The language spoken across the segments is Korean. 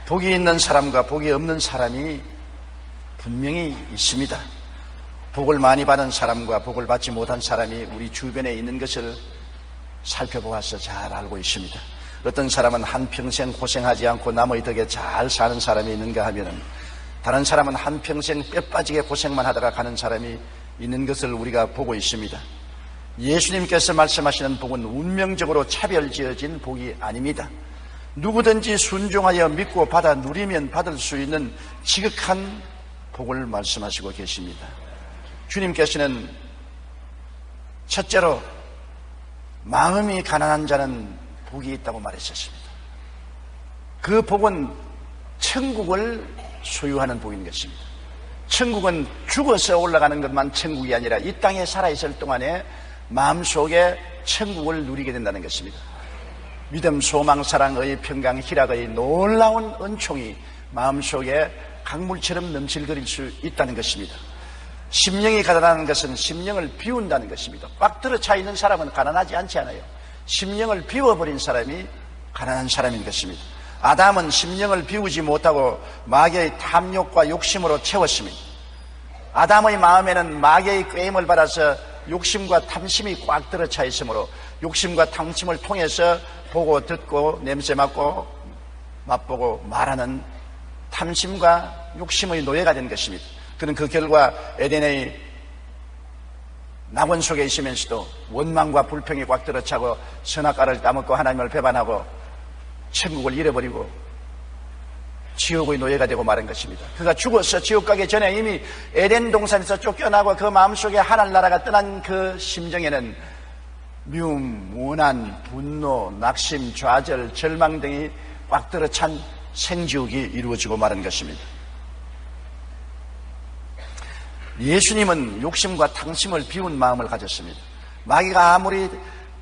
복이 있는 사람과 복이 없는 사람이 분명히 있습니다. 복을 많이 받은 사람과 복을 받지 못한 사람이 우리 주변에 있는 것을 살펴보아서 잘 알고 있습니다. 어떤 사람은 한평생 고생하지 않고 남의 덕에 잘 사는 사람이 있는가 하면은, 다른 사람은 한평생 뼈 빠지게 고생만 하다가 가는 사람이 있는 것을 우리가 보고 있습니다. 예수님께서 말씀하시는 복은 운명적으로 차별지어진 복이 아닙니다. 누구든지 순종하여 믿고 받아 누리면 받을 수 있는 지극한 복을 말씀하시고 계십니다. 주님께서는 첫째로 마음이 가난한 자는 복이 있다고 말하셨습니다. 그 복은 천국을 소유하는 복인 것입니다. 천국은 죽어서 올라가는 것만 천국이 아니라 이 땅에 살아있을 동안에 마음속에 천국을 누리게 된다는 것입니다. 믿음, 소망, 사랑의 평강, 희락의 놀라운 은총이 마음속에 강물처럼 넘실거릴 수 있다는 것입니다. 심령이 가난한 것은 심령을 비운다는 것입니다. 꽉 들어차 있는 사람은 가난하지 않지 않아요. 심령을 비워버린 사람이 가난한 사람인 것입니다. 아담은 심령을 비우지 못하고 마귀의 탐욕과 욕심으로 채웠습니다. 아담의 마음에는 마귀의 꾀임을 받아서 욕심과 탐심이 꽉 들어차 있으므로 욕심과 탐심을 통해서 보고 듣고 냄새 맡고 맛보고 말하는 탐심과 욕심의 노예가 된 것입니다. 그는 그 결과 에덴의 낙원 속에 있으면서도 원망과 불평이 꽉 들어차고 선악과를 따먹고 하나님을 배반하고 천국을 잃어버리고 지옥의 노예가 되고 마른 것입니다. 그가 죽어서 지옥 가기 전에 이미 에덴 동산에서 쫓겨나고 그 마음속에 하늘나라가 떠난 그 심정에는 미움, 원한, 분노, 낙심, 좌절, 절망 등이 꽉 들어찬 생지옥이 이루어지고 마른 것입니다. 예수님은 욕심과 탕심을 비운 마음을 가졌습니다. 마귀가 아무리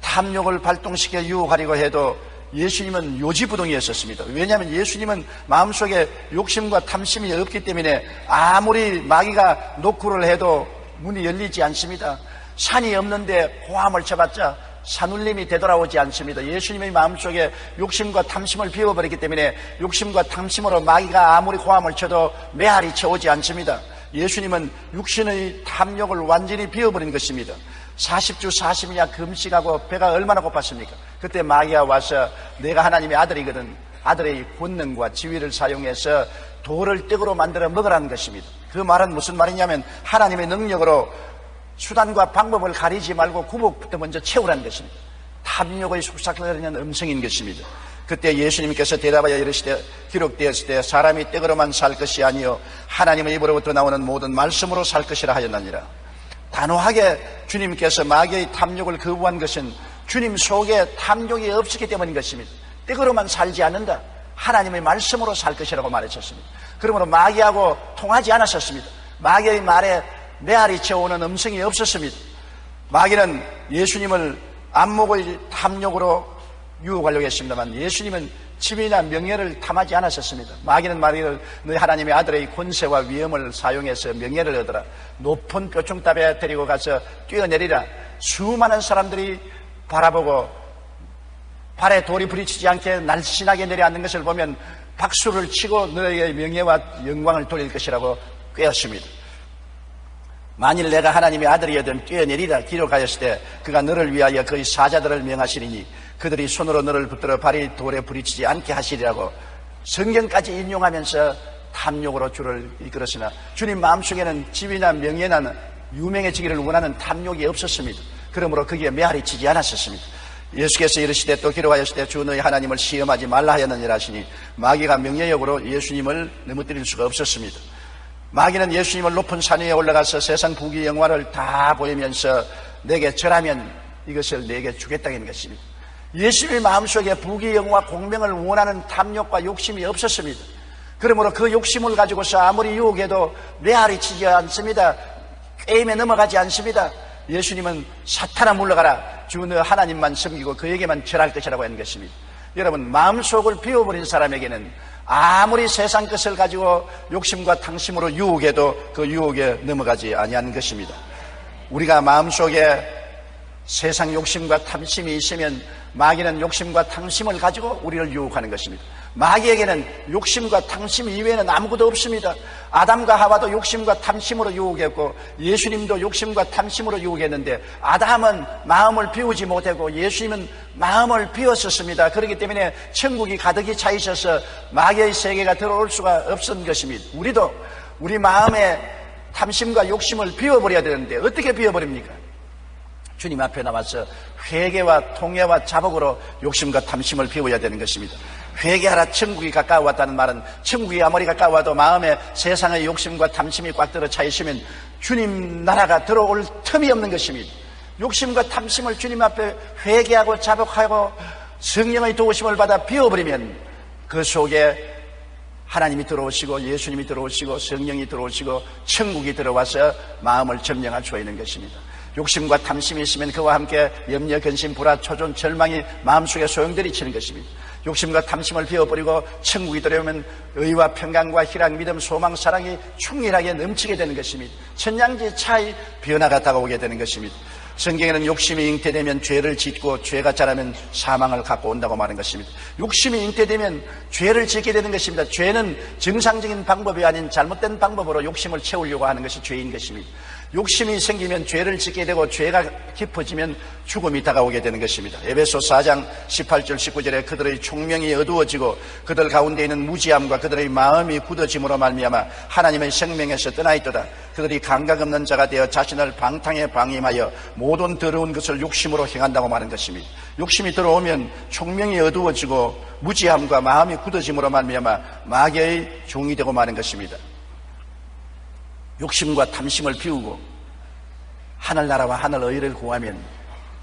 탐욕을 발동시켜 유혹하려고 해도 예수님은 요지부동이었었습니다. 왜냐하면 예수님은 마음속에 욕심과 탐심이 없기 때문에 아무리 마귀가 노크를 해도 문이 열리지 않습니다. 산이 없는데 호함을 쳐봤자 산울림이 되돌아오지 않습니다. 예수님의 마음속에 욕심과 탐심을 비워버리기 때문에 욕심과 탐심으로 마귀가 아무리 호함을 쳐도 메아리 쳐오지 않습니다. 예수님은 육신의 탐욕을 완전히 비워버린 것입니다. 40주 40야 금식하고 배가 얼마나 고팠습니까? 그때 마귀가 와서 내가 하나님의 아들이거든, 아들의 권능과 지위를 사용해서 돌을 떡으로 만들어 먹으라는 것입니다. 그 말은 무슨 말이냐면 하나님의 능력으로 수단과 방법을 가리지 말고 구복부터 먼저 채우라는 것입니다. 탐욕의 속삭거리는 음성인 것입니다. 그때 예수님께서 대답하여 이르시되 기록되었을 때 사람이 떡으로만 살 것이 아니요 하나님의 입으로부터 나오는 모든 말씀으로 살 것이라 하였느니라. 단호하게 주님께서 마귀의 탐욕을 거부한 것은 주님 속에 탐욕이 없었기 때문인 것입니다. 떡으로만 살지 않는다, 하나님의 말씀으로 살 것이라고 말하셨습니다. 그러므로 마귀하고 통하지 않았었습니다. 마귀의 말에 메아리 쳐오는 음성이 없었습니다. 마귀는 예수님을 안목의 탐욕으로 유혹하려고 했습니다만 예수님은 지위나 명예를 탐하지 않았었습니다. 마귀는 말이를 너희 하나님의 아들의 권세와 위엄을 사용해서 명예를 얻어라, 높은 뾰충탑에 데리고 가서 뛰어내리라. 수많은 사람들이 바라보고 발에 돌이 부딪히지 않게 날씬하게 내려앉는 것을 보면 박수를 치고 너희의 명예와 영광을 돌릴 것이라고 꾀었습니다. 만일 내가 하나님의 아들이여든 뛰어내리라 기록하였을 때 그가 너를 위하여 그의 사자들을 명하시리니 그들이 손으로 너를 붙들어 발이 돌에 부딪히지 않게 하시리라고 성경까지 인용하면서 탐욕으로 주를 이끌었으나 주님 마음속에는 지위나 명예나 유명해지기를 원하는 탐욕이 없었습니다. 그러므로 거기에 메아리 치지 않았었습니다. 예수께서 이르시되 또 기록하였을 때 주 너희 하나님을 시험하지 말라 하였느니라 하시니 마귀가 명예욕으로 예수님을 넘어뜨릴 수가 없었습니다. 마귀는 예수님을 높은 산 위에 올라가서 세상 부귀 영화를 다 보이면서 내게 절하면 이것을 내게 주겠다는 것입니다. 예수님의 마음속에 부귀 영화 공명을 원하는 탐욕과 욕심이 없었습니다. 그러므로 그 욕심을 가지고서 아무리 유혹해도 메아리 치지 않습니다. 게임에 넘어가지 않습니다. 예수님은 사탄아 물러가라, 주 너 하나님만 섬기고 그에게만 절할 것이라고 하는 것입니다. 여러분, 마음속을 비워버린 사람에게는 아무리 세상 것을 가지고 욕심과 탕심으로 유혹해도 그 유혹에 넘어가지 아니하는 것입니다. 우리가 마음속에 세상 욕심과 탐심이 있으면 마귀는 욕심과 탐심을 가지고 우리를 유혹하는 것입니다. 마귀에게는 욕심과 탐심 이외에는 아무것도 없습니다. 아담과 하와도 욕심과 탐심으로 유혹했고 예수님도 욕심과 탐심으로 유혹했는데 아담은 마음을 비우지 못하고 예수님은 마음을 비웠었습니다. 그렇기 때문에 천국이 가득히 차 있어서 마귀의 세계가 들어올 수가 없었던 것입니다. 우리도 우리 마음의 탐심과 욕심을 비워버려야 되는데 어떻게 비워버립니까? 주님 앞에 나와서 회개와 통회와 자복으로 욕심과 탐심을 비워야 되는 것입니다. 회개하라, 천국이 가까워왔다는 말은 천국이 아무리 가까워도 마음에 세상의 욕심과 탐심이 꽉 들어 차 있으면 주님 나라가 들어올 틈이 없는 것입니다. 욕심과 탐심을 주님 앞에 회개하고 자복하고 성령의 도우심을 받아 비워버리면 그 속에 하나님이 들어오시고 예수님이 들어오시고 성령이 들어오시고 천국이 들어와서 마음을 점령할 수가 있는 것입니다. 욕심과 탐심이 있으면 그와 함께 염려, 근심, 불화, 초존, 절망이 마음속에 소용돌이 치는 것입니다. 욕심과 탐심을 비워버리고 천국이 들어오면 의와 평강과 희락, 믿음, 소망, 사랑이 충실하게 넘치게 되는 것입니다. 천냥지 차이 변화가 다가오게 되는 것입니다. 성경에는 욕심이 잉태되면 죄를 짓고 죄가 자라면 사망을 갖고 온다고 말하는 것입니다. 욕심이 잉태되면 죄를 짓게 되는 것입니다. 죄는 정상적인 방법이 아닌 잘못된 방법으로 욕심을 채우려고 하는 것이 죄인 것입니다. 욕심이 생기면 죄를 짓게 되고 죄가 깊어지면 죽음이 다가오게 되는 것입니다. 에베소 4장 18절 19절에 그들의 총명이 어두워지고 그들 가운데 있는 무지함과 그들의 마음이 굳어짐으로 말미암아 하나님의 생명에서 떠나있도다. 그들이 감각 없는 자가 되어 자신을 방탕에 방임하여 모든 더러운 것을 욕심으로 행한다고 말하는 것입니다. 욕심이 들어오면 총명이 어두워지고 무지함과 마음이 굳어짐으로 말미암아 마귀의 종이 되고 마는 것입니다. 욕심과 탐심을 비우고 하늘나라와 하늘의를 구하면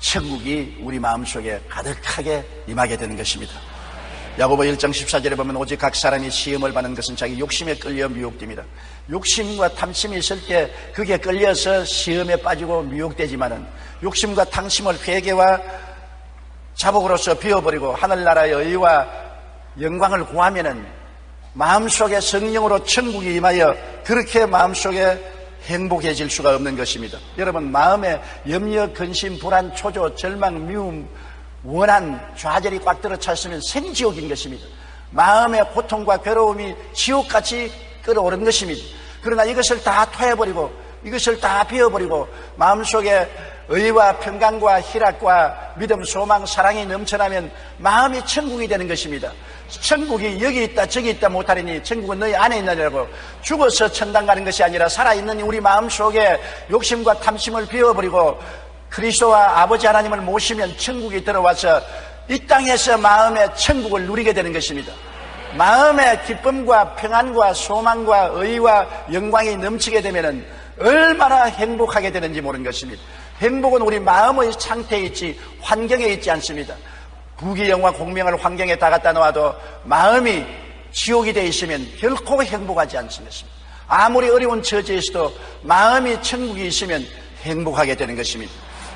천국이 우리 마음속에 가득하게 임하게 되는 것입니다. 야고보 1장 14절에 보면 오직 각 사람이 시험을 받는 것은 자기 욕심에 끌려 미혹됩니다. 욕심과 탐심이 있을 때 그게 끌려서 시험에 빠지고 미혹되지만은 욕심과 탐심을 회개와 자복으로서 비워버리고 하늘나라의 의와 영광을 구하면은 마음속에 성령으로 천국이 임하여 그렇게 마음속에 행복해질 수가 없는 것입니다. 여러분, 마음에 염려, 근심, 불안, 초조, 절망, 미움, 원한, 좌절이 꽉 들어 찼으면 생지옥인 것입니다. 마음의 고통과 괴로움이 지옥같이 끓어오른 것입니다. 그러나 이것을 다 토해버리고 이것을 다 비워버리고 마음속에 의와 평강과 희락과 믿음, 소망, 사랑이 넘쳐나면 마음이 천국이 되는 것입니다. 천국이 여기 있다 저기 있다 못하리니 천국은 너희 안에 있느냐고. 죽어서 천당 가는 것이 아니라 살아있는 우리 마음속에 욕심과 탐심을 비워버리고 그리스도와 아버지 하나님을 모시면 천국이 들어와서 이 땅에서 마음의 천국을 누리게 되는 것입니다. 마음의 기쁨과 평안과 소망과 의와 영광이 넘치게 되면 얼마나 행복하게 되는지 모르는 것입니다. 행복은 우리 마음의 상태에 있지 환경에 있지 않습니다. 부귀영화 공명을 환경에 다 갖다 놓아도 마음이 지옥이 되어 있으면 결코 행복하지 않습니다. 아무리 어려운 처지에서도 마음이 천국이 있으면 행복하게 되는 것입니다.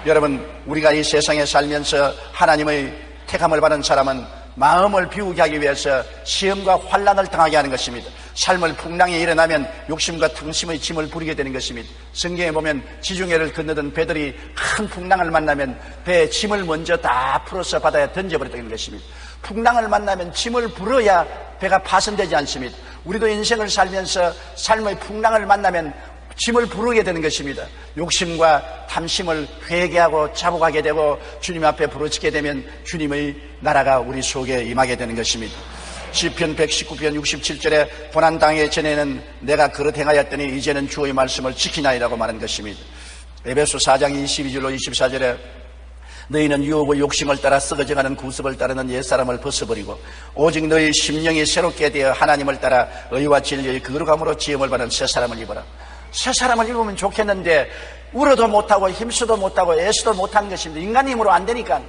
여러분, 우리가 이 세상에 살면서 하나님의 택함을 받은 사람은 마음을 비우게 하기 위해서 시험과 환난을 당하게 하는 것입니다. 삶을 풍랑이 일어나면 욕심과 탐심의 짐을 부리게 되는 것입니다. 성경에 보면 지중해를 건너던 배들이 큰 풍랑을 만나면 배의 짐을 먼저 다 풀어서 바다에 던져버렸다는 것입니다. 풍랑을 만나면 짐을 불어야 배가 파손되지 않습니다. 우리도 인생을 살면서 삶의 풍랑을 만나면 짐을 부르게 되는 것입니다. 욕심과 탐심을 회개하고 자복하게 되고 주님 앞에 부르짖게 되면 주님의 나라가 우리 속에 임하게 되는 것입니다. 시편 119편 67절에 고난당의 전에는 내가 그릇 행하였더니 이제는 주의 말씀을 지키나이라고 말한 것입니다. 에베소 4장 22절로 24절에 너희는 유혹의 욕심을 따라 썩어져가는 구습을 따르는 옛사람을 벗어버리고 오직 너희 심령이 새롭게 되어 하나님을 따라 의와 진리의 거룩함으로 지음을 받은 새 사람을 입어라. 새 사람을 입으면 좋겠는데 울어도 못하고 힘쓰도 못하고 애쓰도 못하는 것입니다. 인간의 힘으로 안 되니까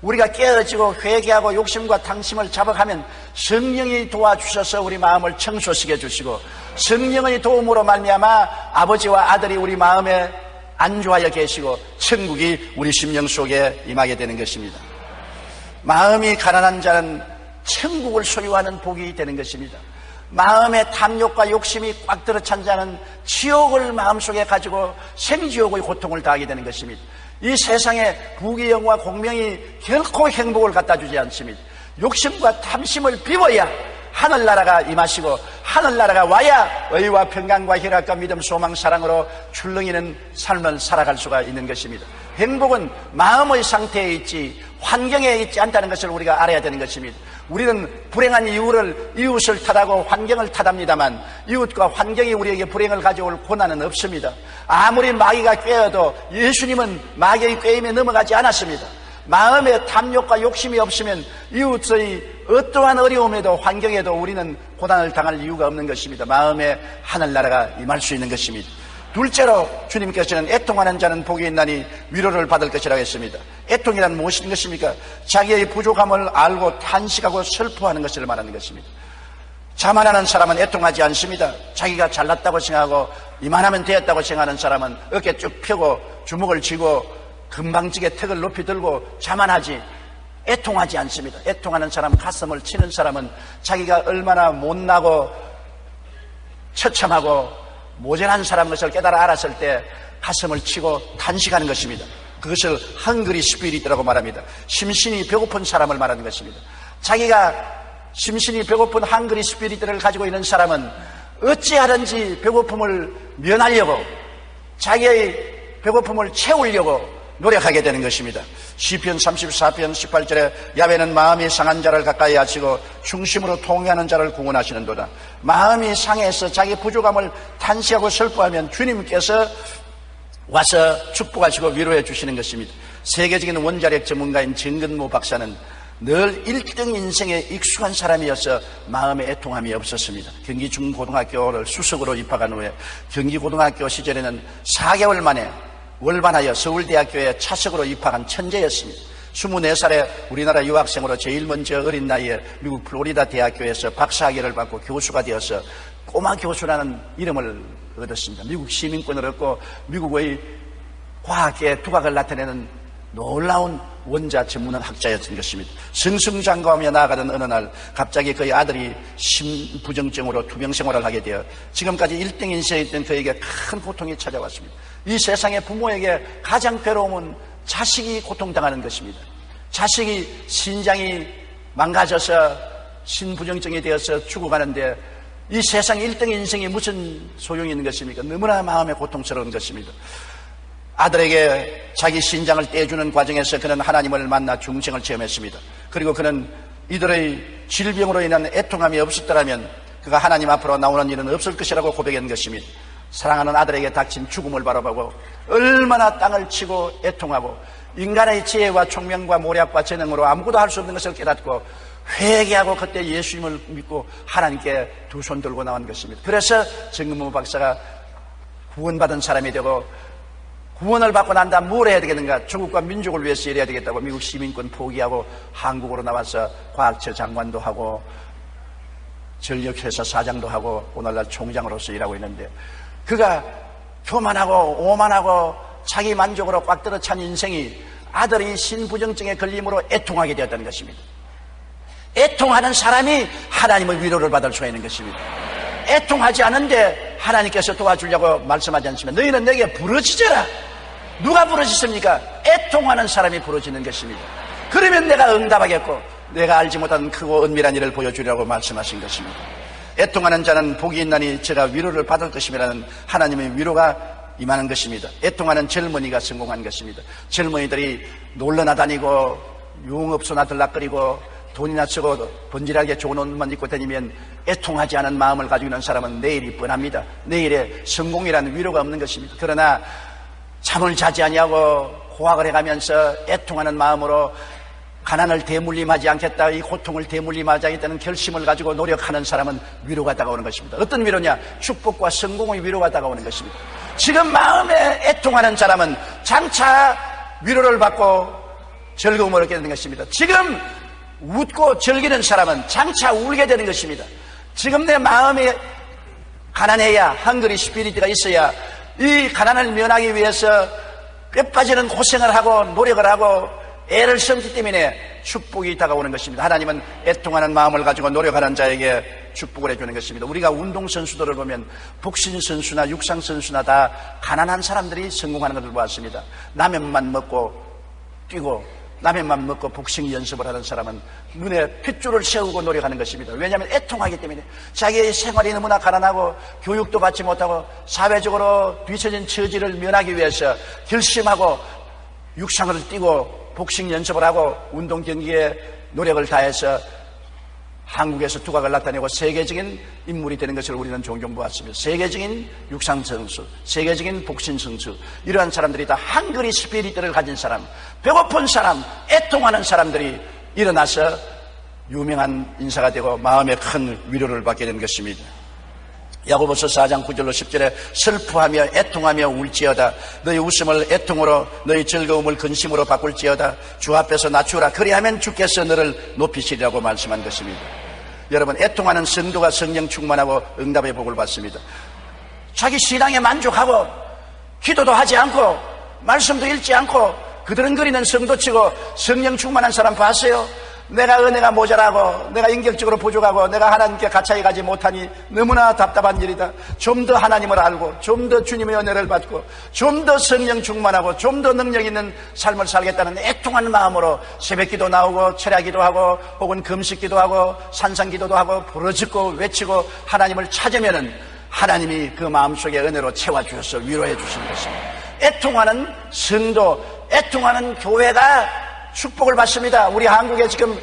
우리가 깨어지고 회개하고 욕심과 탐심을 자복하면 성령이 도와주셔서 우리 마음을 청소시켜 주시고 성령의 도움으로 말미암아 아버지와 아들이 우리 마음에 안주하여 계시고 천국이 우리 심령 속에 임하게 되는 것입니다. 마음이 가난한 자는 천국을 소유하는 복이 되는 것입니다. 마음의 탐욕과 욕심이 꽉 들어 찬 자는 지옥을 마음속에 가지고 생지옥의 고통을 당하게 되는 것입니다. 이 세상에 부귀영화 공명이 결코 행복을 갖다 주지 않습니다. 욕심과 탐심을 비워야 하늘나라가 임하시고 하늘나라가 와야 의와 평강과 희락과 믿음, 소망, 사랑으로 출렁이는 삶을 살아갈 수가 있는 것입니다. 행복은 마음의 상태에 있지 환경에 있지 않다는 것을 우리가 알아야 되는 것입니다. 우리는 불행한 이웃을 탓하고 환경을 탓합니다만 이웃과 환경이 우리에게 불행을 가져올 고난은 없습니다. 아무리 마귀가 꾀어도 예수님은 마귀의 꾀임에 넘어가지 않았습니다. 마음에 탐욕과 욕심이 없으면 이웃의 어떠한 어려움에도 환경에도 우리는 고난을 당할 이유가 없는 것입니다. 마음에 하늘나라가 임할 수 있는 것입니다. 둘째로 주님께서는 애통하는 자는 복이 있나니 위로를 받을 것이라고 했습니다. 애통이란 무엇인 것입니까? 자기의 부족함을 알고 탄식하고 슬퍼하는 것을 말하는 것입니다. 자만하는 사람은 애통하지 않습니다. 자기가 잘났다고 생각하고 이만하면 되었다고 생각하는 사람은 어깨 쭉 펴고 주먹을 쥐고 금방지게 턱을 높이 들고 자만하지 애통하지 않습니다. 애통하는 사람, 가슴을 치는 사람은 자기가 얼마나 못나고 처참하고 모자란 사람인 것을 깨달아 알았을 때 가슴을 치고 탄식하는 것입니다. 그것을 헝그리 스피릿이라고 말합니다. 심신이 배고픈 사람을 말하는 것입니다. 자기가 심신이 배고픈 헝그리 스피릿을 가지고 있는 사람은 어찌하든지 배고픔을 면하려고 자기의 배고픔을 채우려고 노력하게 되는 것입니다. 시편 34편 18절에 야훼는 마음이 상한 자를 가까이 하시고 중심으로 통회하는 자를 구원하시는도다. 마음이 상해서 자기 부족함을 탄식하고 슬퍼하면 주님께서 와서 축복하시고 위로해 주시는 것입니다. 세계적인 원자력 전문가인 정근모 박사는 늘 1등 인생에 익숙한 사람이어서 마음에 애통함이 없었습니다. 경기 중고등학교를 수석으로 입학한 후에 경기고등학교 시절에는 4개월 만에 월반하여 서울대학교에 차석으로 입학한 천재였습니다. 24살에 우리나라 유학생으로 제일 먼저 어린 나이에 미국 플로리다 대학교에서 박사학위를 받고 교수가 되어서 꼬마 교수라는 이름을 얻었습니다. 미국 시민권을 얻고 미국의 과학계에 두각을 나타내는 놀라운 원자 전문한 학자였던 것입니다. 승승장구하며 나아가던 어느 날 갑자기 그의 아들이 심부정증으로 투병 생활을 하게 되어 지금까지 1등 인생에 있던 그에게 큰 고통이 찾아왔습니다. 이 세상의 부모에게 가장 괴로움은 자식이 고통당하는 것입니다. 자식이 신장이 망가져서 신부정증이 되어서 죽어가는데 이 세상 1등 인생이 무슨 소용이 있는 것입니까? 너무나 마음에 고통스러운 것입니다. 아들에게 자기 신장을 떼주는 과정에서 그는 하나님을 만나 중생을 체험했습니다. 그리고 그는 이들의 질병으로 인한 애통함이 없었더라면 그가 하나님 앞으로 나오는 일은 없을 것이라고 고백한 것입니다. 사랑하는 아들에게 닥친 죽음을 바라보고 얼마나 땅을 치고 애통하고 인간의 지혜와 총명과 모략과 재능으로 아무것도 할 수 없는 것을 깨닫고 회개하고 그때 예수님을 믿고 하나님께 두 손 들고 나온 것입니다. 그래서 정근모 박사가 구원받은 사람이 되고 구원을 받고 난 다음 뭘 해야 되겠는가? 조국과 민족을 위해서 일해야 되겠다고 미국 시민권 포기하고 한국으로 나와서 과학처 장관도 하고 전력회사 사장도 하고 오늘날 총장으로서 일하고 있는데 그가 교만하고 오만하고 자기 만족으로 꽉 들어 찬 인생이 아들이 신부정증에 걸림으로 애통하게 되었다는 것입니다. 애통하는 사람이 하나님의 위로를 받을 수가 있는 것입니다. 애통하지 않은데 하나님께서 도와주려고 말씀하지 않습니다. 너희는 내게 부르짖어라. 누가 부르짖습니까? 애통하는 사람이 부르짖는 것입니다. 그러면 내가 응답하겠고 내가 알지 못한 크고 은밀한 일을 보여주려고 말씀하신 것입니다. 애통하는 자는 복이 있나니 제가 위로를 받을 것임이라는 하나님의 위로가 임하는 것입니다. 애통하는 젊은이가 성공한 것입니다. 젊은이들이 놀러나 다니고 유흥업소나 들락거리고 돈이나 쓰고 번질하게 좋은 옷만 입고 다니면 애통하지 않은 마음을 가지고 있는 사람은 내일이 뻔합니다. 내일에 성공이라는 위로가 없는 것입니다. 그러나 잠을 자지 아니하고 호학을 해가면서 애통하는 마음으로 가난을 대물림하지 않겠다, 이 고통을 대물림하지 않겠다는 결심을 가지고 노력하는 사람은 위로가 다가오는 것입니다. 어떤 위로냐? 축복과 성공의 위로가 다가오는 것입니다. 지금 마음에 애통하는 사람은 장차 위로를 받고 즐거움을 얻게 되는 것입니다. 지금 웃고 즐기는 사람은 장차 울게 되는 것입니다. 지금 내 마음이 가난해야 헝그리 스피릿가 있어야 이 가난을 면하기 위해서 뼈 빠지는 고생을 하고 노력을 하고 애를 썼기 때문에 축복이 다가오는 것입니다. 하나님은 애통하는 마음을 가지고 노력하는 자에게 축복을 해주는 것입니다. 우리가 운동선수들을 보면 복싱선수나 육상선수나 다 가난한 사람들이 성공하는 것을 보았습니다. 라면만 먹고 뛰고 라면만 먹고 복싱 연습을 하는 사람은 눈에 핏줄을 세우고 노력하는 것입니다. 왜냐하면 애통하기 때문에 자기의 생활이 너무나 가난하고 교육도 받지 못하고 사회적으로 뒤처진 처지를 면하기 위해서 결심하고 육상을 뛰고 복싱 연습을 하고 운동 경기에 노력을 다해서 한국에서 두각을 나타내고 세계적인 인물이 되는 것을 우리는 종종 보았습니다. 세계적인 육상 선수, 세계적인 복싱 선수, 이러한 사람들이 다 헝그리 스피릿을 가진 사람, 배고픈 사람, 애통하는 사람들이 일어나서 유명한 인사가 되고 마음에 큰 위로를 받게 된 것입니다. 야고보서 4장 9절로 10절에 슬퍼하며 애통하며 울지어다. 너희 웃음을 애통으로 너희 즐거움을 근심으로 바꿀지어다. 주 앞에서 낮추라. 그리하면 주께서 너를 높이시리라고 말씀한 것입니다. 여러분, 애통하는 성도가 성령 충만하고 응답의 복을 받습니다. 자기 신앙에 만족하고 기도도 하지 않고 말씀도 읽지 않고 그드렁거리는 성도치고 성령 충만한 사람 봤어요? 내가 은혜가 모자라고 내가 인격적으로 부족하고 내가 하나님께 가까이 가지 못하니 너무나 답답한 일이다. 좀 더 하나님을 알고 좀 더 주님의 은혜를 받고 좀 더 성령 충만하고 좀 더 능력 있는 삶을 살겠다는 애통하는 마음으로 새벽기도 나오고 철야기도 하고 혹은 금식기도 하고 산상기도도 하고 부르짖고 외치고 하나님을 찾으면은 하나님이 그 마음속에 은혜로 채워주셔서 위로해 주시는 것입니다. 애통하는 성도, 애통하는 교회가 축복을 받습니다. 우리 한국에 지금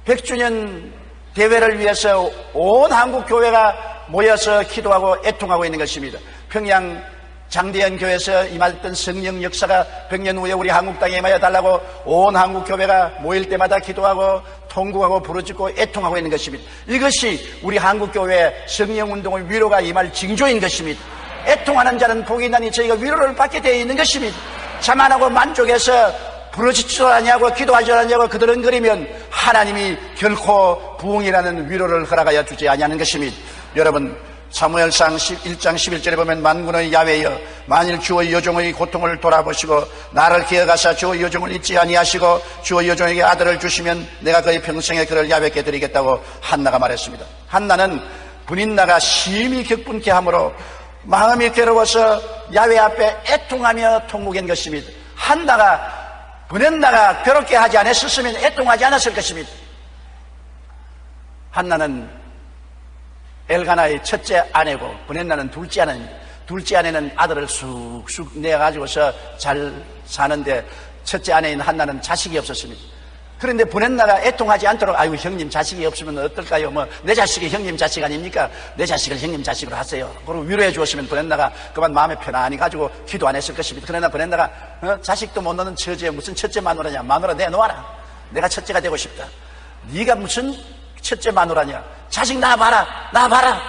100주년 대회를 위해서 온 한국 교회가 모여서 기도하고 애통하고 있는 것입니다. 평양 장대현 교회에서 임했던 성령 역사가 100년 후에 우리 한국 땅에 임하여 달라고 온 한국 교회가 모일 때마다 기도하고 통곡하고 부르짖고 애통하고 있는 것입니다. 이것이 우리 한국 교회의 성령 운동의 위로가 임할 징조인 것입니다. 애통하는 자는 복이 있나니 저희가 위로를 받게 되어 있는 것입니다. 자만하고 만족해서 부르짖지도 않냐고 기도하지 않냐고 그드렁거리면 하나님이 결코 부흥이라는 위로를 허락하여 주지 아니하는 것입니다. 여러분, 사무엘상 1장 11절에 보면 만군의 야훼여 만일 주의 여종의 고통을 돌아보시고 나를 기억하사 주의 여종을 잊지 아니하시고 주의 여종에게 아들을 주시면 내가 그의 평생에 그를 야훼께 드리겠다고 한나가 말했습니다. 한나는 분인나가 심히 격분케 함으로 마음이 괴로워서 야훼 앞에 애통하며 통곡한 것입니다. 한나가 브넷나가 괴롭게 하지 않았으면 애통하지 않았을 것입니다. 한나는 엘가나의 첫째 아내고 브넷나는 둘째 아내입니다. 둘째 아내는 아들을 쑥쑥 내가지고서 잘 사는데 첫째 아내인 한나는 자식이 없었습니다. 그런데 브넷나가 애통하지 않도록 아이고 형님 자식이 없으면 어떨까요? 내 자식이 형님 자식 아닙니까? 내 자식을 형님 자식으로 하세요. 그리고 위로해 주었으면 브넷나가 그만 마음에 편안히 가지고 기도 안 했을 것입니다. 그러나 브넷나가 자식도 못 낳는 처지에 무슨 첫째 마누라냐? 마누라 내놓아라. 내가 첫째가 되고 싶다. 네가 무슨 첫째 마누라냐? 자식 낳아봐라. 낳아봐라.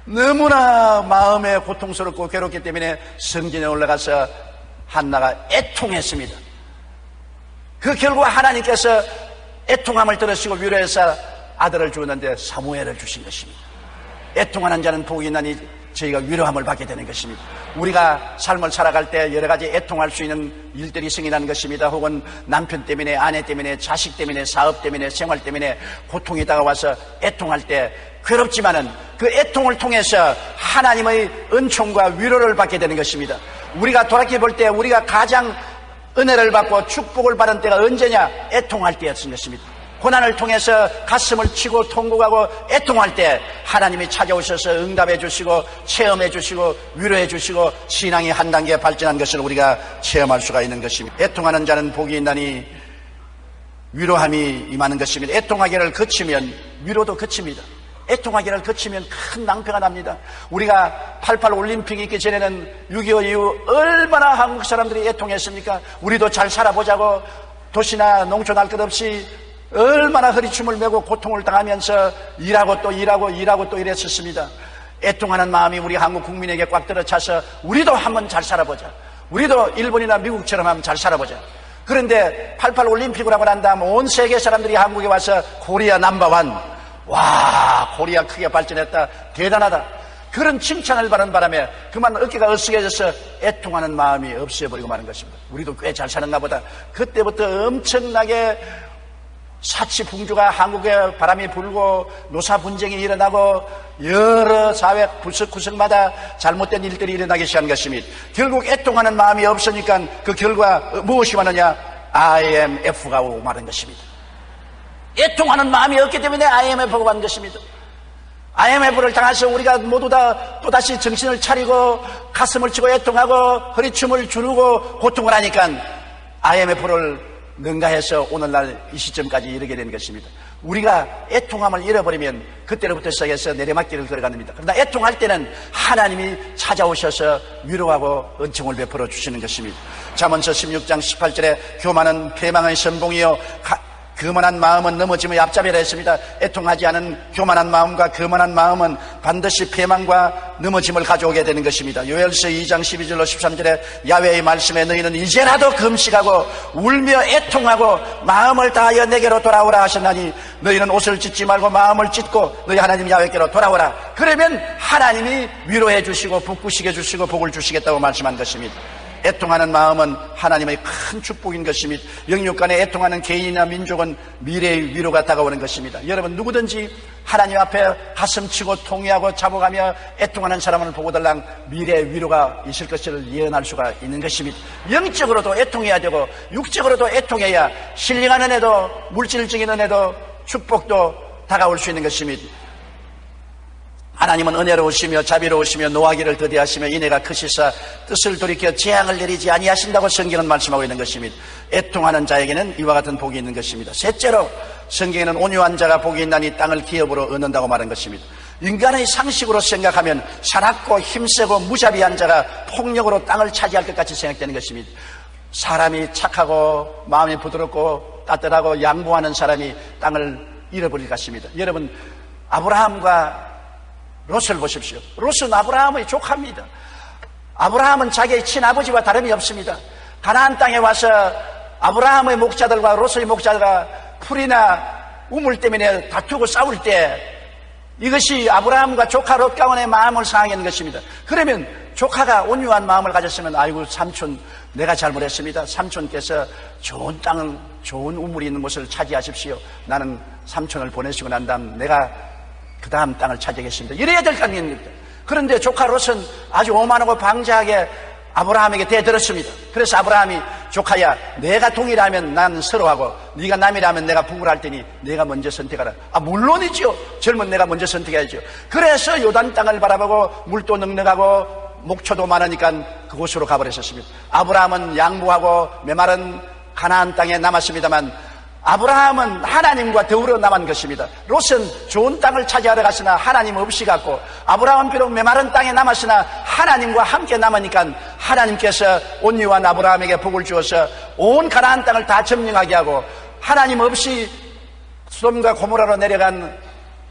너무나 마음에 고통스럽고 괴롭기 때문에 성전에 올라가서 한나가 애통했습니다. 그 결과 하나님께서 애통함을 들으시고 위로해서 아들을 주었는데 사무엘을 주신 것입니다. 애통하는 자는 복이 있나니 저희가 위로함을 받게 되는 것입니다. 우리가 삶을 살아갈 때 여러 가지 애통할 수 있는 일들이 생기는 것입니다. 혹은 남편 때문에, 아내 때문에, 자식 때문에, 사업 때문에, 생활 때문에 고통이 다가와서 애통할 때 괴롭지만은 그 애통을 통해서 하나님의 은총과 위로를 받게 되는 것입니다. 우리가 돌이켜볼 때 우리가 가장 은혜를 받고 축복을 받은 때가 언제냐? 애통할 때였던 것입니다. 고난을 통해서 가슴을 치고 통곡하고 애통할 때 하나님이 찾아오셔서 응답해 주시고 체험해 주시고 위로해 주시고 신앙이 한 단계 발전한 것을 우리가 체험할 수가 있는 것입니다. 애통하는 자는 복이 있나니 위로함이 임하는 것입니다. 애통하기를 거치면 위로도 거칩니다. 애통하기를 거치면 큰 낭패가 납니다. 우리가 88 올림픽이 있기 전에는 6.25 이후 얼마나 한국 사람들이 애통했습니까? 우리도 잘 살아보자고 도시나 농촌 할 것 없이 얼마나 허리춤을 메고 고통을 당하면서 일하고 또 이랬었습니다. 애통하는 마음이 우리 한국 국민에게 꽉 들어차서 우리도 한번 잘 살아보자. 우리도 일본이나 미국처럼 한번 잘 살아보자. 그런데 88 올림픽을 하고 난 다음 온 세계 사람들이 한국에 와서 코리아 넘버원, 와, 코리아 크게 발전했다, 대단하다, 그런 칭찬을 받는 바람에 그만 어깨가 으쓱해져서 애통하는 마음이 없어버리고 마는 것입니다. 우리도 꽤 잘 사는가 보다. 그때부터 엄청나게 사치풍조가 한국에 바람이 불고 노사 분쟁이 일어나고 여러 사회 구석구석마다 잘못된 일들이 일어나기 시작한 것입니다. 결국 애통하는 마음이 없으니까 그 결과 무엇이 왔느냐? IMF가 오고 말한 것입니다. 애통하는 마음이 없기 때문에 IMF가 온 것입니다. IMF를 당해서 우리가 모두 다 또다시 정신을 차리고 가슴을 치고 애통하고 허리춤을 주르고 고통을 하니까 IMF를 능가해서 오늘날 이 시점까지 이르게 된 것입니다. 우리가 애통함을 잃어버리면 그때로부터 시작해서 내리막길을 걸어갑니다. 그러나 애통할 때는 하나님이 찾아오셔서 위로하고 은총을 베풀어 주시는 것입니다. 잠언서 16장 18절에 교만은 패망의 선봉이요 교만한 마음은 넘어짐의 앞잡이라 했습니다. 애통하지 않은 교만한 마음과 교만한 마음은 반드시 패망과 넘어짐을 가져오게 되는 것입니다. 요엘서 2장 12절로 13절에 야훼의 말씀에 너희는 이제라도 금식하고 울며 애통하고 마음을 다하여 내게로 돌아오라 하셨나니 너희는 옷을 찢지 말고 마음을 찢고 너희 하나님 야훼께로 돌아오라. 그러면 하나님이 위로해 주시고 북구시게 주시고 복을 주시겠다고 말씀한 것입니다. 애통하는 마음은 하나님의 큰 축복인 것입니다. 영육간에 애통하는 개인이나 민족은 미래의 위로가 다가오는 것입니다. 여러분 누구든지 하나님 앞에 가슴치고 통회하고 잡아가며 애통하는 사람을 보고달랑 미래의 위로가 있을 것을 예언할 수가 있는 것입니다. 영적으로도 애통해야 되고 육적으로도 애통해야 신령한 은혜도 물질적인 은혜도 축복도 다가올 수 있는 것입니다. 하나님은 은혜로우시며 자비로우시며 노하기를 더디하시며 인애가 크시사 뜻을 돌이켜 재앙을 내리지 아니하신다고 성경은 말씀하고 있는 것입니다. 애통하는 자에게는 이와 같은 복이 있는 것입니다. 셋째로 성경에는 온유한 자가 복이 있나니 땅을 기업으로 얻는다고 말한 것입니다. 인간의 상식으로 생각하면 사납고 힘세고 무자비한 자가 폭력으로 땅을 차지할 것 같이 생각되는 것입니다. 사람이 착하고 마음이 부드럽고 따뜻하고 양보하는 사람이 땅을 잃어버릴 것입니다. 여러분 아브라함과 롯을 보십시오. 롯은 아브라함의 조카입니다. 아브라함은 자기의 친아버지와 다름이 없습니다. 가나안 땅에 와서 아브라함의 목자들과 롯의 목자가 풀이나 우물 때문에 다투고 싸울 때 이것이 아브라함과 조카 롯 가운의 마음을 상하게 하는 것입니다. 그러면 조카가 온유한 마음을 가졌으면 아이고 삼촌 내가 잘못했습니다. 삼촌께서 좋은 땅을 좋은 우물이 있는 곳을 차지하십시오. 나는 삼촌을 보내시고 난 다음 내가 그 다음 땅을 차지하겠습니다. 이래야 될 거 아닙니까? 그런데 조카 롯은 아주 오만하고 방자하게 아브라함에게 대들었습니다. 그래서 아브라함이 조카야 내가 동일하면 난 서로하고 네가 남이라면 내가 북을 할 테니 내가 먼저 선택하라. 물론이죠. 젊은 내가 먼저 선택해야죠. 그래서 요단 땅을 바라보고 물도 넉넉하고 목초도 많으니까 그곳으로 가버렸습니다. 아브라함은 양보하고 메마른 가나안 땅에 남았습니다만 아브라함은 하나님과 더불어 남은 것입니다. 롯은 좋은 땅을 차지하러 갔으나 하나님 없이 갔고 아브라함은 비록 메마른 땅에 남았으나 하나님과 함께 남으니까 하나님께서 온유한 아브라함에게 복을 주어서 온 가나안 땅을 다 점령하게 하고 하나님 없이 소돔과 고모라로 내려간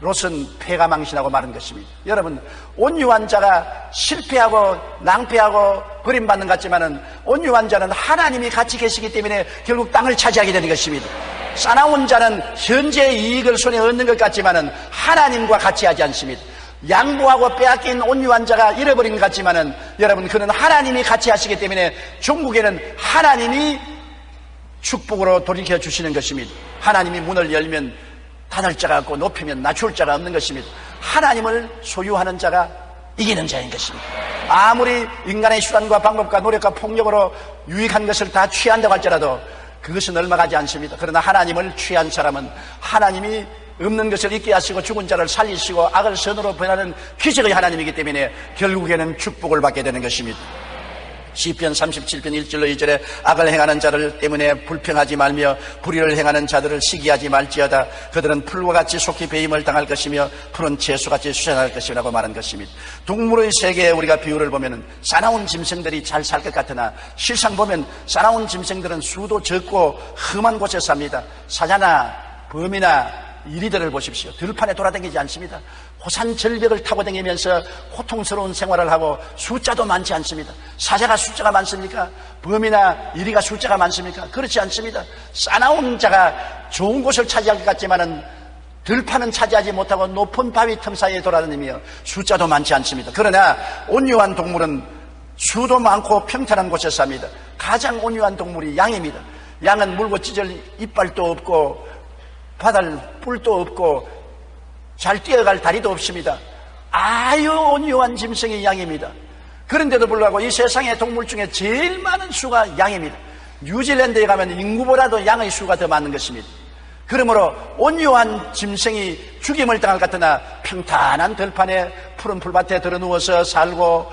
롯은 패가 망신하고 마른 것입니다. 여러분 온유한 자가 실패하고 낭패하고 버림받는 것 같지만은 온유한 자는 하나님이 같이 계시기 때문에 결국 땅을 차지하게 되는 것입니다. 싸나운 자는 현재의 이익을 손에 얻는 것 같지만은 하나님과 같이 하지 않습니다. 양보하고 빼앗긴 온유한 자가 잃어버린 것 같지만은 여러분 그는 하나님이 같이 하시기 때문에 종국에는 하나님이 축복으로 돌이켜 주시는 것입니다. 하나님이 문을 열면 닫을 자가 없고 높이면 낮출 자가 없는 것입니다. 하나님을 소유하는 자가 이기는 자인 것입니다. 아무리 인간의 수단과 방법과 노력과 폭력으로 유익한 것을 다 취한다고 할지라도 그것은 얼마 가지 않습니다. 그러나 하나님을 취한 사람은 하나님이 없는 것을 있게 하시고 죽은 자를 살리시고 악을 선으로 변하는 기적의 하나님이기 때문에 결국에는 축복을 받게 되는 것입니다. 시편 37편 1절로 2절에 악을 행하는 자를 때문에 불평하지 말며 불의를 행하는 자들을 시기하지 말지어다. 그들은 풀과 같이 속히 배임을 당할 것이며 푸른 채소같이 수산할 것이라고 말한 것입니다. 동물의 세계에 우리가 비유를 보면 싸나운 짐승들이 잘 살 것 같으나 실상 보면 싸나운 짐승들은 수도 적고 험한 곳에 삽니다. 사자나 범이나 이리들을 보십시오. 들판에 돌아다니지 않습니다. 호산 절벽을 타고 다니면서 고통스러운 생활을 하고 숫자도 많지 않습니다. 사자가 숫자가 많습니까? 범이나 이리가 숫자가 많습니까? 그렇지 않습니다. 싸나운 자가 좋은 곳을 차지할 것 같지만은 들판은 차지하지 못하고 높은 바위 틈 사이에 돌아다니며 숫자도 많지 않습니다. 그러나 온유한 동물은 수도 많고 평탄한 곳에 삽니다. 가장 온유한 동물이 양입니다. 양은 물고 찢을 이빨도 없고 바다를 뿔도 없고 잘 뛰어갈 다리도 없습니다. 아유 온유한 짐승이 양입니다. 그런데도 불구하고 이 세상의 동물 중에 제일 많은 수가 양입니다. 뉴질랜드에 가면 인구보다도 양의 수가 더 많은 것입니다. 그러므로 온유한 짐승이 죽임을 당할 것 같으나 평탄한 들판에 푸른 풀밭에 들어누워서 살고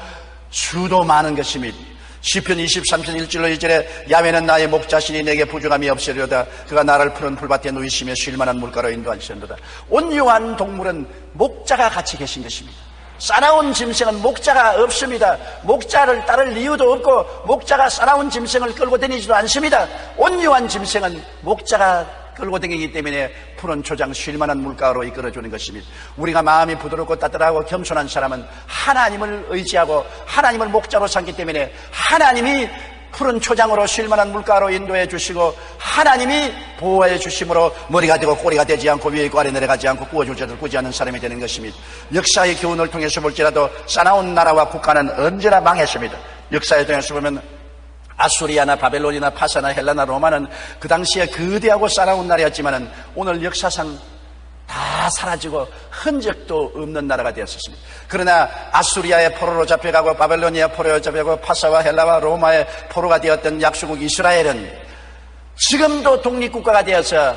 수도 많은 것입니다. 시편 23편 1절로 2절에 야훼는 나의 목자시니 내게 부족함이 없으리로다. 그가 나를 푸른 풀밭에 누이시며 쉴만한 물가로 인도하시는도다. 온유한 동물은 목자가 같이 계신 것입니다. 싸나운 짐승은 목자가 없습니다. 목자를 따를 이유도 없고 목자가 싸나운 짐승을 끌고 다니지도 않습니다. 온유한 짐승은 목자가 끌고 다니기 때문에 푸른 초장 쉴만한 물가로 이끌어주는 것입니다. 우리가 마음이 부드럽고 따뜻하고 겸손한 사람은 하나님을 의지하고 하나님을 목자로 삼기 때문에 하나님이 푸른 초장으로 쉴만한 물가로 인도해 주시고 하나님이 보호해 주심으로 머리가 되고 꼬리가 되지 않고 위에 있고 아래 내려가지 않고 구워줄 자들 꾸지 않는 사람이 되는 것입니다. 역사의 교훈을 통해서 볼지라도 싸나운 나라와 국가는 언제나 망했습니다. 역사에 통해서 보면 아수리아나 바벨론이나 파사나 헬라나 로마는 그 당시에 거대하고 싸나운 나라였지만은 오늘 역사상 다 사라지고 흔적도 없는 나라가 되었습니다. 그러나 아수리아의 포로로 잡혀가고 바벨로니아 포로로 잡혀가고 파사와 헬라와 로마의 포로가 되었던 약소국 이스라엘은 지금도 독립국가가 되어서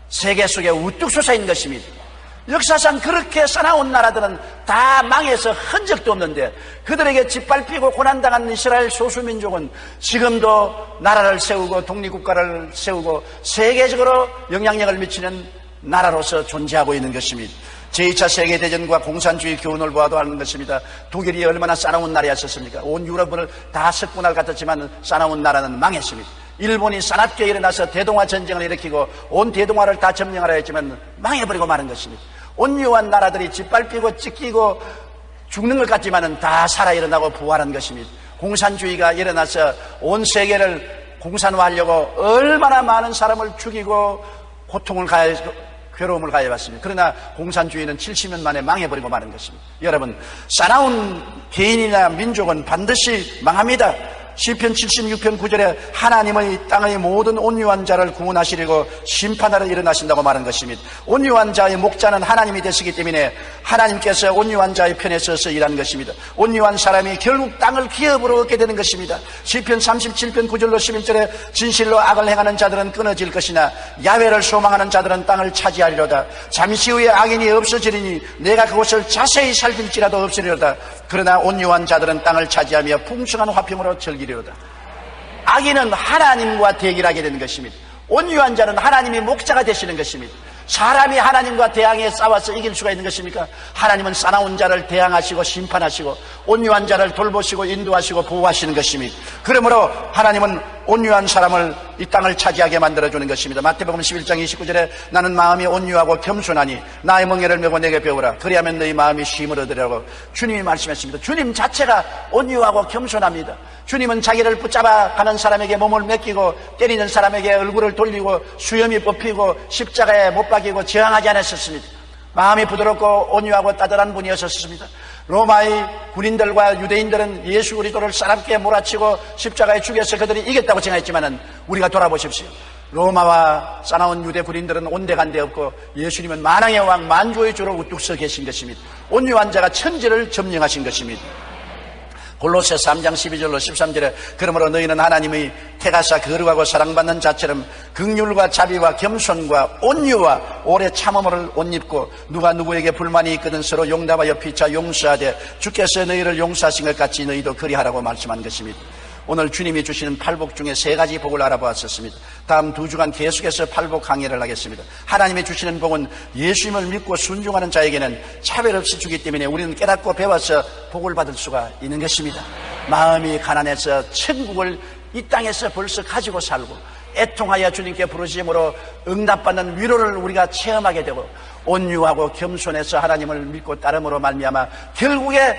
세계 속에 우뚝 솟아 있는 것입니다. 역사상 그렇게 싸나운 나라들은 다 망해서 흔적도 없는데 그들에게 짓밟히고 고난당한 이스라엘 소수민족은 지금도 나라를 세우고 독립국가를 세우고 세계적으로 영향력을 미치는 나라로서 존재하고 있는 것입니다. 제2차 세계대전과 공산주의 교훈을 보아도 아는 것입니다. 독일이 얼마나 싸나운 나라였었습니까? 온 유럽을 다 석분할 것 같았지만 싸나운 나라는 망했습니다. 일본이 사납게 일어나서 대동아 전쟁을 일으키고 온 대동아를 다 점령하려 했지만 망해버리고 마는 것입니다. 온유한 나라들이 짓밟히고 찢기고 죽는 것 같지만은 다 살아 일어나고 부활한 것입니다. 공산주의가 일어나서 온 세계를 공산화하려고 얼마나 많은 사람을 죽이고 고통을 괴로움을 가해왔습니다. 그러나 공산주의는 70년 만에 망해버리고 마는 것입니다. 여러분, 싸나운 개인이나 민족은 반드시 망합니다. 시편 76편 9절에 하나님의 땅의 모든 온유한 자를 구원하시려고 심판하러 일어나신다고 말한 것입니다. 온유한 자의 목자는 하나님이 되시기 때문에 하나님께서 온유한 자의 편에 서서 일하는 것입니다. 온유한 사람이 결국 땅을 기업으로 얻게 되는 것입니다. 시편 37편 9절로 11절에 진실로 악을 행하는 자들은 끊어질 것이나 야훼를 소망하는 자들은 땅을 차지하리로다. 잠시 후에 악인이 없어지리니 내가 그곳을 자세히 살필지라도 없으리로다. 그러나 온유한 자들은 땅을 차지하며 풍성한 화평으로 즐기리로다. 악인은 하나님과 대결하게 되는 것입니다. 온유한 자는 하나님이 목자가 되시는 것입니다. 사람이 하나님과 대항해 싸워서 이길 수가 있는 것입니까? 하나님은 싸나운 자를 대항하시고 심판하시고 온유한 자를 돌보시고 인도하시고 보호하시는 것입니다. 그러므로 하나님은 온유한 사람을 이 땅을 차지하게 만들어주는 것입니다. 마태복음 11장 29절에 나는 마음이 온유하고 겸손하니 나의 멍에를 메고 내게 배우라. 그리하면 너희 마음이 쉼을 얻으리라고 주님이 말씀했습니다. 주님 자체가 온유하고 겸손합니다. 주님은 자기를 붙잡아 가는 사람에게 몸을 맡기고 때리는 사람에게 얼굴을 돌리고 수염이 뽑히고 십자가에 못 박이고 저항하지 않았었습니다. 마음이 부드럽고 온유하고 따뜻한 분이었었습니다. 로마의 군인들과 유대인들은 예수 그리스도를 싸납게 몰아치고 십자가에 죽여서 그들이 이겼다고 생각했지만 우리가 돌아보십시오. 로마와 싸나운 유대 군인들은 온데간데 없고 예수님은 만왕의 왕 만주의 주로 우뚝 서 계신 것입니다. 온유한 자가 천지를 점령하신 것입니다. 골로새 3장 12절로 13절에 그러므로 너희는 하나님의 택하사 거룩하고 사랑받는 자처럼 긍휼과 자비와 겸손과 온유와 오래 참음을 옷 입고 누가 누구에게 불만이 있거든 서로 용납하여 피차 용서하되 주께서 너희를 용서하신 것 같이 너희도 그리하라고 말씀한 것입니다. 오늘 주님이 주시는 팔복 중에 3가지 복을 알아보았었습니다. 다음 2주간 계속해서 팔복 강의를 하겠습니다. 하나님이 주시는 복은 예수님을 믿고 순종하는 자에게는 차별 없이 주기 때문에 우리는 깨닫고 배워서 복을 받을 수가 있는 것입니다. 마음이 가난해서 천국을 이 땅에서 벌써 가지고 살고 애통하여 주님께 부르심으로 응답받는 위로를 우리가 체험하게 되고 온유하고 겸손해서 하나님을 믿고 따름으로 말미암아 결국에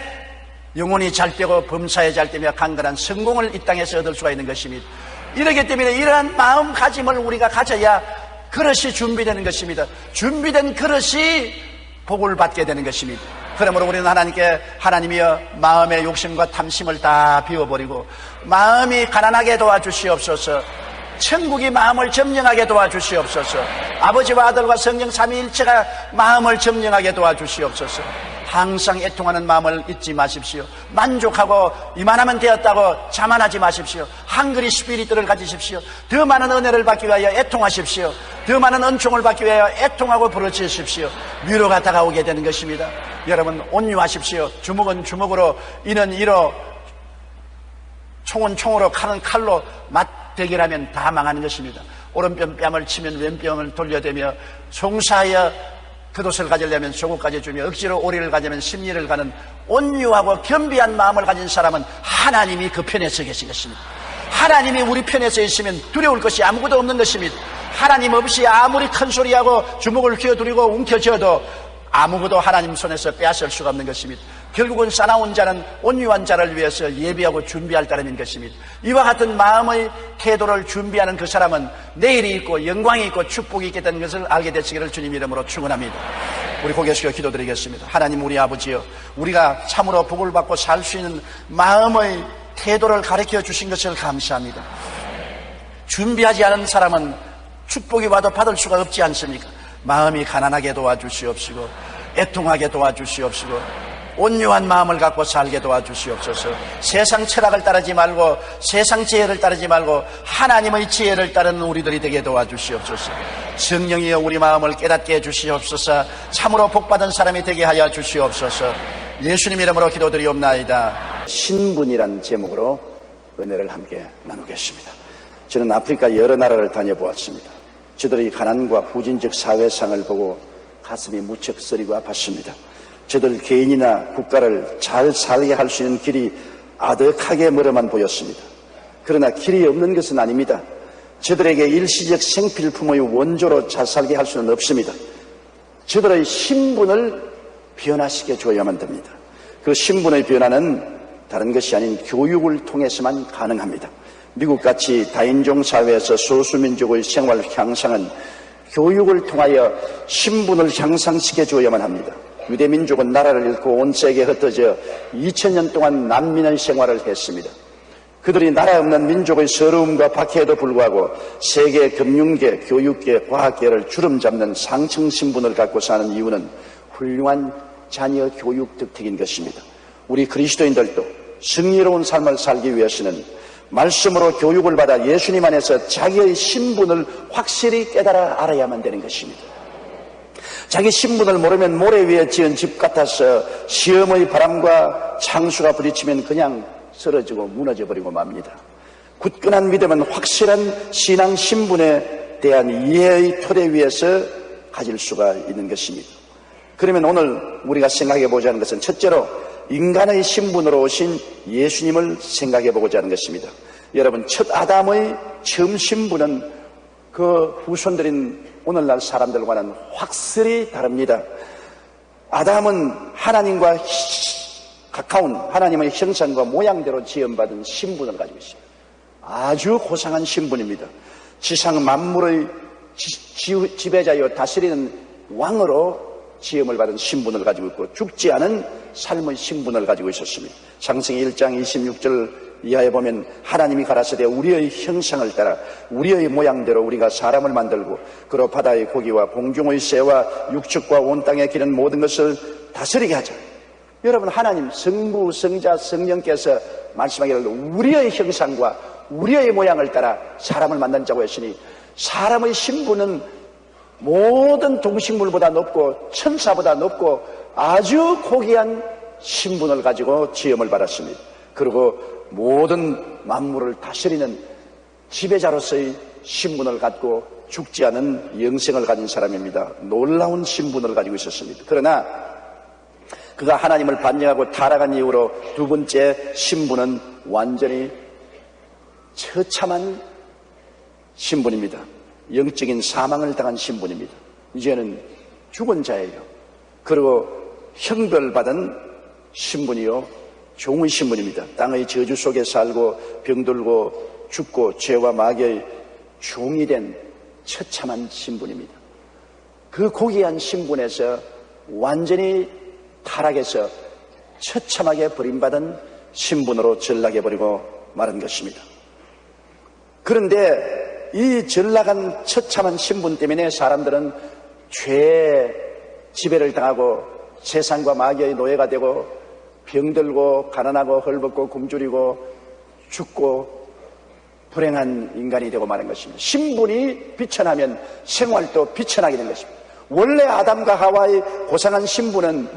영혼이 잘 되고 범사에 잘 되며 강건한 성공을 이 땅에서 얻을 수가 있는 것입니다. 이러기 때문에 이러한 마음가짐을 우리가 가져야 그릇이 준비되는 것입니다. 준비된 그릇이 복을 받게 되는 것입니다. 그러므로 우리는 하나님께 하나님이여 마음의 욕심과 탐심을 다 비워버리고 마음이 가난하게 도와주시옵소서. 천국이 마음을 점령하게 도와주시옵소서. 아버지와 아들과 성령 삼위일체가 마음을 점령하게 도와주시옵소서. 항상 애통하는 마음을 잊지 마십시오. 만족하고 이만하면 되었다고 자만하지 마십시오. 한그리 스피리트를 가지십시오. 더 많은 은혜를 받기 위하여 애통하십시오. 더 많은 은총을 받기 위하여 애통하고 부르짖으십시오. 위로가 다가오게 되는 것입니다. 여러분, 온유하십시오. 주먹은 주먹으로, 이는 이로, 총은 총으로, 칼은 칼로 맞대결하면 다 망하는 것입니다. 오른편 뺨을 치면 왼뺨을 돌려대며, 송사하여 그것을 가지려면 조국까지 주며, 억지로 오리를 가지면 심리를 가는 온유하고 겸비한 마음을 가진 사람은 하나님이 그 편에 서 계신 것입니다. 하나님이 우리 편에 서 있으면 두려울 것이 아무것도 없는 것입니다. 하나님 없이 아무리 큰 소리하고 주먹을 휘어두르고 움켜쥐어도 아무것도 하나님 손에서 빼앗을 수가 없는 것입니다. 결국은 사나운 자는 온유한 자를 위해서 예비하고 준비할 따름인 것입니다. 이와 같은 마음의 태도를 준비하는 그 사람은 내일이 있고 영광이 있고 축복이 있겠다는 것을 알게 되시기를 주님 이름으로 축원합니다. 우리 고개 숙여 기도드리겠습니다. 하나님, 우리 아버지여, 우리가 참으로 복을 받고 살 수 있는 마음의 태도를 가르쳐 주신 것을 감사합니다. 준비하지 않은 사람은 축복이 와도 받을 수가 없지 않습니까? 마음이 가난하게 도와주시옵시고, 애통하게 도와주시옵시고, 온유한 마음을 갖고 살게 도와주시옵소서. 세상 철학을 따르지 말고, 세상 지혜를 따르지 말고 하나님의 지혜를 따르는 우리들이 되게 도와주시옵소서. 성령이여, 우리 마음을 깨닫게 해주시옵소서. 참으로 복받은 사람이 되게 하여 주시옵소서. 예수님 이름으로 기도드리옵나이다. 신분이란 제목으로 은혜를 함께 나누겠습니다. 저는 아프리카 여러 나라를 다녀보았습니다. 저들의 가난과 부진적 사회상을 보고 가슴이 무척 쓰리고 아팠습니다. 저들 개인이나 국가를 잘 살게 할 수 있는 길이 아득하게 멀어만 보였습니다. 그러나 길이 없는 것은 아닙니다. 저들에게 일시적 생필품의 원조로 잘 살게 할 수는 없습니다. 저들의 신분을 변화시켜 줘야만 됩니다. 그 신분의 변화는 다른 것이 아닌 교육을 통해서만 가능합니다. 미국같이 다인종 사회에서 소수민족의 생활 향상은 교육을 통하여 신분을 향상시켜 줘야만 합니다. 유대민족은 나라를 잃고 온 세계에 흩어져 2000년 동안 난민의 생활을 했습니다. 그들이 나라 없는 민족의 서러움과 박해에도 불구하고 세계 금융계, 교육계, 과학계를 주름잡는 상층 신분을 갖고 사는 이유는 훌륭한 자녀 교육 덕택인 것입니다. 우리 그리스도인들도 승리로운 삶을 살기 위해서는 말씀으로 교육을 받아 예수님 안에서 자기의 신분을 확실히 깨달아 알아야만 되는 것입니다. 자기 신분을 모르면 모래 위에 지은 집 같아서 시험의 바람과 창수가 부딪히면 그냥 쓰러지고 무너져 버리고 맙니다. 굳건한 믿음은 확실한 신앙 신분에 대한 이해의 토대 위에서 가질 수가 있는 것입니다. 그러면 오늘 우리가 생각해 보자는 것은 첫째로 인간의 신분으로 오신 예수님을 생각해 보고자 하는 것입니다. 여러분, 첫 아담의 처음 신분은 그 후손들인 오늘날 사람들과는 확실히 다릅니다. 아담은 하나님과 가까운 하나님의 형상과 모양대로 지음받은 신분을 가지고 있습니다. 아주 고상한 신분입니다. 지상 만물의 지배자여 다스리는 왕으로 지음을 받은 신분을 가지고 있고 죽지 않은 삶의 신분을 가지고 있었습니다. 창세기 1장 26절 이하에 보면 하나님이 가라사대 우리의 형상을 따라 우리의 모양대로 우리가 사람을 만들고 그로 바다의 고기와 공중의 새와 육축과 온 땅에 기는 모든 것을 다스리게 하자. 여러분, 하나님 성부, 성자, 성령께서 말씀하기를 우리의 형상과 우리의 모양을 따라 사람을 만든다고 했으니 사람의 신분은 모든 동식물보다 높고 천사보다 높고 아주 고귀한 신분을 가지고 지음을 받았습니다. 그리고 모든 만물을 다스리는 지배자로서의 신분을 갖고 죽지 않은 영생을 가진 사람입니다. 놀라운 신분을 가지고 있었습니다. 그러나 그가 하나님을 반역하고 타락한 이후로 두 번째 신분은 완전히 처참한 신분입니다. 영적인 사망을 당한 신분입니다. 이제는 죽은 자예요. 그리고 형벌받은 신분이요 종의 신분입니다. 땅의 저주 속에 살고 병들고 죽고 죄와 마귀의 종이 된 처참한 신분입니다. 그 고귀한 신분에서 완전히 타락해서 처참하게 버림받은 신분으로 전락해버리고 마른 것입니다. 그런데 이 전락한 처참한 신분 때문에 사람들은 죄의 지배를 당하고 세상과 마귀의 노예가 되고 병들고 가난하고 헐벗고 굶주리고 죽고 불행한 인간이 되고 마는 것입니다. 신분이 비천하면 생활도 비천하게 된 것입니다. 원래 아담과 하와의 고상한 신분은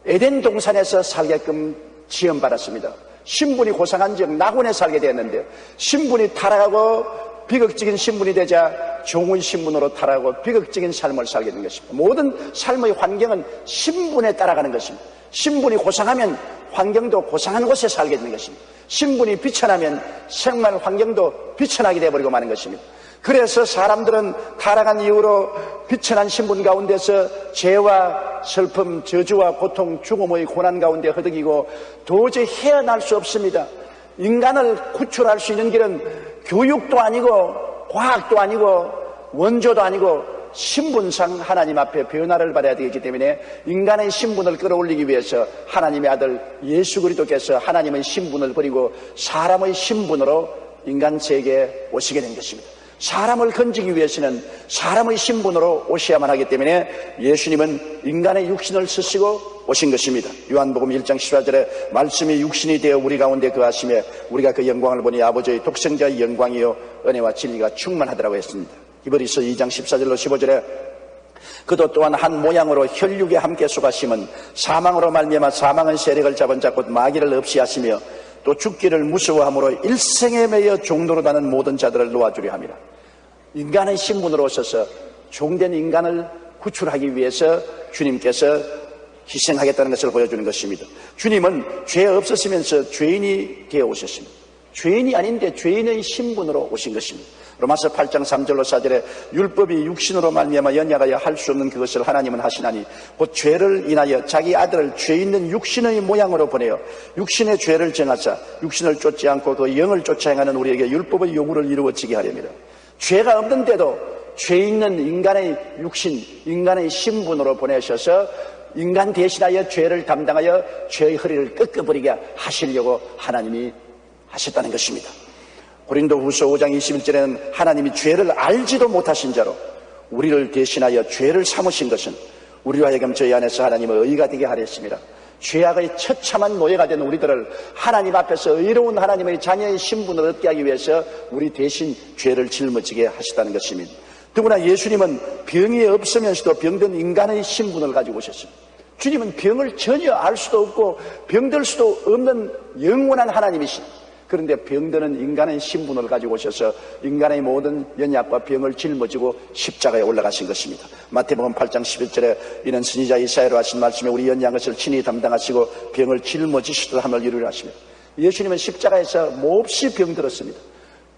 에덴 동산에서 살게끔 지원받았습니다. 신분이 고상한 즉 낙원에 살게 되었는데 신분이 타락하고 비극적인 신분이 되자 종의 신분으로 타락하고 비극적인 삶을 살게 된 것입니다. 모든 삶의 환경은 신분에 따라가는 것입니다. 신분이 고상하면 환경도 고상한 곳에 살게 되는 것입니다. 신분이 비천하면 생활 환경도 비천하게 되어버리고 마는 것입니다. 그래서 사람들은 타락한 이후로 비천한 신분 가운데서 죄와 슬픔, 저주와 고통, 죽음의 고난 가운데 허덕이고 도저히 헤어날 수 없습니다. 인간을 구출할 수 있는 길은 교육도 아니고 과학도 아니고 원조도 아니고 신분상 하나님 앞에 변화를 받아야 되기 때문에 인간의 신분을 끌어올리기 위해서 하나님의 아들 예수 그리스도께서 하나님의 신분을 버리고 사람의 신분으로 인간 세계에 오시게 된 것입니다. 사람을 건지기 위해서는 사람의 신분으로 오셔야만 하기 때문에 예수님은 인간의 육신을 쓰시고 오신 것입니다. 요한복음 1장 14절에 말씀이 육신이 되어 우리 가운데 거하시며 우리가 그 영광을 보니 아버지의 독생자의 영광이요 은혜와 진리가 충만하더라고 했습니다. 히브리서 2장 14절로 15절에 그도 또한 한 모양으로 혈육에 함께 속하심은 사망으로 말미암아 사망의 세력을 잡은 자 곧 마귀를 없이 하시며 또 죽기를 무서워함으로 일생에 매여 종로로 다는 모든 자들을 놓아주려 함이라. 인간의 신분으로 오셔서 종된 인간을 구출하기 위해서 주님께서 희생하겠다는 것을 보여주는 것입니다. 주님은 죄 없으시면서 죄인이 되어 오셨습니다. 죄인이 아닌데 죄인의 신분으로 오신 것입니다. 로마서 8장 3절로 4절에 율법이 육신으로 말미암아 연약하여 할 수 없는 그것을 하나님은 하시나니 곧 죄를 인하여 자기 아들을 죄 있는 육신의 모양으로 보내어 육신의 죄를 정하사 육신을 쫓지 않고 그 영을 쫓아 행하는 우리에게 율법의 요구를 이루어지게 하렵니다. 죄가 없는데도 죄 있는 인간의 육신, 인간의 신분으로 보내셔서 인간 대신하여 죄를 담당하여 죄의 허리를 꺾어버리게 하시려고 하나님이 하셨다는 것입니다. 고린도후서 5장 21절에는 하나님이 죄를 알지도 못하신 자로 우리를 대신하여 죄를 삼으신 것은 우리로 하여금 저희 안에서 하나님의 의가 되게 하려 했습니다. 죄악의 처참한 노예가 된 우리들을 하나님 앞에서 의로운 하나님의 자녀의 신분을 얻게 하기 위해서 우리 대신 죄를 짊어지게 하셨다는 것입니다. 더구나 예수님은 병이 없으면서도 병든 인간의 신분을 가지고 오셨습니다. 주님은 병을 전혀 알 수도 없고 병들 수도 없는 영원한 하나님이십니다. 그런데 병드는 인간의 신분을 가지고 오셔서 인간의 모든 연약과 병을 짊어지고 십자가에 올라가신 것입니다. 마태복음 8장 11절에 이는 선지자 이사야로 하신 말씀에 우리 연약한 것을 친히 담당하시고 병을 짊어지시듯 함을 이루려 하십니다. 예수님은 십자가에서 몹시 병들었습니다.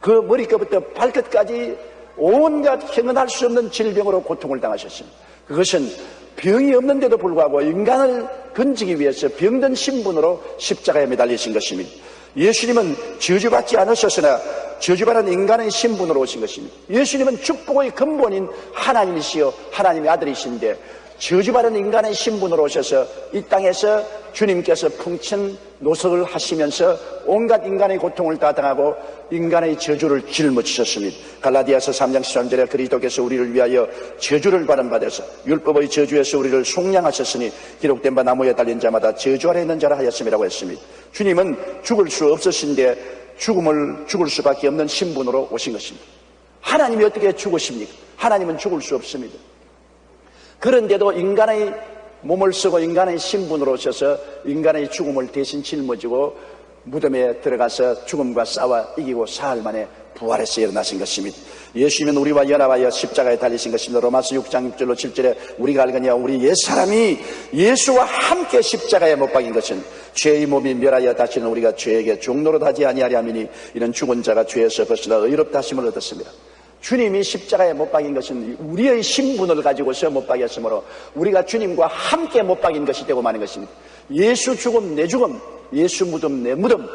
그 머리끝부터 발끝까지 온갖 형언할 수 없는 질병으로 고통을 당하셨습니다. 그것은 병이 없는데도 불구하고 인간을 건지기 위해서 병든 신분으로 십자가에 매달리신 것입니다. 예수님은 저주받지 않으셨으나 저주받은 인간의 신분으로 오신 것입니다. 예수님은 축복의 근본인 하나님이시여 하나님의 아들이신데 저주받은 인간의 신분으로 오셔서 이 땅에서 주님께서 풍천 노석을 하시면서 온갖 인간의 고통을 다 당하고 인간의 저주를 짊어지셨습니다. 갈라디아서 3장 13절에 그리스도께서 우리를 위하여 저주를 받은 바 되어서 율법의 저주에서 우리를 속량하셨으니 기록된 바 나무에 달린 자마다 저주 아래 있는 자라 하였음이라고 했습니다. 주님은 죽을 수 없으신데 죽을 수밖에 없는 신분으로 오신 것입니다. 하나님이 어떻게 죽으십니까? 하나님은 죽을 수 없습니다. 그런데도 인간의 몸을 쓰고 인간의 신분으로 오셔서 인간의 죽음을 대신 짊어지고 무덤에 들어가서 죽음과 싸워 이기고 사흘 만에 부활해서 일어나신 것입니다. 예수님은 우리와 연합하여 십자가에 달리신 것입니다. 로마서 6장 6절로 7절에 우리가 알거니와 우리 옛사람이 예수와 함께 십자가에 못 박인 것은 죄의 몸이 멸하여 다시는 우리가 죄에게 종로로 하지 아니하려 함이니 이는 죽은 자가 죄에서 벗어나 의롭다 하심을 얻었습니다. 주님이 십자가에 못 박인 것은 우리의 신분을 가지고서 못 박였으므로 우리가 주님과 함께 못 박인 것이 되고 마는 것입니다. 예수 죽음 내 죽음, 예수 무덤 내 무덤,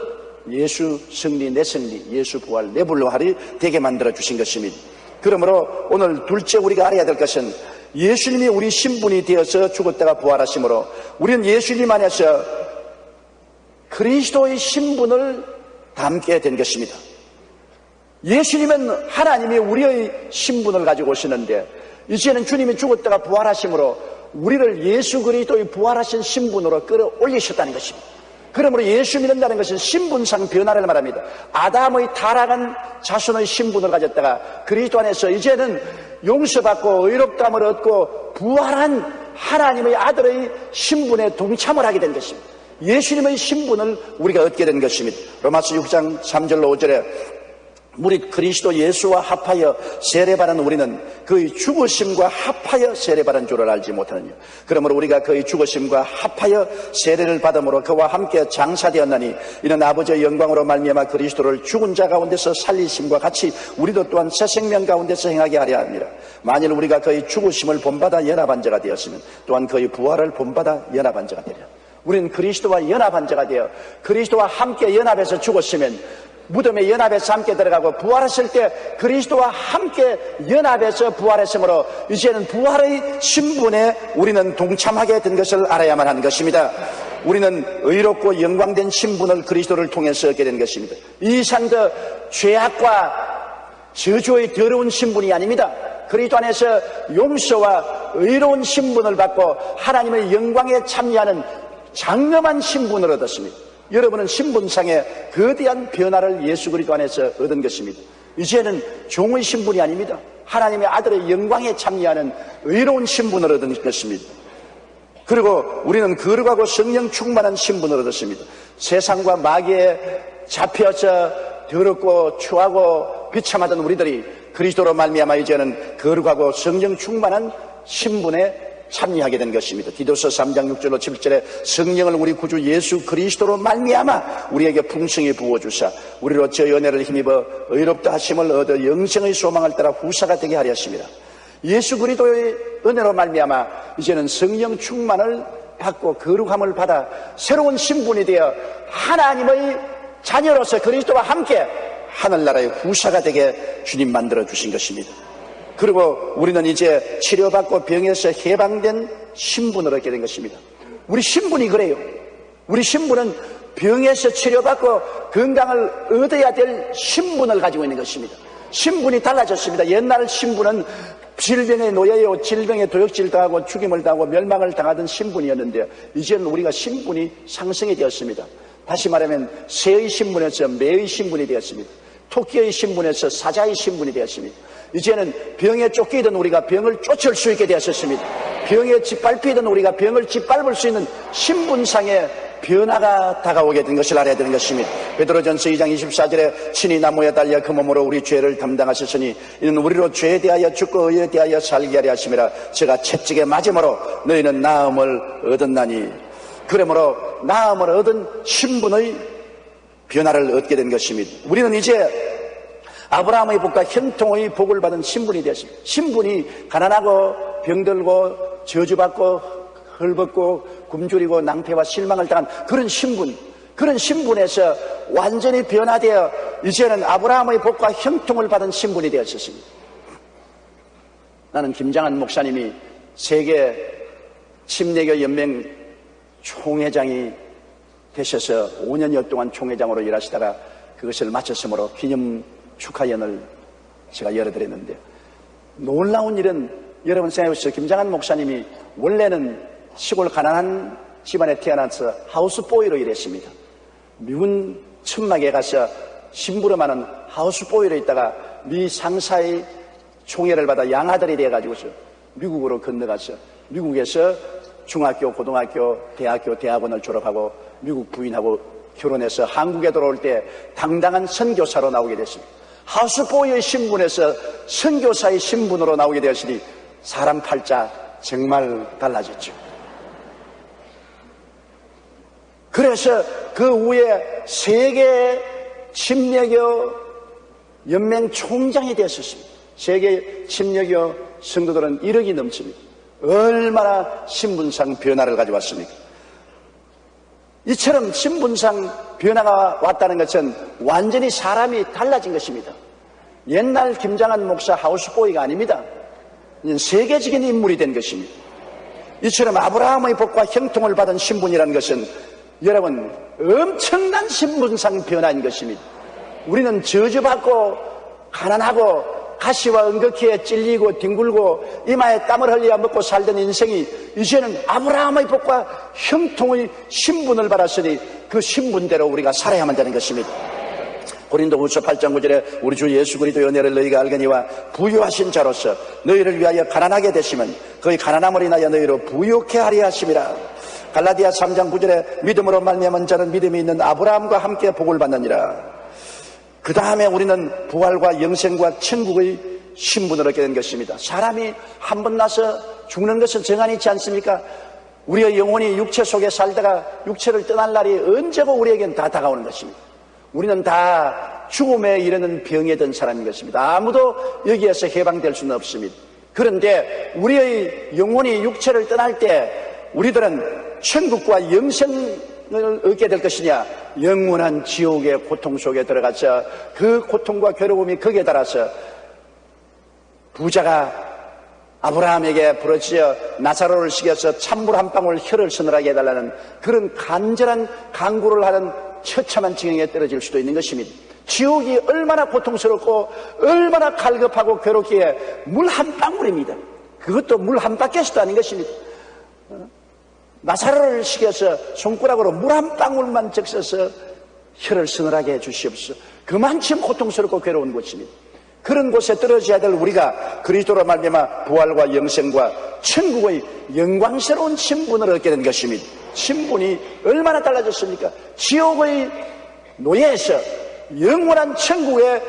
예수 승리 내 승리, 예수 부활 내 불활이 되게 만들어 주신 것입니다. 그러므로 오늘 둘째 우리가 알아야 될 것은 예수님이 우리 신분이 되어서 죽었다가 부활하심으로 우리는 예수님 안에서 그리스도의 신분을 담게 된 것입니다. 예수님은 하나님이 우리의 신분을 가지고 오시는데 이제는 주님이 죽었다가 부활하심으로 우리를 예수 그리스도의 부활하신 신분으로 끌어올리셨다는 것입니다. 그러므로 예수 믿는다는 것은 신분상 변화를 말합니다. 아담의 타락한 자손의 신분을 가졌다가 그리스도 안에서 이제는 용서받고 의롭다함을 얻고 부활한 하나님의 아들의 신분에 동참을 하게 된 것입니다. 예수님의 신분을 우리가 얻게 된 것입니다. 로마서 6장 3절로 5절에 무릇 그리스도 예수와 합하여 세례받은 우리는 그의 죽으심과 합하여 세례받은 줄을 알지 못하느냐. 그러므로 우리가 그의 죽으심과 합하여 세례를 받음으로 그와 함께 장사되었나니 이는 아버지의 영광으로 말미암아 그리스도를 죽은 자 가운데서 살리심과 같이 우리도 또한 새 생명 가운데서 행하게 하려 합니다. 만일 우리가 그의 죽으심을 본받아 연합한 자가 되었으면 또한 그의 부활을 본받아 연합한 자가 되리라. 우리는 그리스도와 연합한 자가 되어 그리스도와 함께 연합해서 죽었으면 무덤에 연합해서 함께 들어가고 부활했을 때 그리스도와 함께 연합해서 부활했으므로 이제는 부활의 신분에 우리는 동참하게 된 것을 알아야만 하는 것입니다. 우리는 의롭고 영광된 신분을 그리스도를 통해서 얻게 된 것입니다. 이 상도 죄악과 저주의 더러운 신분이 아닙니다. 그리스도 안에서 용서와 의로운 신분을 받고 하나님의 영광에 참여하는 장엄한 신분을 얻었습니다. 여러분은 신분상의 거대한 변화를 예수 그리스도 안에서 얻은 것입니다. 이제는 종의 신분이 아닙니다. 하나님의 아들의 영광에 참여하는 의로운 신분을 얻은 것입니다. 그리고 우리는 거룩하고 성령 충만한 신분을 얻었습니다. 세상과 마귀에 잡혀서 더럽고 추하고 비참하던 우리들이 그리스도로 말미암아 이제는 거룩하고 성령 충만한 신분에 참여하게 된 것입니다. 디도서 3장 6절로 7절에 성령을 우리 구주 예수 그리스도로 말미암아 우리에게 풍성히 부어주사 우리로 저 은혜를 힘입어 의롭다 하심을 얻어 영생의 소망을 따라 후사가 되게 하려 하십니다. 예수 그리스도의 은혜로 말미암아 이제는 성령 충만을 받고 거룩함을 받아 새로운 신분이 되어 하나님의 자녀로서 그리스도와 함께 하늘나라의 후사가 되게 주님 만들어 주신 것입니다. 그리고 우리는 이제 치료받고 병에서 해방된 신분을 얻게 된 것입니다. 우리 신분이 그래요. 우리 신분은 병에서 치료받고 건강을 얻어야 될 신분을 가지고 있는 것입니다. 신분이 달라졌습니다. 옛날 신분은 질병에 놓여요. 질병에 도역질 당하고 죽임을 당하고 멸망을 당하던 신분이었는데 이제는 우리가 신분이 상승이 되었습니다. 다시 말하면 새의 신분에서 매의 신분이 되었습니다. 토끼의 신분에서 사자의 신분이 되었습니다. 이제는 병에 쫓기던 우리가 병을 쫓을 수 있게 되었습니다. 병에 짓밟히던 우리가 병을 짓밟을 수 있는 신분상의 변화가 다가오게 된 것을 알아야 되는 것입니다. 베드로전서 2장 24절에 친히 나무에 달려 그 몸으로 우리 죄를 담당하셨으니 이는 우리로 죄에 대하여 죽고 의에 대하여 살게 하려 하심이라. 제가 채찍에 맞음으로 너희는 나음을 얻었나니. 그러므로 나음을 얻은 신분의 변화를 얻게 된 것입니다. 우리는 이제 아브라함의 복과 형통의 복을 받은 신분이 되었습니다. 신분이 가난하고 병들고 저주받고 헐벗고 굶주리고 낭패와 실망을 당한 그런 신분에서 완전히 변화되어 이제는 아브라함의 복과 형통을 받은 신분이 되었습니다. 나는 김장한 목사님이 세계 침례교 연맹 총회장이 되셔서 5년여 동안 총회장으로 일하시다가 그것을 마쳤으므로 기념 축하연을 제가 열어드렸는데 놀라운 일은 여러분 생각해보세요. 김장한 목사님이 원래는 시골 가난한 집안에 태어나서 하우스보이로 일했습니다. 미군 천막에 가서 심부름하는 하우스보이로 있다가 미 상사의 총애를 받아 양아들이 돼가지고서 미국으로 건너가서 미국에서 중학교, 고등학교, 대학교, 대학원을 졸업하고 미국 부인하고 결혼해서 한국에 돌아올 때 당당한 선교사로 나오게 됐습니다. 하우스보이의 신분에서 선교사의 신분으로 나오게 되었으니 사람 팔자 정말 달라졌죠. 그래서 그 후에 세계 침례교 연맹 총장이 되었습니다. 세계 침례교 성도들은 1억이 넘습니다. 얼마나 신분상 변화를 가져왔습니까? 이처럼 신분상 변화가 왔다는 것은 완전히 사람이 달라진 것입니다. 옛날 김장한 목사 하우스보이가 아닙니다. 세계적인 인물이 된 것입니다. 이처럼 아브라함의 복과 형통을 받은 신분이라는 것은 여러분 엄청난 신분상 변화인 것입니다. 우리는 저주받고 가난하고 가시와 은거키에 찔리고 뒹굴고 이마에 땀을 흘려 먹고 살던 인생이 이제는 아브라함의 복과 형통의 신분을 받았으니 그 신분대로 우리가 살아야만 되는 것입니다. 고린도후서 8장 9절에 우리 주 예수 그리스도의 은혜를 너희가 알거니와 부유하신 자로서 너희를 위하여 가난하게 되시면 그의 가난함을 인하여 너희로 부유케 하리 하심이라. 갈라디아 3장 9절에 믿음으로 말미암은 자는 믿음이 있는 아브라함과 함께 복을 받느니라. 그 다음에 우리는 부활과 영생과 천국의 신분을 얻게 된 것입니다. 사람이 한 번 나서 죽는 것은 정한이 있지 않습니까? 우리의 영혼이 육체 속에 살다가 육체를 떠날 날이 언제고 우리에겐 다 다가오는 것입니다. 우리는 다 죽음에 이르는 병에 든 사람인 것입니다. 아무도 여기에서 해방될 수는 없습니다. 그런데 우리의 영혼이 육체를 떠날 때 우리들은 천국과 영생을 얻게 될 것이냐, 영원한 지옥의 고통 속에 들어가서 그 고통과 괴로움이 극에 달아서 부자가 아브라함에게 부르짖어 나사로를 식여서 찬물 한 방울 혀를 서늘하게 해달라는 그런 간절한 간구를 하는 처참한 지경에 떨어질 수도 있는 것입니다. 지옥이 얼마나 고통스럽고 얼마나 갈급하고 괴롭기에 물 한 방울입니다. 그것도 물 한 바퀴도 아닌 것입니다. 나사로를 식여서 손가락으로 물 한 방울만 적셔서 혀를 서늘하게 해주시옵소서. 그만큼 고통스럽고 괴로운 곳입니다. 그런 곳에 떨어져야 될 우리가 그리스도로 말미암아 부활과 영생과 천국의 영광스러운 신분을 얻게 된 것입니다. 신분이 얼마나 달라졌습니까? 지옥의 노예에서 영원한 천국의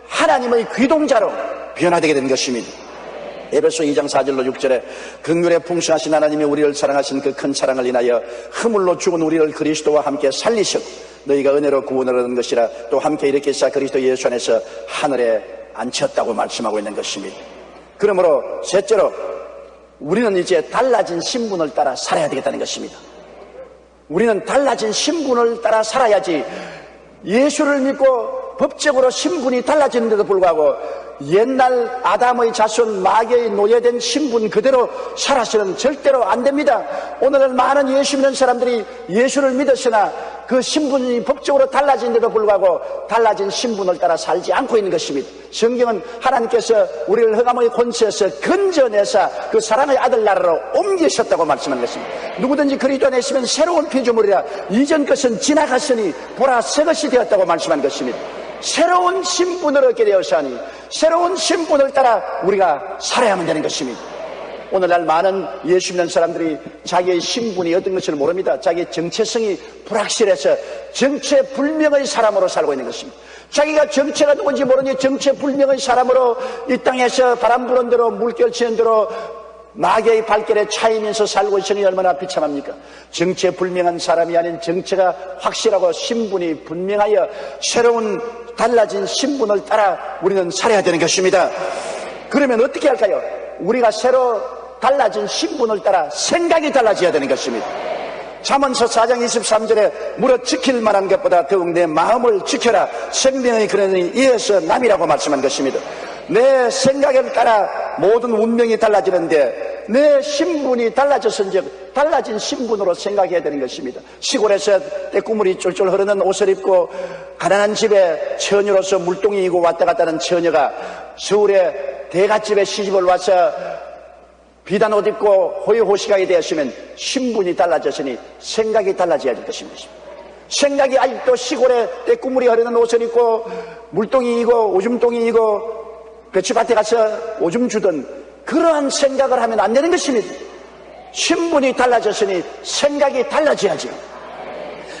하나님의 귀동자로 변화되게 된 것입니다. 에베소 2장 4절로 6절에 긍휼에 풍성하신 하나님이 우리를 사랑하신 그 큰 사랑을 인하여 허물로 죽은 우리를 그리스도와 함께 살리셨고 너희가 은혜로 구원을 얻은 것이라 또 함께 일으키사 그리스도 예수 안에서 하늘에 앉혔다고 말씀하고 있는 것입니다. 그러므로 셋째로 우리는 이제 달라진 신분을 따라 살아야 되겠다는 것입니다. 우리는 달라진 신분을 따라 살아야지 예수를 믿고 법적으로 신분이 달라지는데도 불구하고 옛날 아담의 자손 마귀의 노예된 신분 그대로 살아서는 절대로 안 됩니다. 오늘은 많은 예수 믿는 사람들이 예수를 믿었으나 그 신분이 법적으로 달라지는데도 불구하고 달라진 신분을 따라 살지 않고 있는 것입니다. 성경은 하나님께서 우리를 흑암의 권세에서 건져내사 그 사랑의 아들 나라로 옮기셨다고 말씀하는 것입니다. 누구든지 그리스도 안에 있으면 새로운 피조물이라 이전 것은 지나갔으니 보라 새 것이 되었다고 말씀하는 것입니다. 새로운 신분을 얻게 되었으니 새로운 신분을 따라 우리가 살아야만 되는 것입니다. 오늘날 많은 예수 믿는 사람들이 자기의 신분이 어떤 것을 모릅니다. 자기의 정체성이 불확실해서 정체불명의 사람으로 살고 있는 것입니다. 자기가 정체가 누군지 모르니 정체불명의 사람으로 이 땅에서 바람 부는 대로 물결 치는 대로 마귀의 발길에 차이면서 살고 있으니 얼마나 비참합니까? 정체불명한 사람이 아닌 정체가 확실하고 신분이 분명하여 새로운 달라진 신분을 따라 우리는 살아야 되는 것입니다. 그러면 어떻게 할까요? 우리가 새로 달라진 신분을 따라 생각이 달라져야 되는 것입니다. 잠언서 4장 23절에 무릇 지킬 만한 것보다 더욱 내 마음을 지켜라. 생명의 근원이 이에서 남이라고 말씀한 것입니다. 내 생각에 따라 모든 운명이 달라지는데 내 신분이 달라졌은즉 달라진 신분으로 생각해야 되는 것입니다. 시골에서 떼꾸물이 쫄쫄 흐르는 옷을 입고 가난한 집에 처녀로서 물동이이고 왔다 갔다 하는 처녀가 서울에 대갓집에 시집을 와서 비단 옷 입고 호의호식하게 되었으면 신분이 달라졌으니 생각이 달라져야 될 것입니다. 생각이 아직도 시골에 떼꾸물이 흐르는 옷을 입고 물동이이고 오줌동이이고 배추밭에 가서 오줌 주던 그러한 생각을 하면 안 되는 것입니다. 신분이 달라졌으니 생각이 달라져야죠.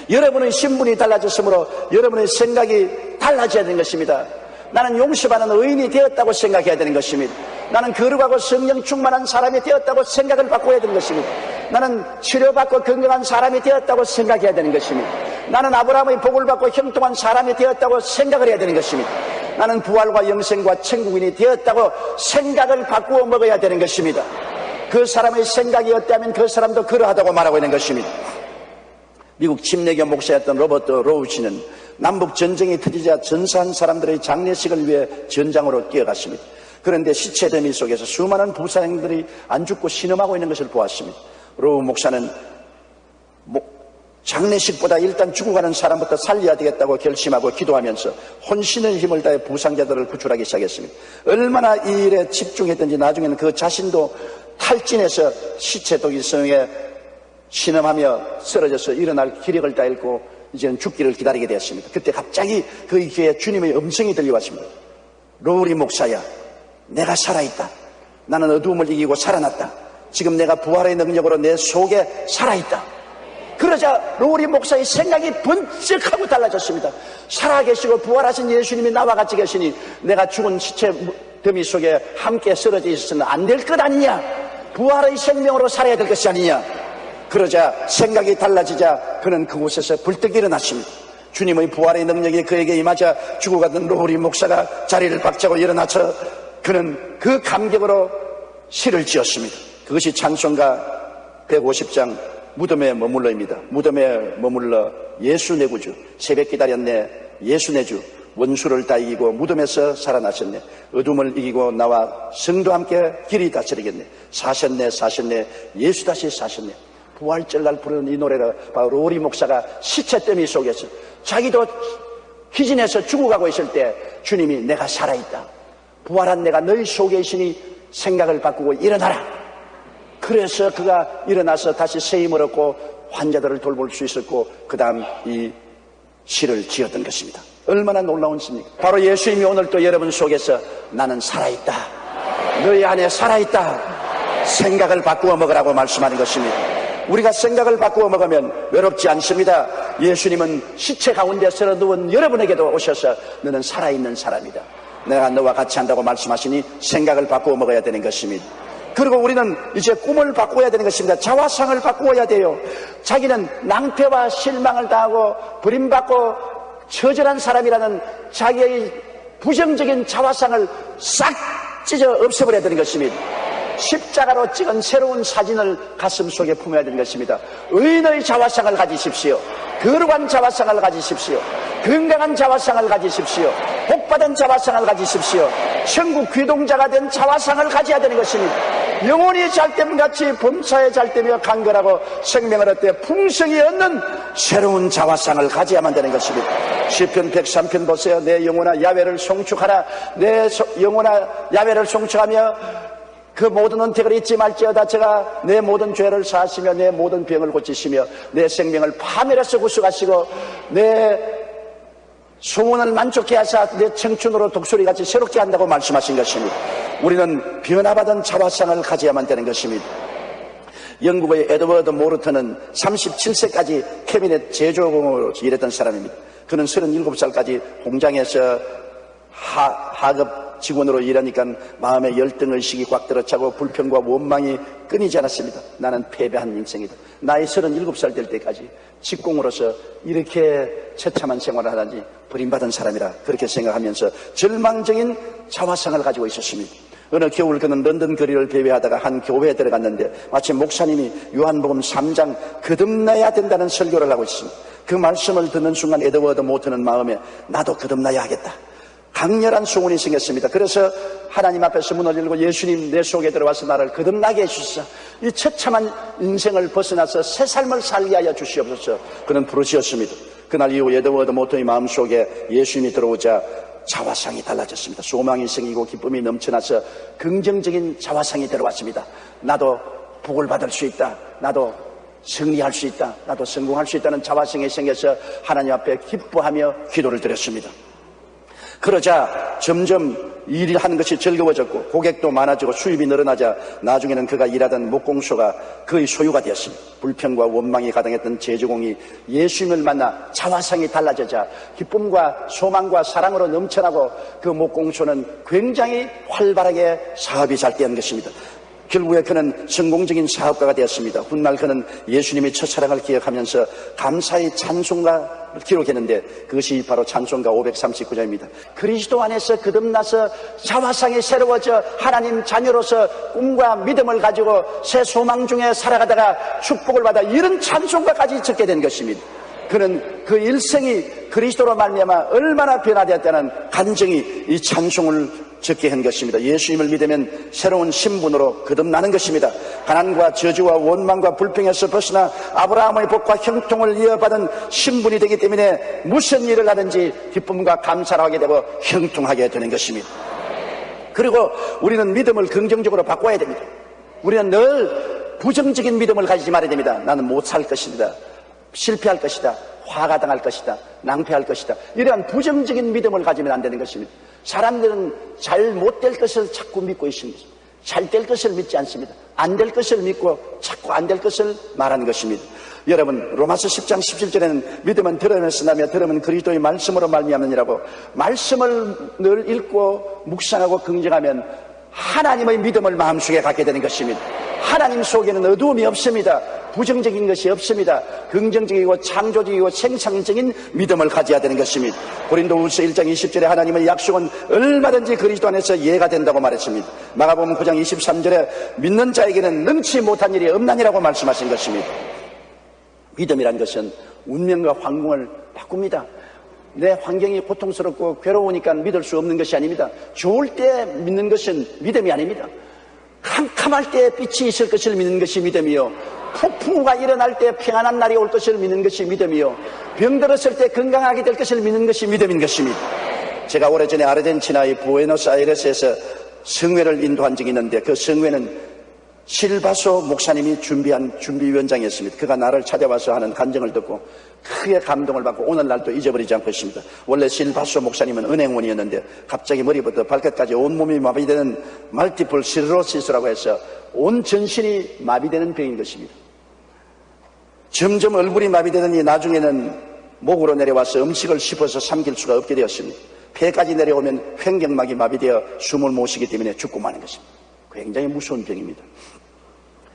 여러분의 신분이 달라졌으므로 여러분의 생각이 달라져야 되는 것입니다. 나는 용서받는 의인이 되었다고 생각해야 되는 것입니다. 나는 거룩하고 성령 충만한 사람이 되었다고 생각을 바꿔야 되는 것입니다. 나는 치료받고 건강한 사람이 되었다고 생각해야 되는 것입니다. 나는 아브라함의 복을 받고 형통한 사람이 되었다고 생각을 해야 되는 것입니다. 나는 부활과 영생과 천국인이 되었다고 생각을 바꾸어 먹어야 되는 것입니다. 그 사람의 생각이 어때하면 그 사람도 그러하다고 말하고 있는 것입니다. 미국 침례교 목사였던 로버트 로우치는 남북 전쟁이 터지자 전사한 사람들의 장례식을 위해 전장으로 뛰어갔습니다. 그런데 시체 더미 속에서 수많은 부사행들이 안 죽고 신음하고 있는 것을 보았습니다. 로우 목사는 장례식보다 일단 죽어가는 사람부터 살려야 되겠다고 결심하고 기도하면서 혼신의 힘을 다해 부상자들을 구출하기 시작했습니다. 얼마나 이 일에 집중했든지 나중에는 그 자신도 탈진해서 시체 독일성에 신음하며 쓰러져서 일어날 기력을 다 잃고 이제는 죽기를 기다리게 되었습니다. 그때 갑자기 그 귀에 주님의 음성이 들려왔습니다. 로우리 목사야, 내가 살아있다. 나는 어두움을 이기고 살아났다. 지금 내가 부활의 능력으로 내 속에 살아있다. 그러자 로우리 목사의 생각이 번쩍하고 달라졌습니다. 살아계시고 부활하신 예수님이 나와 같이 계시니 내가 죽은 시체 더미 속에 함께 쓰러져 있어서는 안 될 것 아니냐. 부활의 생명으로 살아야 될 것이 아니냐. 그러자 생각이 달라지자 그는 그곳에서 불떡 일어났습니다. 주님의 부활의 능력이 그에게 임하자 죽어가던 로우리 목사가 자리를 박차고 일어나서 그는 그 감격으로 시를 지었습니다. 그것이 찬송가 150장 무덤에 머물러입니다. 무덤에 머물러 예수 내 구주, 새벽 기다렸네 예수 내 주, 원수를 다 이기고 무덤에서 살아나셨네. 어둠을 이기고 나와 성도 함께 길이 다스리겠네. 사셨네 예수 다시 사셨네. 부활절날 부르는 이 노래를 바로 로우리 목사가 시체더미 속에서 자기도 기진해서 죽어가고 있을 때 주님이 내가 살아있다. 부활한 내가 너희 속에 있으니 생각을 바꾸고 일어나라. 그래서 그가 일어나서 다시 새 힘을 얻고 환자들을 돌볼 수 있었고 그 다음 이 시를 지었던 것입니다. 얼마나 놀라운 시입니까? 바로 예수님이 오늘 또 여러분 속에서 나는 살아있다. 너희 안에 살아있다. 생각을 바꾸어 먹으라고 말씀하는 것입니다. 우리가 생각을 바꾸어 먹으면 외롭지 않습니다. 예수님은 시체 가운데 쓰러 누운 여러분에게도 오셔서 너는 살아있는 사람이다. 내가 너와 같이 한다고 말씀하시니 생각을 바꾸어 먹어야 되는 것입니다. 그리고 우리는 이제 꿈을 바꾸어야 되는 것입니다. 자화상을 바꾸어야 돼요. 자기는 낭패와 실망을 당하고 버림받고 처절한 사람이라는 자기의 부정적인 자화상을 싹 찢어 없애버려야 되는 것입니다. 십자가로 찍은 새로운 사진을 가슴 속에 품어야 되는 것입니다. 의인의 자화상을 가지십시오. 거룩한 자화상을 가지십시오. 건강한 자화상을 가지십시오. 복받은 자화상을 가지십시오. 천국 귀동자가 된 자화상을 가져야 되는 것입니다. 영혼이 잘됨같이 범사에 잘되며 강건하고 생명을 얻되 풍성히 얻는 새로운 자화상을 가져야만 되는 것입니다. 시편 103편 보세요. 내 영혼아 야훼를 송축하라. 내 영혼아 야훼를 송축하며 그 모든 은택을 잊지 말지어다. 제가 내 모든 죄를 사하시며 내 모든 병을 고치시며 내 생명을 파멸에서 구속하시고 내 소원을 만족케 하사 내 청춘으로 독수리같이 새롭게 한다고 말씀하신 것입니다. 우리는 변화받은 자화상을 가져야만 되는 것입니다. 영국의 에드워드 모르턴은 37세까지 캐비넷 제조공으로 일했던 사람입니다. 그는 37살까지 공장에서 하급 직원으로 일하니까 마음에 열등의식이 꽉 들어차고 불평과 원망이 끊이지 않았습니다. 나는 패배한 인생이다. 나이 37살 될 때까지 직공으로서 이렇게 처참한 생활을 하다니 버림받은 사람이라 그렇게 생각하면서 절망적인 자화상을 가지고 있었습니다. 어느 겨울 그는 런던 거리를 배회하다가 한 교회에 들어갔는데 마치 목사님이 요한복음 3장 거듭나야 된다는 설교를 하고 있습니다. 그 말씀을 듣는 순간 에드워드 모튼은 마음에 나도 거듭나야 하겠다. 강렬한 소원이 생겼습니다. 그래서 하나님 앞에서 문을 열고 예수님 내 속에 들어와서 나를 거듭나게 해주시옵소서. 이 처참한 인생을 벗어나서 새 삶을 살게 하여 주시옵소서. 그는 부르짖었습니다. 그날 이후 에드워드 모튼의 마음속에 예수님이 들어오자 자화상이 달라졌습니다. 소망이 생기고 기쁨이 넘쳐나서 긍정적인 자화상이 들어왔습니다. 나도 복을 받을 수 있다. 나도 승리할 수 있다. 나도 성공할 수 있다는 자화상이 생겨서 하나님 앞에 기뻐하며 기도를 드렸습니다. 그러자 점점 일을 하는 것이 즐거워졌고 고객도 많아지고 수입이 늘어나자 나중에는 그가 일하던 목공소가 그의 소유가 되었습니다. 불평과 원망이 가득했던 제조공이 예수님을 만나 자화상이 달라지자 기쁨과 소망과 사랑으로 넘쳐나고 그 목공소는 굉장히 활발하게 사업이 잘 되는 것입니다. 결국에 그는 성공적인 사업가가 되었습니다. 훗날 그는 예수님의 첫사랑을 기억하면서 감사의 찬송가를 기록했는데 그것이 바로 찬송가 539장입니다. 그리스도 안에서 거듭나서 자화상이 새로워져 하나님 자녀로서 꿈과 믿음을 가지고 새 소망 중에 살아가다가 축복을 받아 이런 찬송가까지 적게 된 것입니다. 그는 그 일생이 그리스도로 말미암아 얼마나 변화되었다는 간증이 이 찬송을 적게 한 것입니다. 예수님을 믿으면 새로운 신분으로 거듭나는 것입니다. 가난과 저주와 원망과 불평에서 벗어나 아브라함의 복과 형통을 이어받은 신분이 되기 때문에 무슨 일을 하든지 기쁨과 감사를 하게 되고 형통하게 되는 것입니다. 그리고 우리는 믿음을 긍정적으로 바꿔야 됩니다. 우리는 늘 부정적인 믿음을 가지지 말아야 됩니다. 나는 못 살 것입니다. 실패할 것이다. 화가 당할 것이다. 낭패할 것이다. 이러한 부정적인 믿음을 가지면 안 되는 것입니다. 사람들은 잘 못 될 것을 자꾸 믿고 있습니다. 잘 될 것을 믿지 않습니다. 안 될 것을 믿고 자꾸 안 될 것을 말하는 것입니다. 여러분, 로마서 10장 17절에는 믿음은 들으면서 나며 들으면 그리스도의 말씀으로 말미암느니라고, 말씀을 늘 읽고 묵상하고 긍정하면 하나님의 믿음을 마음속에 갖게 되는 것입니다. 하나님 속에는 어두움이 없습니다. 부정적인 것이 없습니다. 긍정적이고 창조적이고 생산적인 믿음을 가져야 되는 것입니다. 고린도후서 1장 20절에 하나님의 약속은 얼마든지 그리스도 안에서 예가 된다고 말했습니다. 마가복음 9장 23절에 믿는 자에게는 능치 못한 일이 없나니라고 말씀하신 것입니다. 믿음이란 것은 운명과 환경을 바꿉니다. 내 환경이 고통스럽고 괴로우니까 믿을 수 없는 것이 아닙니다. 좋을 때 믿는 것은 믿음이 아닙니다. 캄캄할 때 빛이 있을 것을 믿는 것이 믿음이요, 폭풍우가 일어날 때 평안한 날이 올 것을 믿는 것이 믿음이요, 병들었을 때 건강하게 될 것을 믿는 것이 믿음인 것입니다. 제가 오래전에 아르헨티나의 부에노스아이레스에서 성회를 인도한 적이 있는데, 그 성회는 실바소 목사님이 준비한 준비위원장이었습니다. 그가 나를 찾아와서 하는 간증을 듣고 크게 감동을 받고 오늘날도 잊어버리지 않고 있습니다. 원래 실바소 목사님은 은행원이었는데 갑자기 머리부터 발끝까지 온몸이 마비되는 멀티플 시로시스라고 해서 온 전신이 마비되는 병인 것입니다. 점점 얼굴이 마비되더니 나중에는 목으로 내려와서 음식을 씹어서 삼킬 수가 없게 되었습니다. 폐까지 내려오면 횡격막이 마비되어 숨을 못 쉬기 때문에 죽고 마는 것입니다. 굉장히 무서운 병입니다.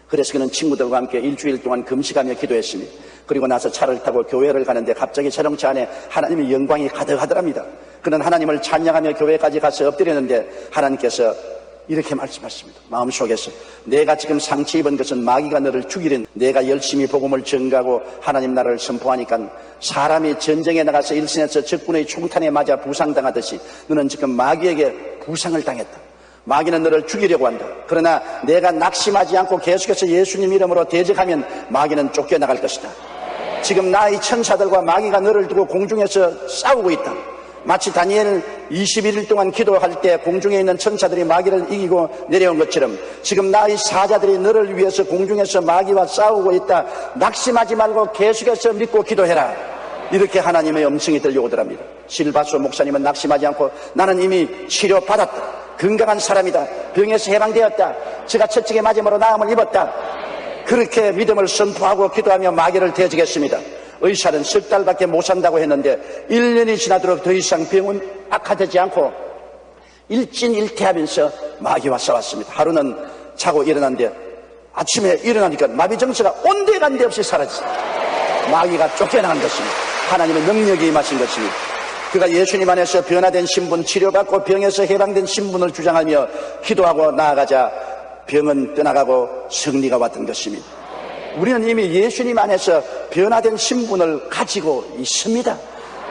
그래서 그는 친구들과 함께 일주일 동안 금식하며 기도했습니다. 그리고 나서 차를 타고 교회를 가는데 갑자기 자동차 안에 하나님의 영광이 가득하더랍니다. 그는 하나님을 찬양하며 교회까지 가서 엎드렸는데 하나님께서 이렇게 말씀하십니다. 마음속에서 내가 지금 상처 입은 것은 마귀가 너를 죽이는, 내가 열심히 복음을 전가하고 하나님 나라를 선포하니까 사람이 전쟁에 나가서 일선에서 적군의 총탄에 맞아 부상당하듯이 너는 지금 마귀에게 부상을 당했다. 마귀는 너를 죽이려고 한다. 그러나 내가 낙심하지 않고 계속해서 예수님 이름으로 대적하면 마귀는 쫓겨나갈 것이다. 지금 나의 천사들과 마귀가 너를 두고 공중에서 싸우고 있다. 마치 다니엘 21일 동안 기도할 때 공중에 있는 천사들이 마귀를 이기고 내려온 것처럼 지금 나의 사자들이 너를 위해서 공중에서 마귀와 싸우고 있다. 낙심하지 말고 계속해서 믿고 기도해라. 이렇게 하나님의 음성이 들려오더랍니다. 실바소 목사님은 낙심하지 않고 나는 이미 치료받았다. 건강한 사람이다. 병에서 해방되었다. 제가 채찍에 맞음으로 나음을 입었다. 그렇게 믿음을 선포하고 기도하며 마귀를 대적했습니다. 의사는 석 달밖에 못 산다고 했는데 1년이 지나도록 더 이상 병은 악화되지 않고 일진일퇴하면서 마귀와 싸웠습니다. 하루는 자고 일어났는데 아침에 일어나니까 마비정서가 온데간데 없이 사라졌습니다. 마귀가 쫓겨나간 것입니다. 하나님의 능력이 임하신 것입니다. 그가 예수님 안에서 변화된 신분, 치료받고 병에서 해방된 신분을 주장하며 기도하고 나아가자 병은 떠나가고 승리가 왔던 것입니다. 우리는 이미 예수님 안에서 변화된 신분을 가지고 있습니다.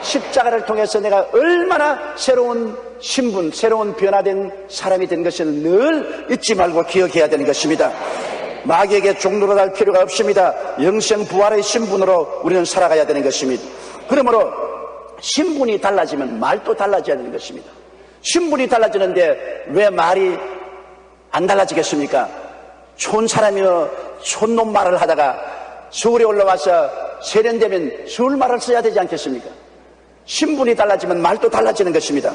십자가를 통해서 내가 얼마나 새로운 신분, 새로운 변화된 사람이 된 것을 늘 잊지 말고 기억해야 되는 것입니다. 마귀에게 종로로 갈 필요가 없습니다. 영생 부활의 신분으로 우리는 살아가야 되는 것입니다. 그러므로 신분이 달라지면 말도 달라져야 되는 것입니다. 신분이 달라지는데 왜 말이 안 달라지겠습니까? 촌 사람이여 촌놈 말을 하다가 서울에 올라와서 세련되면 서울 말을 써야 되지 않겠습니까? 신분이 달라지면 말도 달라지는 것입니다.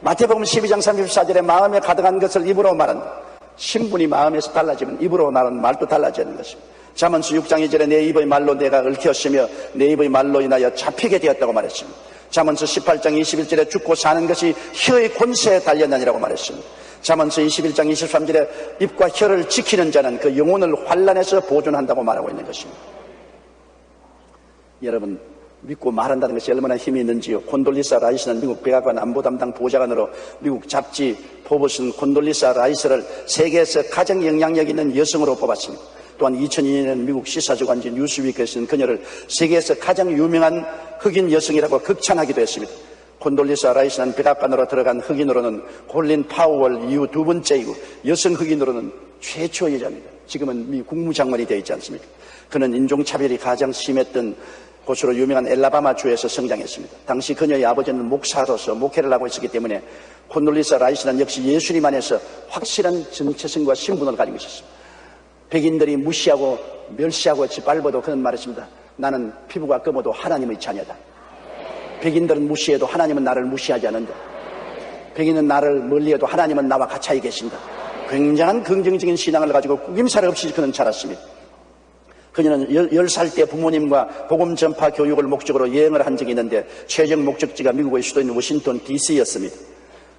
마태복음 12장 34절에 마음에 가득한 것을 입으로 말한다. 신분이 마음에서 달라지면 입으로 말하는 말도 달라지는 것입니다. 잠언서 6장 2절에 내 입의 말로 내가 얽혔으며 내 입의 말로 인하여 잡히게 되었다고 말했습니다. 잠언서 18장 21절에 죽고 사는 것이 혀의 권세에 달렸느니라고 말했습니다. 잠언서 21장 23절에 입과 혀를 지키는 자는 그 영혼을 환난에서 보존한다고 말하고 있는 것입니다. 여러분, 믿고 말한다는 것이 얼마나 힘이 있는지요. 콘돌리사 라이스는 미국 백악관 안보 담당 보좌관으로 미국 잡지 포브스는 콘돌리사 라이스를 세계에서 가장 영향력 있는 여성으로 뽑았습니다. 또한 2002년에는 미국 시사주간지 뉴스위크에서는 그녀를 세계에서 가장 유명한 흑인 여성이라고 극찬하기도 했습니다. 콘돌리사 라이스는 백악관으로 들어간 흑인으로는 콜린 파우얼 이후 두 번째이고 여성 흑인으로는 최초 여자입니다. 지금은 미 국무장관이 되어 있지 않습니까? 그는 인종차별이 가장 심했던 곳으로 유명한 엘라바마 주에서 성장했습니다. 당시 그녀의 아버지는 목사로서 목회를 하고 있었기 때문에 콘돌리사 라이스는 역시 예수님 안에서 확실한 정체성과 신분을 가지고 있었습니다. 백인들이 무시하고 멸시하고 짓밟아도 그는 말했습니다. 나는 피부가 검어도 하나님의 자녀다. 백인들은 무시해도 하나님은 나를 무시하지 않는다. 백인은 나를 멀리해도 하나님은 나와 같이 계신다. 굉장한 긍정적인 신앙을 가지고 꾸김살 없이 그는 자랐습니다. 그녀는 10살 때 부모님과 복음 전파 교육을 목적으로 여행을 한 적이 있는데 최종 목적지가 미국의 수도인 워싱턴 DC였습니다.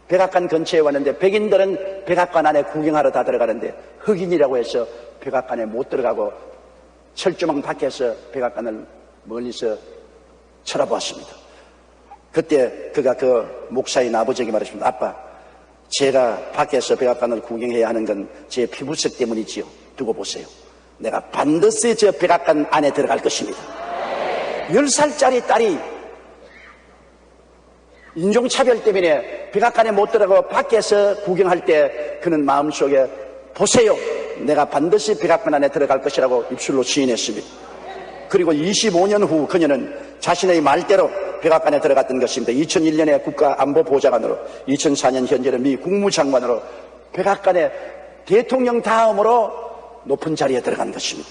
백악관 근처에 왔는데 백인들은 백악관 안에 구경하러 다 들어가는데 흑인이라고 해서 백악관에 못 들어가고 철조망 밖에서 백악관을 멀리서 쳐다보았습니다. 그때 그가 그 목사인 아버지에게 말했습니다. 아빠, 제가 밖에서 백악관을 구경해야 하는 건 제 피부색 때문이지요. 두고 보세요. 내가 반드시 저 백악관 안에 들어갈 것입니다. 10살짜리 딸이 인종차별 때문에 백악관에 못 들어가고 밖에서 구경할 때 그는 마음속에 보세요. 내가 반드시 백악관 안에 들어갈 것이라고 입술로 시인했습니다. 그리고 25년 후 그녀는 자신의 말대로 백악관에 들어갔던 것입니다. 2001년에 국가안보보좌관으로, 2004년 현재는 미 국무장관으로 백악관에 대통령 다음으로 높은 자리에 들어간 것입니다.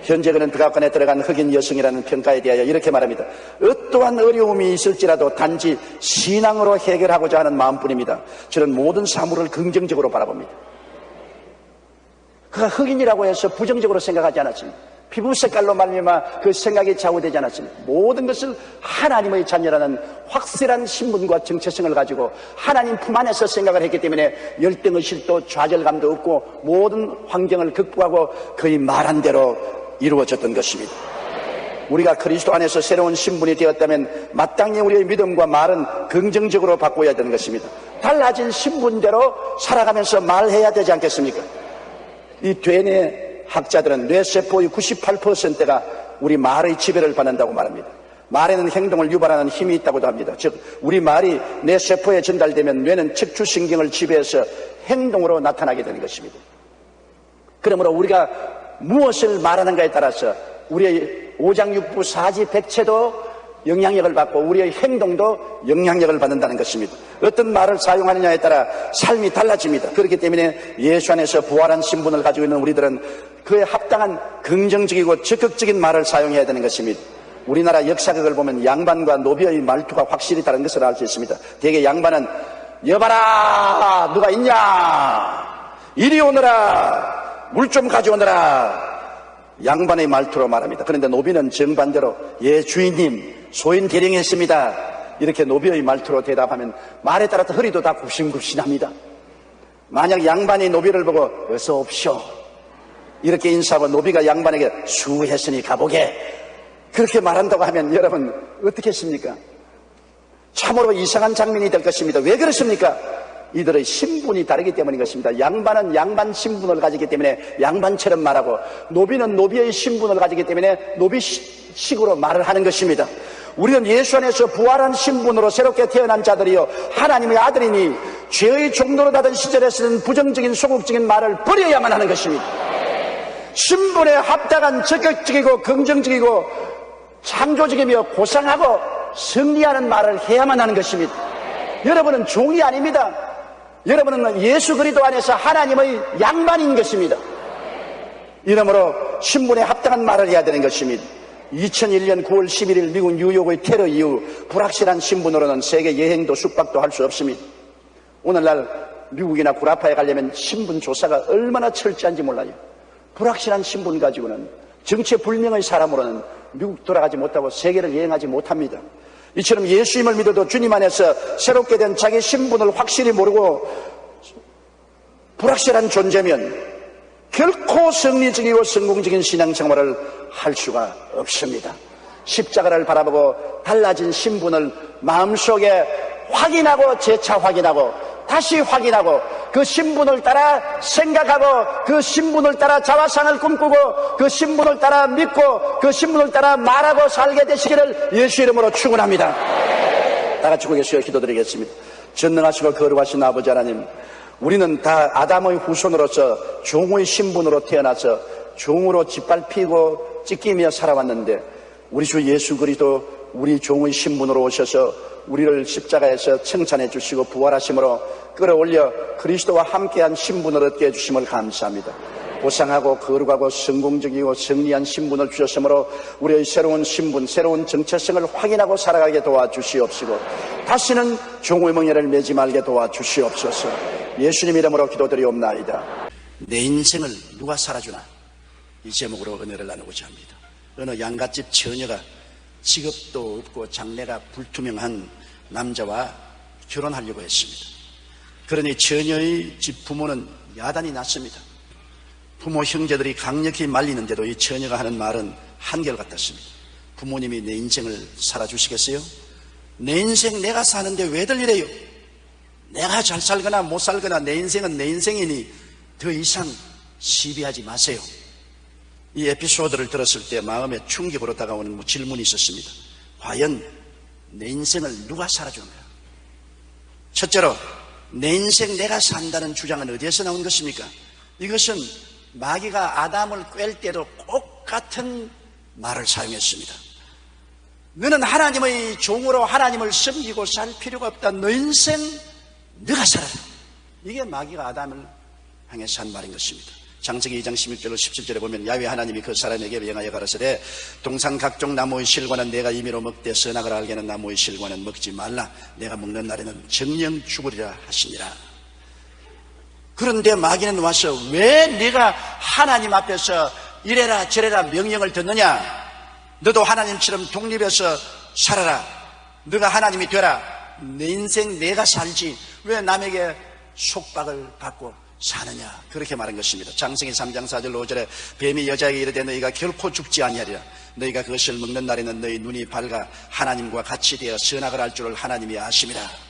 현재 그는 백악관에 들어간 흑인 여성이라는 평가에 대하여 이렇게 말합니다. 어떠한 어려움이 있을지라도 단지 신앙으로 해결하고자 하는 마음뿐입니다. 저는 모든 사물을 긍정적으로 바라봅니다. 그가 흑인이라고 해서 부정적으로 생각하지 않았습니다. 피부 색깔로 말미암아 그 생각이 좌우되지 않았습니다. 모든 것을 하나님의 자녀라는 확실한 신분과 정체성을 가지고 하나님 품 안에서 생각을 했기 때문에 열등의식도 좌절감도 없고 모든 환경을 극복하고 그의 말한 대로 이루어졌던 것입니다. 우리가 그리스도 안에서 새로운 신분이 되었다면 마땅히 우리의 믿음과 말은 긍정적으로 바꿔야 되는 것입니다. 달라진 신분대로 살아가면서 말해야 되지 않겠습니까? 이 되뇌 학자들은 뇌세포의 98%가 우리 말의 지배를 받는다고 말합니다. 말에는 행동을 유발하는 힘이 있다고도 합니다. 즉 우리 말이 뇌세포에 전달되면 뇌는 척추신경을 지배해서 행동으로 나타나게 되는 것입니다. 그러므로 우리가 무엇을 말하는가에 따라서 우리의 오장육부 사지 백체도 영향력을 받고 우리의 행동도 영향력을 받는다는 것입니다. 어떤 말을 사용하느냐에 따라 삶이 달라집니다. 그렇기 때문에 예수 안에서 부활한 신분을 가지고 있는 우리들은 그에 합당한 긍정적이고 적극적인 말을 사용해야 되는 것입니다. 우리나라 역사극을 보면 양반과 노비의 말투가 확실히 다른 것을 알 수 있습니다. 대개 양반은 여봐라 누가 있냐 이리 오너라 물 좀 가져오너라 양반의 말투로 말합니다. 그런데 노비는 정반대로 예 주인님 소인 대령했습니다 이렇게 노비의 말투로 대답하면 말에 따라서 허리도 다 굽신굽신합니다. 만약 양반이 노비를 보고 어서 옵쇼 이렇게 인사하고 노비가 양반에게 수했으니 가보게 그렇게 말한다고 하면 여러분 어떻게 했습니까? 참으로 이상한 장면이 될 것입니다. 왜 그렇습니까? 이들의 신분이 다르기 때문인 것입니다. 양반은 양반 신분을 가지기 때문에 양반처럼 말하고 노비는 노비의 신분을 가지기 때문에 노비식으로 말을 하는 것입니다. 우리는 예수 안에서 부활한 신분으로 새롭게 태어난 자들이요 하나님의 아들이니 죄의 종로로 닫은 시절에 쓰는 부정적인 소극적인 말을 버려야만 하는 것입니다. 신분에 합당한 적극적이고 긍정적이고 창조적이며 고상하고 승리하는 말을 해야만 하는 것입니다. 여러분은 종이 아닙니다. 여러분은 예수 그리스도 안에서 하나님의 양반인 것입니다. 이러므로 신분에 합당한 말을 해야 되는 것입니다. 2001년 9월 11일 미국 뉴욕의 테러 이후 불확실한 신분으로는 세계 여행도 숙박도 할 수 없습니다. 오늘날 미국이나 구라파에 가려면 신분 조사가 얼마나 철저한지 몰라요. 불확실한 신분 가지고는 정체불명의 사람으로는 미국 돌아가지 못하고 세계를 여행하지 못합니다. 이처럼 예수님을 믿어도 주님 안에서 새롭게 된 자기 신분을 확실히 모르고 불확실한 존재면 결코 승리적이고 성공적인 신앙생활을 할 수가 없습니다. 십자가를 바라보고 달라진 신분을 마음속에 확인하고 재차 확인하고 다시 확인하고 그 신분을 따라 생각하고 그 신분을 따라 자화상을 꿈꾸고 그 신분을 따라 믿고 그 신분을 따라 말하고 살게 되시기를 예수 이름으로 축원합니다. 다 같이 고개 숙여 기도드리겠습니다. 전능하시고 거룩하신 아버지 하나님, 우리는 다 아담의 후손으로서 종의 신분으로 태어나서 종으로 짓밟히고 찢기며 살아왔는데, 우리 주 예수 그리스도 우리 종의 신분으로 오셔서 우리를 십자가에서 칭찬해 주시고 부활하심으로 끌어올려 그리스도와 함께한 신분을 얻게 해주심을 감사합니다. 고상하고 거룩하고 성공적이고 승리한 신분을 주셨으므로 우리의 새로운 신분, 새로운 정체성을 확인하고 살아가게 도와주시옵시고, 다시는 종의 멍에를 매지 말게 도와주시옵소서. 예수님 이름으로 기도드리옵나이다. 내 인생을 누가 살아주나, 이 제목으로 은혜를 나누고자 합니다. 어느 양갓집 처녀가 직업도 없고 장래가 불투명한 남자와 결혼하려고 했습니다. 그러니 처녀의 집 부모는 야단이 났습니다. 부모 형제들이 강력히 말리는데도 이 처녀가 하는 말은 한결같았습니다. 부모님이 내 인생을 살아주시겠어요? 내 인생 내가 사는데 왜들 이래요? 내가 잘 살거나 못 살거나 내 인생은 내 인생이니 더 이상 시비하지 마세요. 이 에피소드를 들었을 때 마음에 충격으로 다가오는 질문이 있었습니다. 과연 내 인생을 누가 살아주는가? 첫째로, 내 인생 내가 산다는 주장은 어디에서 나온 것입니까? 이것은 마귀가 아담을 꿰을 때도 똑같은 말을 사용했습니다. 너는 하나님의 종으로 하나님을 섬기고 살 필요가 없다. 너 인생 너가 살아라. 이게 마귀가 아담을 향해서 한 말인 것입니다. 창세기 2장 16절로 17절에 보면 야훼 하나님이 그 사람에게 명하여 가라사대 동산 각종 나무의 실과는 내가 임의로 먹되 선악을 알게 하는 나무의 실과는 먹지 말라. 내가 먹는 날에는 정령 죽으리라 하시니라. 그런데 마귀는 와서 왜 네가 하나님 앞에서 이래라 저래라 명령을 듣느냐? 너도 하나님처럼 독립해서 살아라. 너가 하나님이 되라. 내 인생 내가 살지 왜 남에게 속박을 받고 사느냐, 그렇게 말한 것입니다. 창세기 3장 4절 5절에 뱀이 여자에게 이르되 너희가 결코 죽지 아니하리라. 너희가 그것을 먹는 날에는 너희 눈이 밝아 하나님과 같이 되어 선악을 알 줄을 하나님이 아심이라.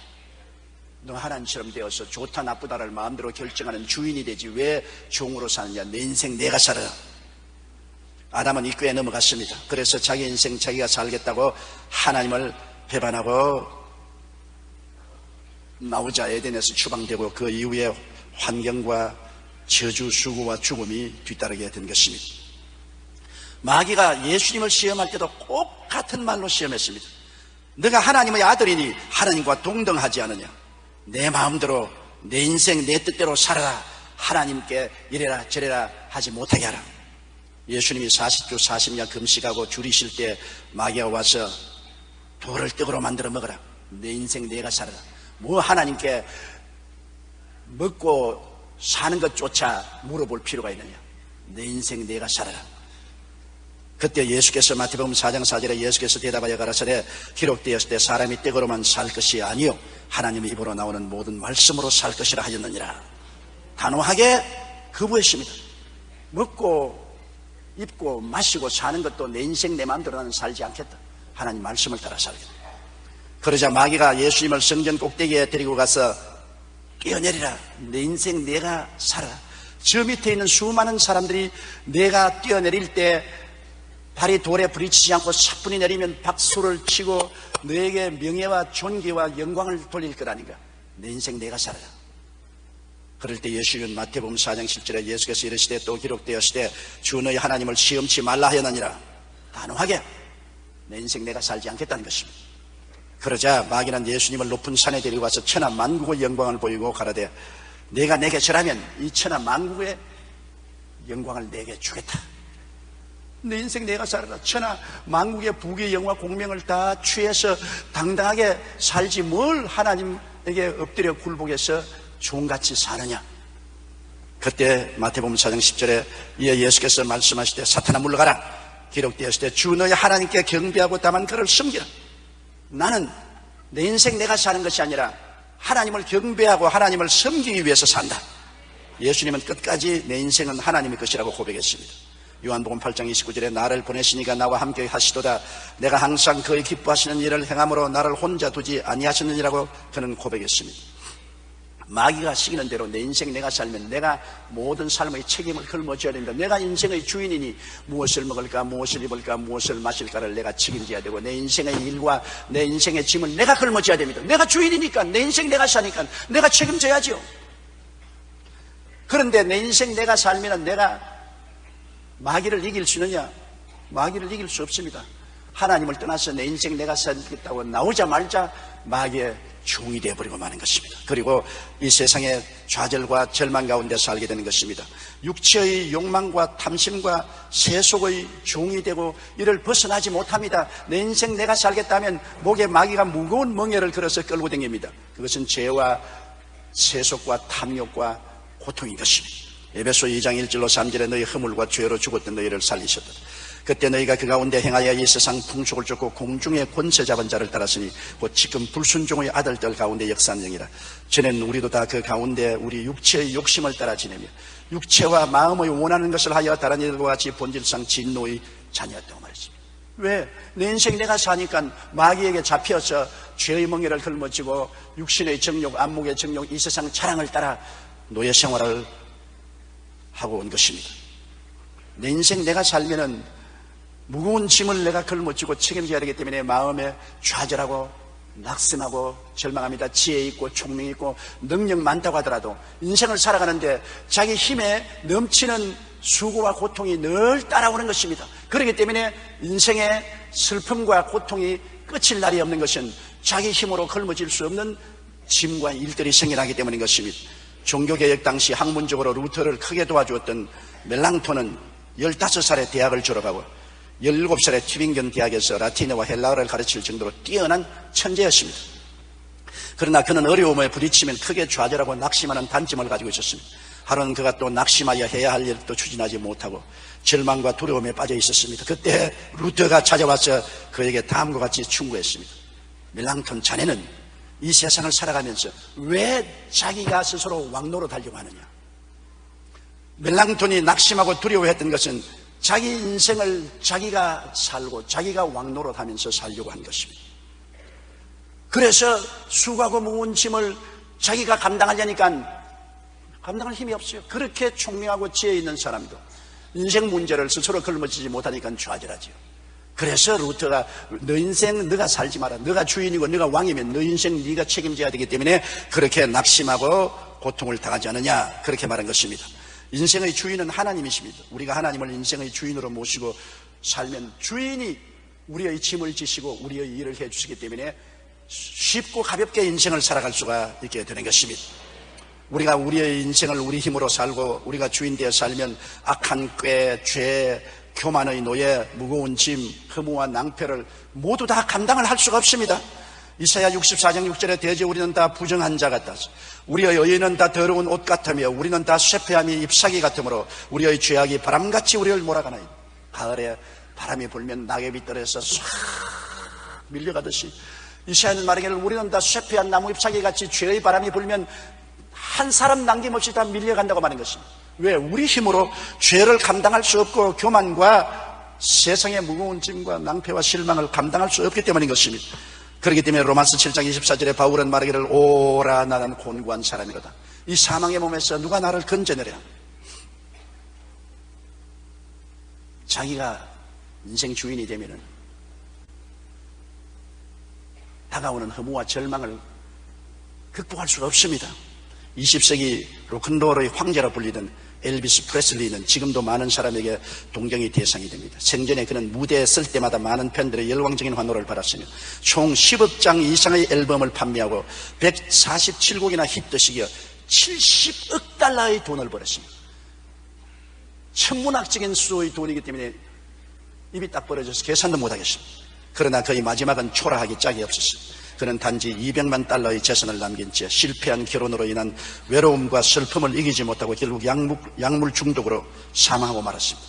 너 하나님처럼 되어서 좋다 나쁘다를 마음대로 결정하는 주인이 되지 왜 종으로 사느냐? 내 인생 내가 살아. 아담은 이 꾀에 넘어갔습니다. 그래서 자기 인생 자기가 살겠다고 하나님을 배반하고 나오자 에덴에서 추방되고 그 이후에 환경과 저주, 수고와 죽음이 뒤따르게 된 것입니다. 마귀가 예수님을 시험할 때도 꼭 같은 말로 시험했습니다. 너가 하나님의 아들이니 하나님과 동등하지 않느냐? 내 마음대로 내 인생 내 뜻대로 살아라. 하나님께 이래라 저래라 하지 못하게 하라. 예수님이 40주 40년 금식하고 줄이실 때 마귀가 와서 돌을 떡으로 만들어 먹어라. 내 인생 내가 살아라. 뭐 하나님께 먹고 사는 것조차 물어볼 필요가 있느냐? 내 인생 내가 살아라. 그때 예수께서 마태복음 4장 4절에 예수께서 대답하여 가라사대 기록되었을 때 사람이 떡으로만 살 것이 아니요 하나님의 입으로 나오는 모든 말씀으로 살 것이라 하였느니라. 단호하게 거부했습니다. 먹고 입고 마시고 사는 것도 내 인생 내 마음대로 나는 살지 않겠다. 하나님 말씀을 따라 살겠다. 그러자 마귀가 예수님을 성전 꼭대기에 데리고 가서 뛰어내리라. 내 인생 내가 살아. 저 밑에 있는 수많은 사람들이 내가 뛰어내릴 때 발이 돌에 부딪히지 않고 사뿐히 내리면 박수를 치고 너에게 명예와 존귀와 영광을 돌릴 거라니까. 내 인생 내가 살아라. 그럴 때 예수는 마태복음 4장 10절에 예수께서 이르시되 또 기록되었으되 주 너희 하나님을 시험치 말라 하였느니라. 단호하게 내 인생 내가 살지 않겠다는 것입니다. 그러자 마귀는 예수님을 높은 산에 데리고 가서 천하 만국의 영광을 보이고 가라되 내가 내게 절하면 이 천하 만국의 영광을 내게 주겠다. 내 인생 내가 살아라. 천하 만국의 부귀 영화 공명을 다 취해서 당당하게 살지 뭘 하나님에게 엎드려 굴복해서 종같이 사느냐. 그때 마태복음 4장 10절에 이에 예수께서 말씀하시되 사탄아 물러가라. 기록되었을 때 주 너희 하나님께 경배하고 다만 그를 섬기라. 나는 내 인생 내가 사는 것이 아니라 하나님을 경배하고 하나님을 섬기기 위해서 산다. 예수님은 끝까지 내 인생은 하나님의 것이라고 고백했습니다. 요한복음 8장 29절에 나를 보내시니가 나와 함께 하시도다. 내가 항상 그의 기뻐하시는 일을 행함으로 나를 혼자 두지 아니하셨느니라고 그는 고백했습니다. 마귀가 시키는 대로 내 인생 내가 살면 내가 모든 삶의 책임을 걸머져야 된다. 내가 인생의 주인이니 무엇을 먹을까, 무엇을 입을까, 무엇을 마실까를 내가 책임져야 되고, 내 인생의 일과 내 인생의 짐을 내가 걸머져야 됩니다. 내가 주인이니까, 내 인생 내가 사니까 내가 책임져야죠. 그런데 내 인생 내가 살면 내가 마귀를 이길 수 있느냐? 마귀를 이길 수 없습니다. 하나님을 떠나서 내 인생 내가 살겠다고 나오자마자 마귀의 종이 되어버리고 마는 것입니다. 그리고 이 세상의 좌절과 절망 가운데 살게 되는 것입니다. 육체의 욕망과 탐심과 세속의 종이 되고 이를 벗어나지 못합니다. 내 인생 내가 살겠다면 목에 마귀가 무거운 멍에를 걸어서 끌고 다닙니다. 그것은 죄와 세속과 탐욕과 고통인 것입니다. 에베소 2장 1절로 3절에 너희 허물과 죄로 죽었던 너희를 살리셨다. 그때 너희가 그 가운데 행하여 이 세상 풍속을 쫓고 공중의 권세 잡은 자를 따랐으니 곧 지금 불순종의 아들들 가운데 역사하는 영이라. 전에는 우리도 다 그 가운데 우리 육체의 욕심을 따라 지내며 육체와 마음의 원하는 것을 하여 다른 이들과 같이 본질상 진노의 자녀였다고 말했습니다. 왜? 내 인생 내가 사니까 마귀에게 잡혀서 죄의 멍에를 걸머쥐고 육신의 정욕, 안목의 정욕, 이 세상 자랑을 따라 노예 생활을 하고 온 것입니다. 내 인생 내가 살면은 무거운 짐을 내가 걸머쥐고 책임져야 되기 때문에 마음에 좌절하고 낙심하고 절망합니다. 지혜 있고 총명 있고 능력 많다고 하더라도 인생을 살아가는데 자기 힘에 넘치는 수고와 고통이 늘 따라오는 것입니다. 그렇기 때문에 인생의 슬픔과 고통이 끝일 날이 없는 것은 자기 힘으로 걸머질 수 없는 짐과 일들이 생겨나기 때문인 것입니다. 종교개혁 당시 학문적으로 루터를 크게 도와주었던 멜랑톤은 15살에 대학을 졸업하고 17살에 튜빙겐 대학에서 라틴어와 헬라어를 가르칠 정도로 뛰어난 천재였습니다. 그러나 그는 어려움에 부딪히면 크게 좌절하고 낙심하는 단점을 가지고 있었습니다. 하루는 그가 또 낙심하여 해야 할 일도 추진하지 못하고 절망과 두려움에 빠져 있었습니다. 그때 루터가 찾아와서 그에게 다음과 같이 충고했습니다. 멜랑톤, 자네는 이 세상을 살아가면서 왜 자기가 스스로 왕노로 달려고 하느냐? 멜랑톤이 낙심하고 두려워했던 것은 자기 인생을 자기가 살고 자기가 왕노릇 하면서 살려고 한 것입니다. 그래서 수고하고 무거운 짐을 자기가 감당하려니까 감당할 힘이 없어요. 그렇게 총명하고 지혜 있는 사람도 인생 문제를 스스로 걸머지지 못하니까 좌절하죠. 그래서 루터가 너 인생 너가 살지 마라. 너가 주인이고 너가 왕이면 너 인생 네가 책임져야 되기 때문에 그렇게 낙심하고 고통을 당하지 않느냐, 그렇게 말한 것입니다. 인생의 주인은 하나님이십니다. 우리가 하나님을 인생의 주인으로 모시고 살면 주인이 우리의 짐을 지시고 우리의 일을 해주시기 때문에 쉽고 가볍게 인생을 살아갈 수가 있게 되는 것입니다. 우리가 우리의 인생을 우리 힘으로 살고 우리가 주인 되어 살면 악한 꾀, 죄, 교만의 노예, 무거운 짐, 허무와 낭패를 모두 다 감당을 할 수가 없습니다. 이사야 64장 6절에 대제 우리는 다 부정한 자 같다. 우리의 의인은 다 더러운 옷 같으며 우리는 다 쇠폐함이 잎사귀 같으므로 우리의 죄악이 바람같이 우리를 몰아가나이. 가을에 바람이 불면 낙엽이 떨어져서 싹 밀려가듯이 이사야는 말하기를 우리는 다 쇠폐한 나무 잎사귀같이 죄의 바람이 불면 한 사람 남김없이 다 밀려간다고 말하는 것입니다. 왜? 우리 힘으로 죄를 감당할 수 없고 교만과 세상의 무거운 짐과 낭패와 실망을 감당할 수 없기 때문인 것입니다. 그렇기 때문에 로마서 7장 24절에 바울은 말하기를 오라 나는 곤고한 사람이로다. 이 사망의 몸에서 누가 나를 건져내랴. 자기가 인생 주인이 되면은 다가오는 허무와 절망을 극복할 수가 없습니다. 20세기 로큰롤의 황제라 불리던 엘비스 프레슬리는 지금도 많은 사람에게 동경의 대상이 됩니다. 생전에 그는 무대에 쓸 때마다 많은 팬들의 열광적인 환호를 받았으며 총 10억 장 이상의 앨범을 판매하고 147곡이나 히트시켜 70억 달러의 돈을 벌었습니다. 천문학적인 수의 돈이기 때문에 입이 딱 벌어져서 계산도 못하겠습니다. 그러나 그의 마지막은 초라하기 짝이 없었습니다. 그는 단지 200만 달러의 재산을 남긴 채 실패한 결혼으로 인한 외로움과 슬픔을 이기지 못하고 결국 약물 중독으로 사망하고 말았습니다.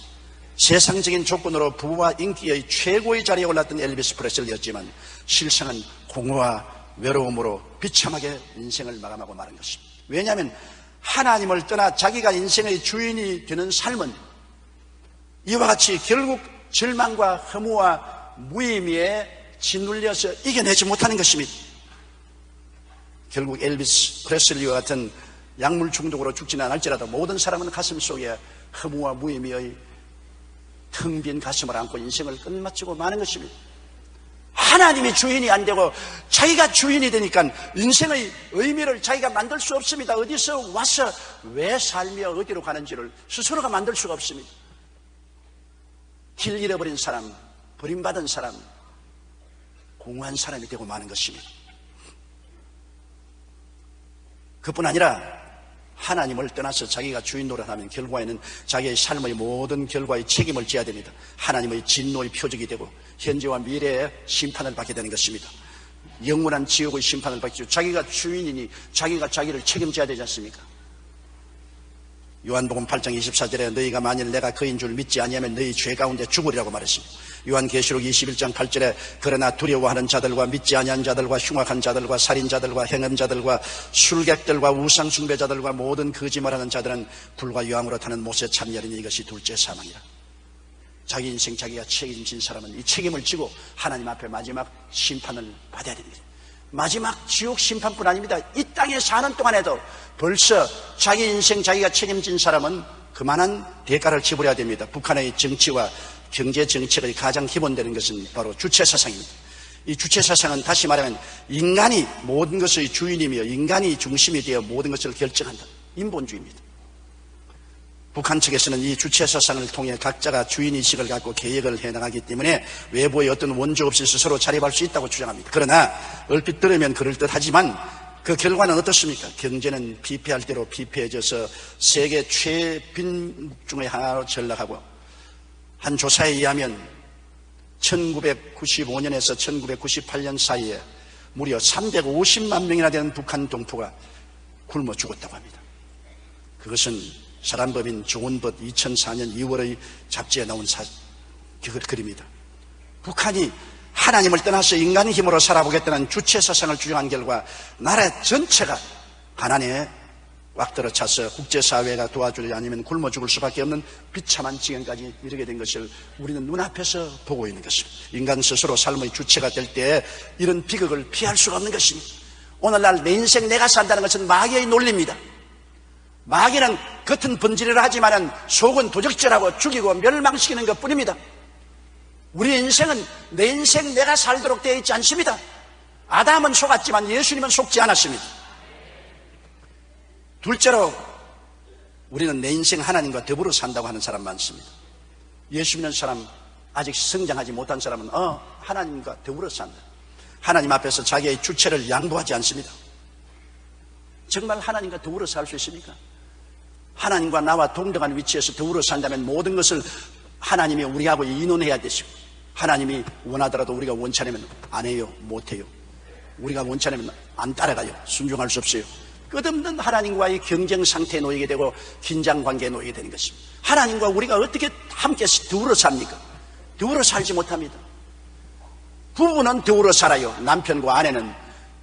세상적인 조건으로 부와 인기의 최고의 자리에 올랐던 엘비스 프레슬리였지만 실상은 공허와 외로움으로 비참하게 인생을 마감하고 마는 것입니다. 왜냐하면 하나님을 떠나 자기가 인생의 주인이 되는 삶은 이와 같이 결국 절망과 허무와 무의미에 짓눌려서 이겨내지 못하는 것입니다. 결국 엘비스 프레슬리와 같은 약물 중독으로 죽지는 않을지라도 모든 사람은 가슴 속에 허무와 무의미의 텅 빈 가슴을 안고 인생을 끝마치고 마는 것입니다. 하나님이 주인이 안 되고 자기가 주인이 되니까 인생의 의미를 자기가 만들 수 없습니다. 어디서 와서 왜 살며 어디로 가는지를 스스로가 만들 수가 없습니다. 길 잃어버린 사람, 버림받은 사람, 공허한 사람이 되고 마는 것입니다. 그뿐 아니라 하나님을 떠나서 자기가 주인 노릇하면 결과에는 자기의 삶의 모든 결과의 책임을 져야 됩니다. 하나님의 진노의 표적이 되고 현재와 미래의 심판을 받게 되는 것입니다. 영원한 지옥의 심판을 받죠. 자기가 주인이니 자기가 자기를 책임져야 되지 않습니까? 요한복음 8장 24절에 너희가 만일 내가 그인 줄 믿지 아니하면 너희 죄 가운데 죽으리라고 말했습니다. 요한계시록 21장 8절에 그러나 두려워하는 자들과 믿지 아니한 자들과 흉악한 자들과 살인자들과 행음자들과 술객들과 우상숭배자들과 모든 거짓말하는 자들은 불과 유황으로 타는 못에 참여하리니 이것이 둘째 사망이라. 자기 인생 자기가 책임진 사람은 이 책임을 지고 하나님 앞에 마지막 심판을 받아야 됩니다. 마지막 지옥 심판뿐 아닙니다. 이 땅에 사는 동안에도 벌써 자기 인생 자기가 책임진 사람은 그만한 대가를 지불해야 됩니다. 북한의 정치와 경제 정책의 가장 기본되는 것은 바로 주체사상입니다. 이 주체사상은 다시 말하면 인간이 모든 것의 주인이며 인간이 중심이 되어 모든 것을 결정한다. 인본주의입니다. 북한 측에서는 이 주체사상을 통해 각자가 주인의식을 갖고 계획을 해나가기 때문에 외부의 어떤 원조 없이 스스로 자립할 수 있다고 주장합니다. 그러나 얼핏 들으면 그럴듯하지만 그 결과는 어떻습니까? 경제는 피폐할 대로 피폐해져서 세계 최빈국 중의 하나로 전락하고 한 조사에 의하면 1995년에서 1998년 사이에 무려 350만 명이나 되는 북한 동포가 굶어 죽었다고 합니다. 그것은 사람법인 조은법 2004년 2월의 잡지에 나온 글입니다. 북한이 하나님을 떠나서 인간의 힘으로 살아보겠다는 주체사상을 주장한 결과 나라 전체가 가난에 꽉 들어차서 국제사회가 도와주지 않으면 굶어 죽을 수밖에 없는 비참한 지경까지 이르게 된 것을 우리는 눈앞에서 보고 있는 것입니다. 인간 스스로 삶의 주체가 될 때 이런 비극을 피할 수가 없는 것입니다. 오늘날 내 인생 내가 산다는 것은 마귀의 논리입니다. 마귀는 겉은 번지르르 하지만 속은 도적질하고 죽이고 멸망시키는 것뿐입니다. 우리 인생은 내 인생 내가 살도록 되어 있지 않습니다. 아담은 속았지만 예수님은 속지 않았습니다. 둘째로 우리는 내 인생 하나님과 더불어 산다고 하는 사람 많습니다. 예수 믿는 사람, 아직 성장하지 못한 사람은 하나님과 더불어 산다. 하나님 앞에서 자기의 주체를 양보하지 않습니다. 정말 하나님과 더불어 살 수 있습니까? 하나님과 나와 동등한 위치에서 더불어 산다면 모든 것을 하나님이 우리하고 의논해야 되시고, 하나님이 원하더라도 우리가 원치 않으면 안 해요, 못 해요. 우리가 원치 않으면 안 따라가요, 순종할 수 없어요. 끝없는 하나님과의 경쟁 상태에 놓이게 되고 긴장 관계에 놓이게 되는 것입니다. 하나님과 우리가 어떻게 함께 더불어 삽니까? 더불어 살지 못합니다. 부부는 더불어 살아요. 남편과 아내는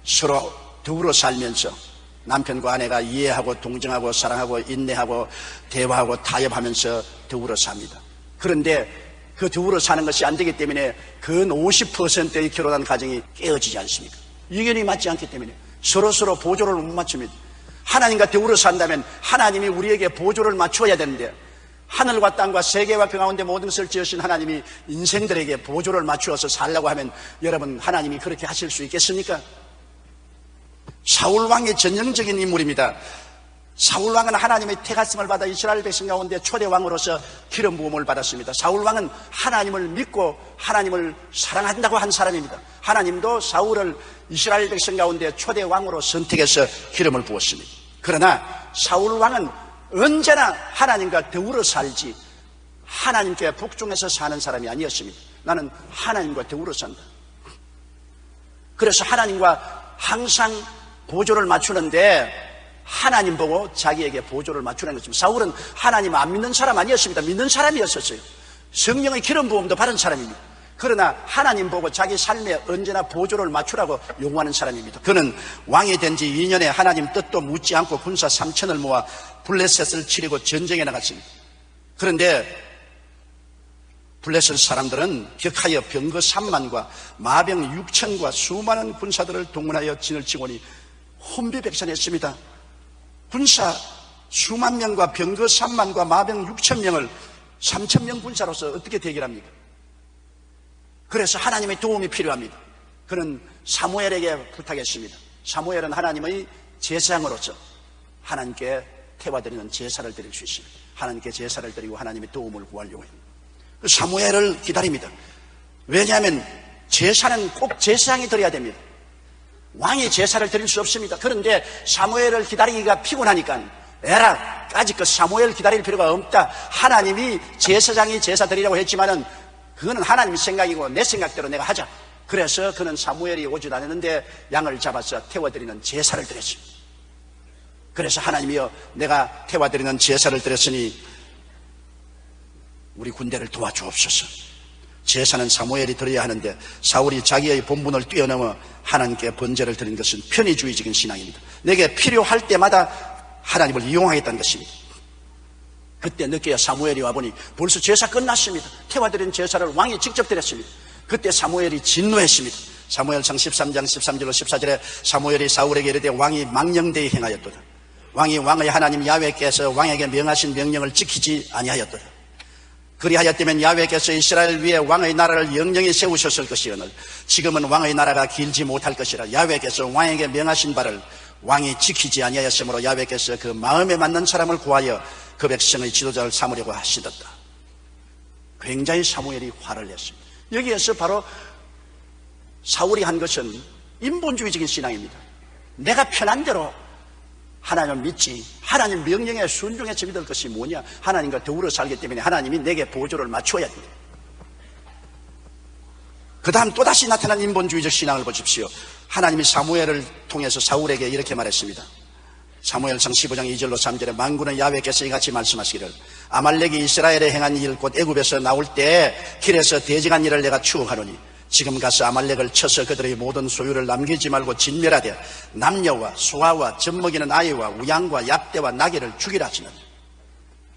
서로 더불어 살면서 남편과 아내가 이해하고 동정하고 사랑하고 인내하고 대화하고 타협하면서 더불어 삽니다. 그런데 그 더불어 사는 것이 안 되기 때문에 근 50%의 결혼한 가정이 깨어지지 않습니까? 의견이 맞지 않기 때문에 서로 보조를 못 맞춥니다. 하나님과 더불어 산다면 하나님이 우리에게 보조를 맞춰야 되는데, 하늘과 땅과 세계와 그 가운데 모든 것을 지으신 하나님이 인생들에게 보조를 맞추어서 살라고 하면 여러분, 하나님이 그렇게 하실 수 있겠습니까? 사울왕의 전형적인 인물입니다. 사울왕은 하나님의 택하심을 받아 이스라엘 백성 가운데 초대왕으로서 기름 부음을 받았습니다. 사울왕은 하나님을 믿고 하나님을 사랑한다고 한 사람입니다. 하나님도 사울을 이스라엘 백성 가운데 초대왕으로 선택해서 기름을 부었습니다. 그러나 사울왕은 언제나 하나님과 더불어 살지 하나님께 복종해서 사는 사람이 아니었습니다. 나는 하나님과 더불어 산다. 그래서 하나님과 항상 보조를 맞추는데 하나님 보고 자기에게 보조를 맞추는 것입니다. 사울은 하나님 안 믿는 사람 아니었습니다. 믿는 사람이었었어요. 성령의 기름 부음도 받은 사람입니다. 그러나 하나님 보고 자기 삶에 언제나 보조를 맞추라고 요구하는 사람입니다. 그는 왕이 된 지 2년에 하나님 뜻도 묻지 않고 군사 3,000을 모아 블레셋을 치려고 전쟁에 나갔습니다. 그런데 블레셋 사람들은 격하여 병거 3만과 마병 6,000과 수많은 군사들을 동원하여 진을 치고니 혼비백산했습니다. 군사 수만 명과 병거 3만과 마병 6천 명을 3천 명 군사로서 어떻게 대결합니까? 그래서 하나님의 도움이 필요합니다. 그는 사무엘에게 부탁했습니다. 사무엘은 하나님의 제사장으로서 하나님께 태워드리는 제사를 드릴 수 있습니다. 하나님께 제사를 드리고 하나님의 도움을 구하려고 합니다. 사무엘을 기다립니다. 왜냐하면 제사는 꼭 제사장이 드려야 됩니다. 왕이 제사를 드릴 수 없습니다. 그런데 사무엘을 기다리기가 피곤하니까 에라, 아직 그 사무엘 기다릴 필요가 없다. 하나님이 제사장이 제사 드리라고 했지만은 그거는 하나님 생각이고 내 생각대로 내가 하자. 그래서 그는 사무엘이 오지도 않았는데 양을 잡아서 태워드리는 제사를 드렸습니다. 그래서 하나님이여, 내가 태워드리는 제사를 드렸으니 우리 군대를 도와주옵소서. 제사는 사무엘이 드려야 하는데 사울이 자기의 본분을 뛰어넘어 하나님께 번제를 드린 것은 편의주의적인 신앙입니다. 내게 필요할 때마다 하나님을 이용하겠다는 것입니다. 그때 늦게야 사무엘이 와보니 벌써 제사 끝났습니다. 태워드린 제사를 왕이 직접 드렸습니다. 그때 사무엘이 진노했습니다. 사무엘상 13장 13절로 14절에 사무엘이 사울에게 이르되 왕이 망령되이 행하였도다. 왕이 왕의 하나님 야훼께서 왕에게 명하신 명령을 지키지 아니하였도다. 그리하였다면 야훼께서 이스라엘 위에 왕의 나라를 영영히 세우셨을 것이오늘 지금은 왕의 나라가 길지 못할 것이라. 야훼께서 왕에게 명하신 바를 왕이 지키지 아니하였으므로 야훼께서 그 마음에 맞는 사람을 구하여 그 백성의 지도자를 삼으려고 하시었다. 굉장히 사무엘이 화를 냈습니다. 여기에서 바로 사울이 한 것은 인본주의적인 신앙입니다. 내가 편한 대로 하나님을 믿지, 하나님 명령에 순종해서 믿을 것이 뭐냐? 하나님과 더불어 살기 때문에 하나님이 내게 보조를 맞춰야 된다. 그 다음 또다시 나타난 인본주의적 신앙을 보십시오. 하나님이 사무엘을 통해서 사울에게 이렇게 말했습니다. 사무엘상 15장 2절로 3절에 만군의 야훼께서 이같이 말씀하시기를 아말렉이 이스라엘에 행한 일 곧 애굽에서 나올 때 길에서 대적한 일을 내가 추억하노니 지금 가서 아말렉을 쳐서 그들의 모든 소유를 남기지 말고 진멸하되 남녀와 소아와 젖먹이는 아이와 우양과 약대와 나귀를 죽이라 하시는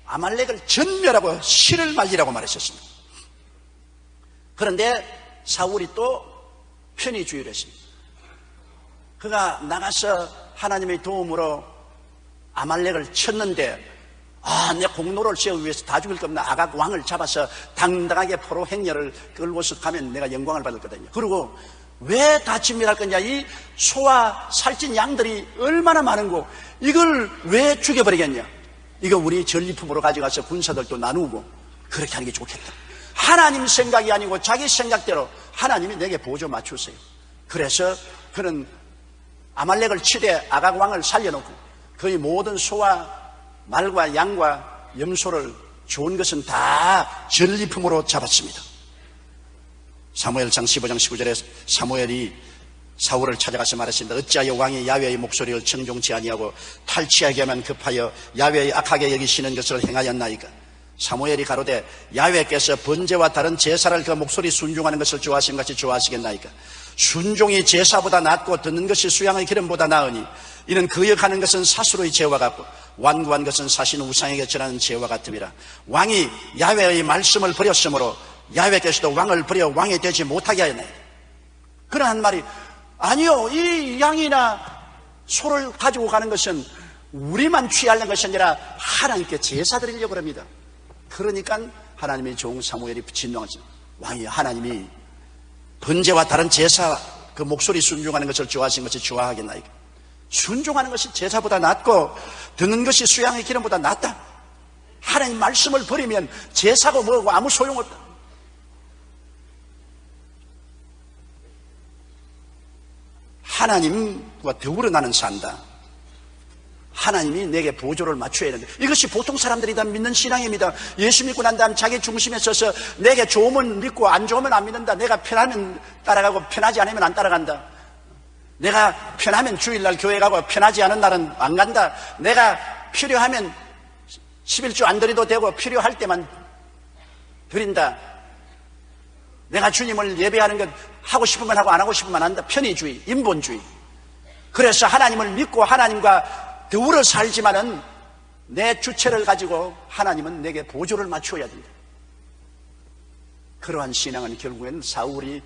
아말렉을 전멸하고 실을 말리라고 말했었습니다. 그런데 사울이 또 편의주의를 했습니다. 그가 나가서 하나님의 도움으로 아말렉을 쳤는데 내 공로를 세우기 위해서 다 죽일 겁니다. 아각 왕을 잡아서 당당하게 포로 행렬을 끌고서 가면 내가 영광을 받을 거거든요. 그리고 왜 다 진멸할 거냐? 이 소와 살찐 양들이 얼마나 많은고 이걸 왜 죽여버리겠냐? 이거 우리 전리품으로 가져가서 군사들도 나누고 그렇게 하는 게 좋겠다. 하나님 생각이 아니고 자기 생각대로 하나님이 내게 보조 맞추세요. 그래서 그는 아말렉을 치되 아각 왕을 살려놓고 그의 모든 소와 말과 양과 염소를 좋은 것은 다 전리품으로 잡았습니다. 사무엘상 15장 19절에 사무엘이 사울을 찾아가서 말했습니다. 어찌하여 왕이 야훼의 목소리를 청종치 아니하고 탈취하게 하면 급하여 야훼의 악하게 여기시는 것을 행하였나이까? 사무엘이 가로되 야훼께서 번제와 다른 제사를 그 목소리 순종하는 것을 좋아하신 것이 좋아하시겠나이까? 순종이 제사보다 낫고 듣는 것이 수양의 기름보다 나으니 이는 거역하는 것은 사수로의 죄와 같고 완고한 것은 사신 우상에게 전하는 죄와 같음이라. 왕이 야훼의 말씀을 버렸으므로 야훼께서도 왕을 버려 왕이 되지 못하게 하였네. 그러한 말이 아니요, 이 양이나 소를 가지고 가는 것은 우리만 취하려는 것이 아니라 하나님께 제사 드리려고 합니다. 그러니까 하나님의 종 사무엘이 진노하죠. 왕이 하나님이 번제와 다른 제사 그 목소리 순종하는 것을 좋아하신 것이 좋아하겠나이까? 순종하는 것이 제사보다 낫고 듣는 것이 수양의 기름보다 낫다. 하나님 말씀을 버리면 제사고 뭐고 아무 소용없다. 하나님과 더불어 나는 산다. 하나님이 내게 보조를 맞춰야 되는데 이것이 보통 사람들이 다 믿는 신앙입니다. 예수 믿고 난 다음 자기 중심에 서서 내게 좋으면 믿고 안 좋으면 안 믿는다. 내가 편하면 따라가고 편하지 않으면 안 따라간다. 내가 편하면 주일날 교회 가고 편하지 않은 날은 안 간다. 내가 필요하면 11조 안 드려도 되고 필요할 때만 드린다. 내가 주님을 예배하는 것 하고 싶으면 하고 안 하고 싶으면 안 한다. 편의주의, 인본주의. 그래서 하나님을 믿고 하나님과 더불어 살지만은 내 주체를 가지고 하나님은 내게 보조를 맞추어야 된다. 그러한 신앙은 결국에는 사울이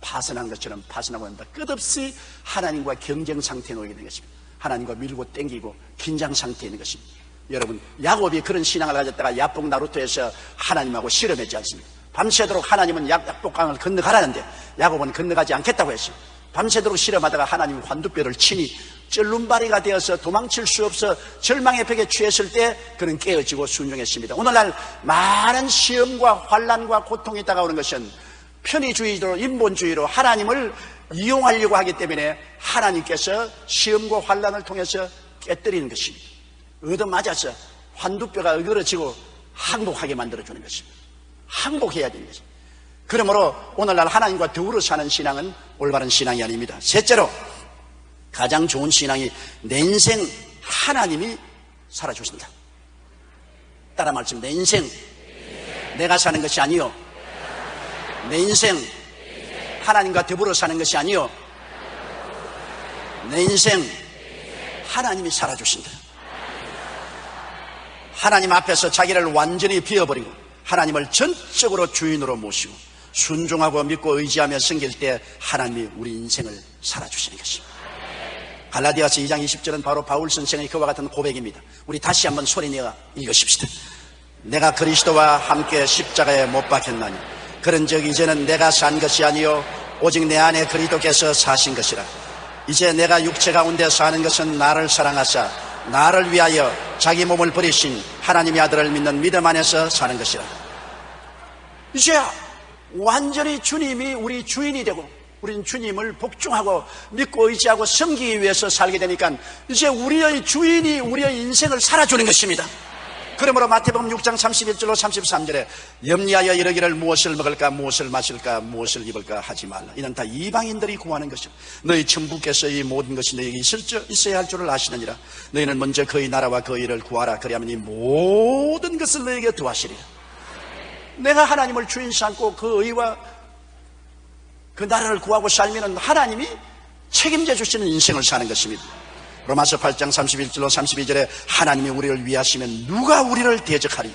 파선한 것처럼 파선하고 한다. 끝없이 하나님과 경쟁 상태에 놓이게 된 것입니다. 하나님과 밀고 땡기고 긴장 상태에 있는 것입니다. 여러분, 야곱이 그런 신앙을 가졌다가 야복 나루토에서 하나님하고 실험했지 않습니까? 밤새도록 하나님은 야복강을 건너가라는데 야곱은 건너가지 않겠다고 했어요. 밤새도록 실험하다가 하나님이 환두뼈를 치니 쩔눈바리가 되어서 도망칠 수 없어 절망의 벽에 취했을 때 그는 깨어지고 순종했습니다. 오늘날 많은 시험과 환난과 고통이 다가오는 것은 편의주의로, 인본주의로 하나님을 이용하려고 하기 때문에 하나님께서 시험과 환난을 통해서 깨뜨리는 것입니다. 얻어맞아서 환두뼈가 어그러지고 항복하게 만들어주는 것입니다. 항복해야 되는 것입니다. 그러므로 오늘날 하나님과 더불어 사는 신앙은 올바른 신앙이 아닙니다. 셋째로, 가장 좋은 신앙이 내 인생 하나님이 살아주신다. 따라 말씀, 내 인생 내가 사는 것이 아니요, 내 인생 하나님과 더불어 사는 것이 아니요, 내 인생 하나님이 살아주신다. 하나님 앞에서 자기를 완전히 비워버리고 하나님을 전적으로 주인으로 모시고 순종하고 믿고 의지하며 섬길 때 하나님이 우리 인생을 살아주시는 것입니다. 갈라디아서 2장 20절은 바로 바울 선생의 그와 같은 고백입니다. 우리 다시 한번 소리내어 읽으십시다. 내가 그리스도와 함께 십자가에 못 박혔나니 그런즉 이제는 내가 산 것이 아니요 오직 내 안에 그리스도께서 사신 것이라. 이제 내가 육체 가운데 사는 것은 나를 사랑하사 나를 위하여 자기 몸을 버리신 하나님의 아들을 믿는 믿음 안에서 사는 것이라. 이제 완전히 주님이 우리 주인이 되고 우리는 주님을 복종하고 믿고 의지하고 섬기기 위해서 살게 되니까 이제 우리의 주인이 우리의 인생을 살아주는 것입니다. 그러므로 마태복음 6장 31절로 33절에 염려하여 이르기를 무엇을 먹을까 무엇을 마실까 무엇을 입을까 하지 말라. 이는 다 이방인들이 구하는 것이라. 너희 천부께서 이 모든 것이 너희에게 있어야 할 줄을 아시느니라. 너희는 먼저 그의 나라와 그의 일을 구하라. 그리하면 이 모든 것을 너희에게 더하시리라. 내가 하나님을 주인 삼고 그 의와 그 나라를 구하고 살면 하나님이 책임져 주시는 인생을 사는 것입니다. 로마서 8장 31절로 32절에 하나님이 우리를 위하시면 누가 우리를 대적하리요.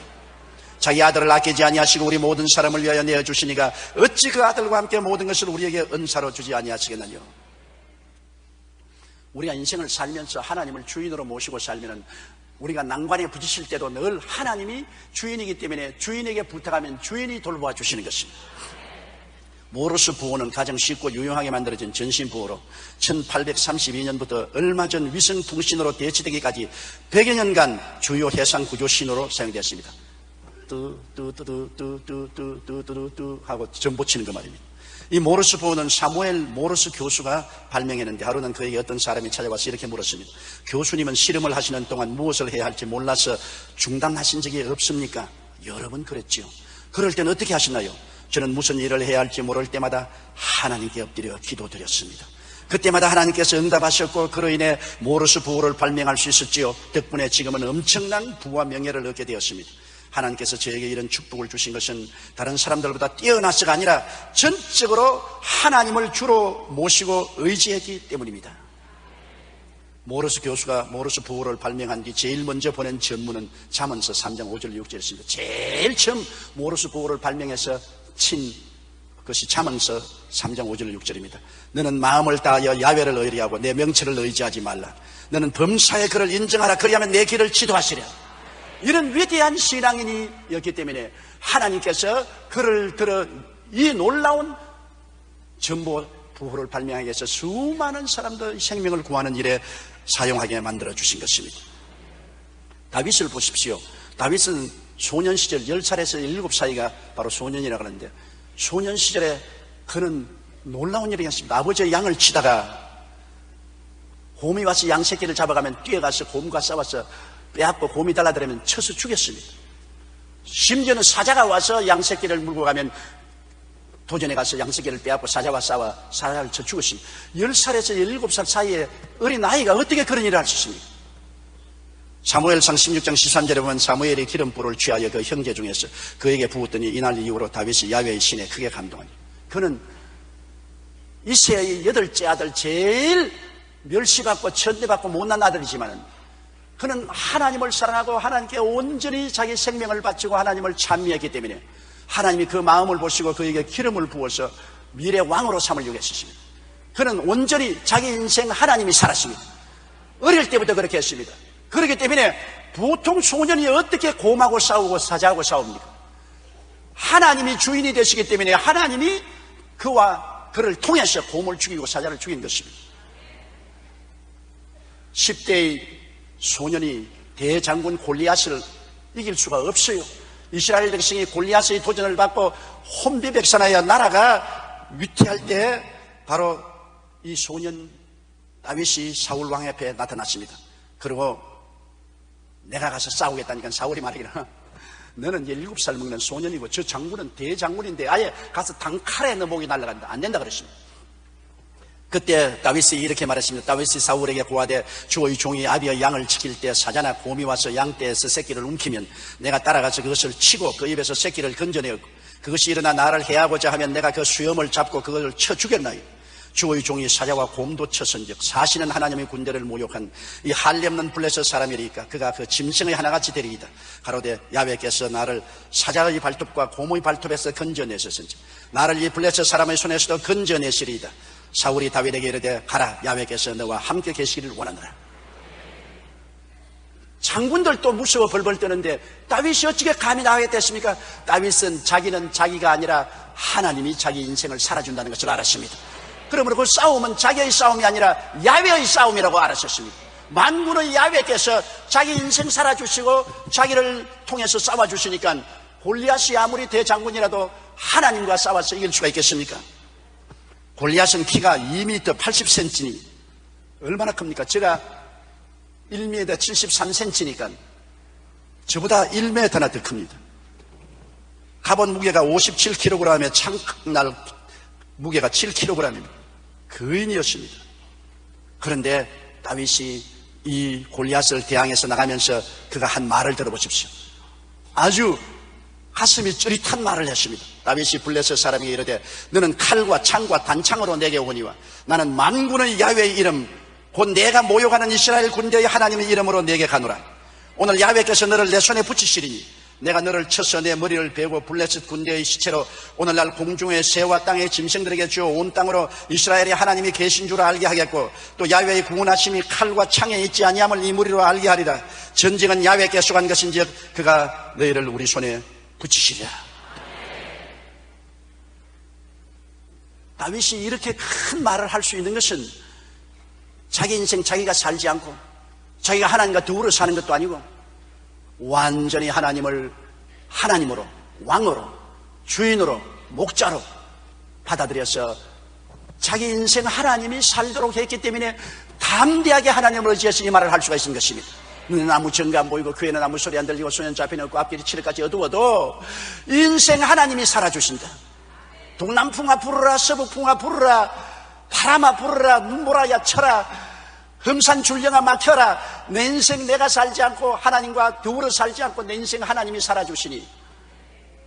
자기 아들을 아끼지 아니하시고 우리 모든 사람을 위하여 내어주시니가 어찌 그 아들과 함께 모든 것을 우리에게 은사로 주지 아니하시겠느냐. 우리가 인생을 살면서 하나님을 주인으로 모시고 살면 우리가 난관에 부딪힐 때도 늘 하나님이 주인이기 때문에 주인에게 부탁하면 주인이 돌보아 주시는 것입니다. 모르스 부호는 가장 쉽고 유용하게 만들어진 전신부호로 1832년부터 얼마 전 위성통신으로 대치되기까지 100여 년간 주요 해상구조 신호로 사용되었습니다. 뚜 하고 전보 치는 거 말입니다. 이 모르스 부호는 사무엘 모르스 교수가 발명했는데 하루는 그에게 어떤 사람이 찾아와서 이렇게 물었습니다. 교수님은 실험을 하시는 동안 무엇을 해야 할지 몰라서 중단하신 적이 없습니까? 여러 번 그랬지요. 그럴 때는 어떻게 하시나요? 저는 무슨 일을 해야 할지 모를 때마다 하나님께 엎드려 기도드렸습니다. 그때마다 하나님께서 응답하셨고 그로 인해 모르스 부호를 발명할 수 있었지요. 덕분에 지금은 엄청난 부와 명예를 얻게 되었습니다. 하나님께서 저에게 이런 축복을 주신 것은 다른 사람들보다 뛰어나서가 아니라 전적으로 하나님을 주로 모시고 의지했기 때문입니다. 모르스 교수가 모르스 부호를 발명한 뒤 제일 먼저 보낸 전문은 잠언서 3장 5절 6절이었습니다. 제일 처음 모르스 부호를 발명해서 친 것이 잠언서 3장 5절 6절입니다. 너는 마음을 다하여 야훼를 의리하고 내 명체를 의지하지 말라. 너는 범사의 그를 인정하라. 그리하면 내 길을 지도하시랴. 이런 위대한 신앙인이었기 때문에 하나님께서 그를 들어 이 놀라운 전보 부호를 발명하기 위해서 수많은 사람들의 생명을 구하는 일에 사용하게 만들어 주신 것입니다. 다윗을 보십시오. 다윗은 소년 시절 10살에서 7살이가 바로 소년이라고 하는데 소년 시절에 그는 놀라운 일이 있었습니다. 아버지의 양을 치다가 곰이 와서 양 새끼를 잡아가면 뛰어가서 곰과 싸워서 빼앗고 곰이 달라들면 쳐서 죽였습니다. 심지어는 사자가 와서 양 새끼를 물고 가면 도전에 가서 양 새끼를 빼앗고 사자와 싸워 사자를 쳐 죽였습니다. 10살에서 17살 사이에 어린 아이가 어떻게 그런 일을 할 수 있습니까? 사무엘상 16장 13절에 보면 사무엘이 기름불을 취하여 그 형제 중에서 그에게 부었더니 이날 이후로 다윗이 야훼의 신에 크게 감동하니 그는 이새의 8째 아들 제일 멸시받고 천대받고 못난 아들이지만 그는 하나님을 사랑하고 하나님께 온전히 자기 생명을 바치고 하나님을 찬미했기 때문에 하나님이 그 마음을 보시고 그에게 기름을 부어서 미래 왕으로 삼으려고 했습니다. 그는 온전히 자기 인생 하나님이 살았습니다. 어릴 때부터 그렇게 했습니다. 그렇기 때문에 보통 소년이 어떻게 곰하고 싸우고 사자하고 싸웁니까? 하나님이 주인이 되시기 때문에 하나님이 그를 통해서 곰을 죽이고 사자를 죽인 것입니다. 10대의 소년이 대장군 골리앗을 이길 수가 없어요. 이스라엘 백성이 골리앗의 도전을 받고 혼비백산하여 나라가 위태할 때 바로 이 소년 다윗이 사울 왕 앞에 나타났습니다. 그리고 내가 가서 싸우겠다니까 사울이 말하기를 너는 17살 먹는 소년이고 저 장군은 대장군인데 아예 가서 단칼에 너 목이 날아간다. 안 된다 그랬습니다. 그때 다윗이 이렇게 말했습니다. 다윗이 사울에게 고하되 주의 종이 아비의 양을 지킬 때 사자나 곰이 와서 양떼에서 새끼를 움키면 내가 따라가서 그것을 치고 그 입에서 새끼를 건져내고 그것이 일어나 나를 해하고자 하면 내가 그 수염을 잡고 그것을 쳐 죽였나이다. 주의 종이 사자와 곰도 쳤은즉 사시는 하나님의 군대를 모욕한 이 할례 없는 블레셋 사람이리까 그가 그 짐승의 하나같이 되리이다. 가로되 야훼께서 나를 사자의 발톱과 곰의 발톱에서 건져내셨은즉 나를 이 블레셋 사람의 손에서도 건져내시리이다. 사울이 다윗에게 이르되 가라 야훼께서 너와 함께 계시기를 원하노라. 장군들도 무서워 벌벌 떠는데 다윗이 어떻게 감히 나가겠댔습니까? 다윗은 자기는 자기가 아니라 하나님이 자기 인생을 살아준다는 것을 알았습니다. 그러므로 그 싸움은 자기의 싸움이 아니라 야훼의 싸움이라고 알았었습니다. 만군의 야훼께서 자기 인생 살아주시고 자기를 통해서 싸워주시니까 골리앗이 아무리 대장군이라도 하나님과 싸워서 이길 수가 있겠습니까? 골리앗은 키가 2m 80cm니 얼마나 큽니까? 제가 1m 73cm니까 저보다 1m나 더 큽니다. 갑옷 무게가 57kg에 창날 무게가 7kg입니다. 거인이었습니다. 그런데 다윗이 이 골리앗을 대항해서 나가면서 그가 한 말을 들어보십시오. 아주 가슴이 찌릿한 말을 했습니다. 다윗이 블레셋 사람에게 이르되 너는 칼과 창과 단창으로 내게 오거니와 나는 만군의 야훼의 이름 곧 내가 모욕하는 이스라엘 군대의 하나님의 이름으로 내게 가노라. 오늘 야훼께서 너를 내 손에 붙이시리니 내가 너를 쳐서 내 머리를 베고 블레셋 군대의 시체로 오늘날 공중의 새와 땅의 짐승들에게 주어 온 땅으로 이스라엘의 하나님이 계신 줄 알게 하겠고 또 야훼의 구원하심이 칼과 창에 있지 아니함을 이 무리로 알게 하리라. 전쟁은 야훼께 속한 것인즉 그가 너희를 우리 손에 붙이시리라. 다윗이 이렇게 큰 말을 할 수 있는 것은 자기 인생 자기가 살지 않고 자기가 하나님과 더불어 사는 것도 아니고 완전히 하나님을 하나님으로 왕으로 주인으로 목자로 받아들여서 자기 인생 하나님이 살도록 했기 때문에 담대하게 하나님을 의지해서 이 말을 할 수가 있는 것입니다. 눈에는 아무 증거 안 보이고 귀에는 아무 소리 안 들리고 손에는 잡히는 없고 앞길이 칠흑같이 어두워도 인생 하나님이 살아주신다. 동남풍아 부르라 서북풍아 부르라 바람아 부르라 눈보라야 쳐라 흠산줄령아 막혀라. 내 인생 내가 살지 않고 하나님과 더불어 살지 않고 내 인생 하나님이 살아주시니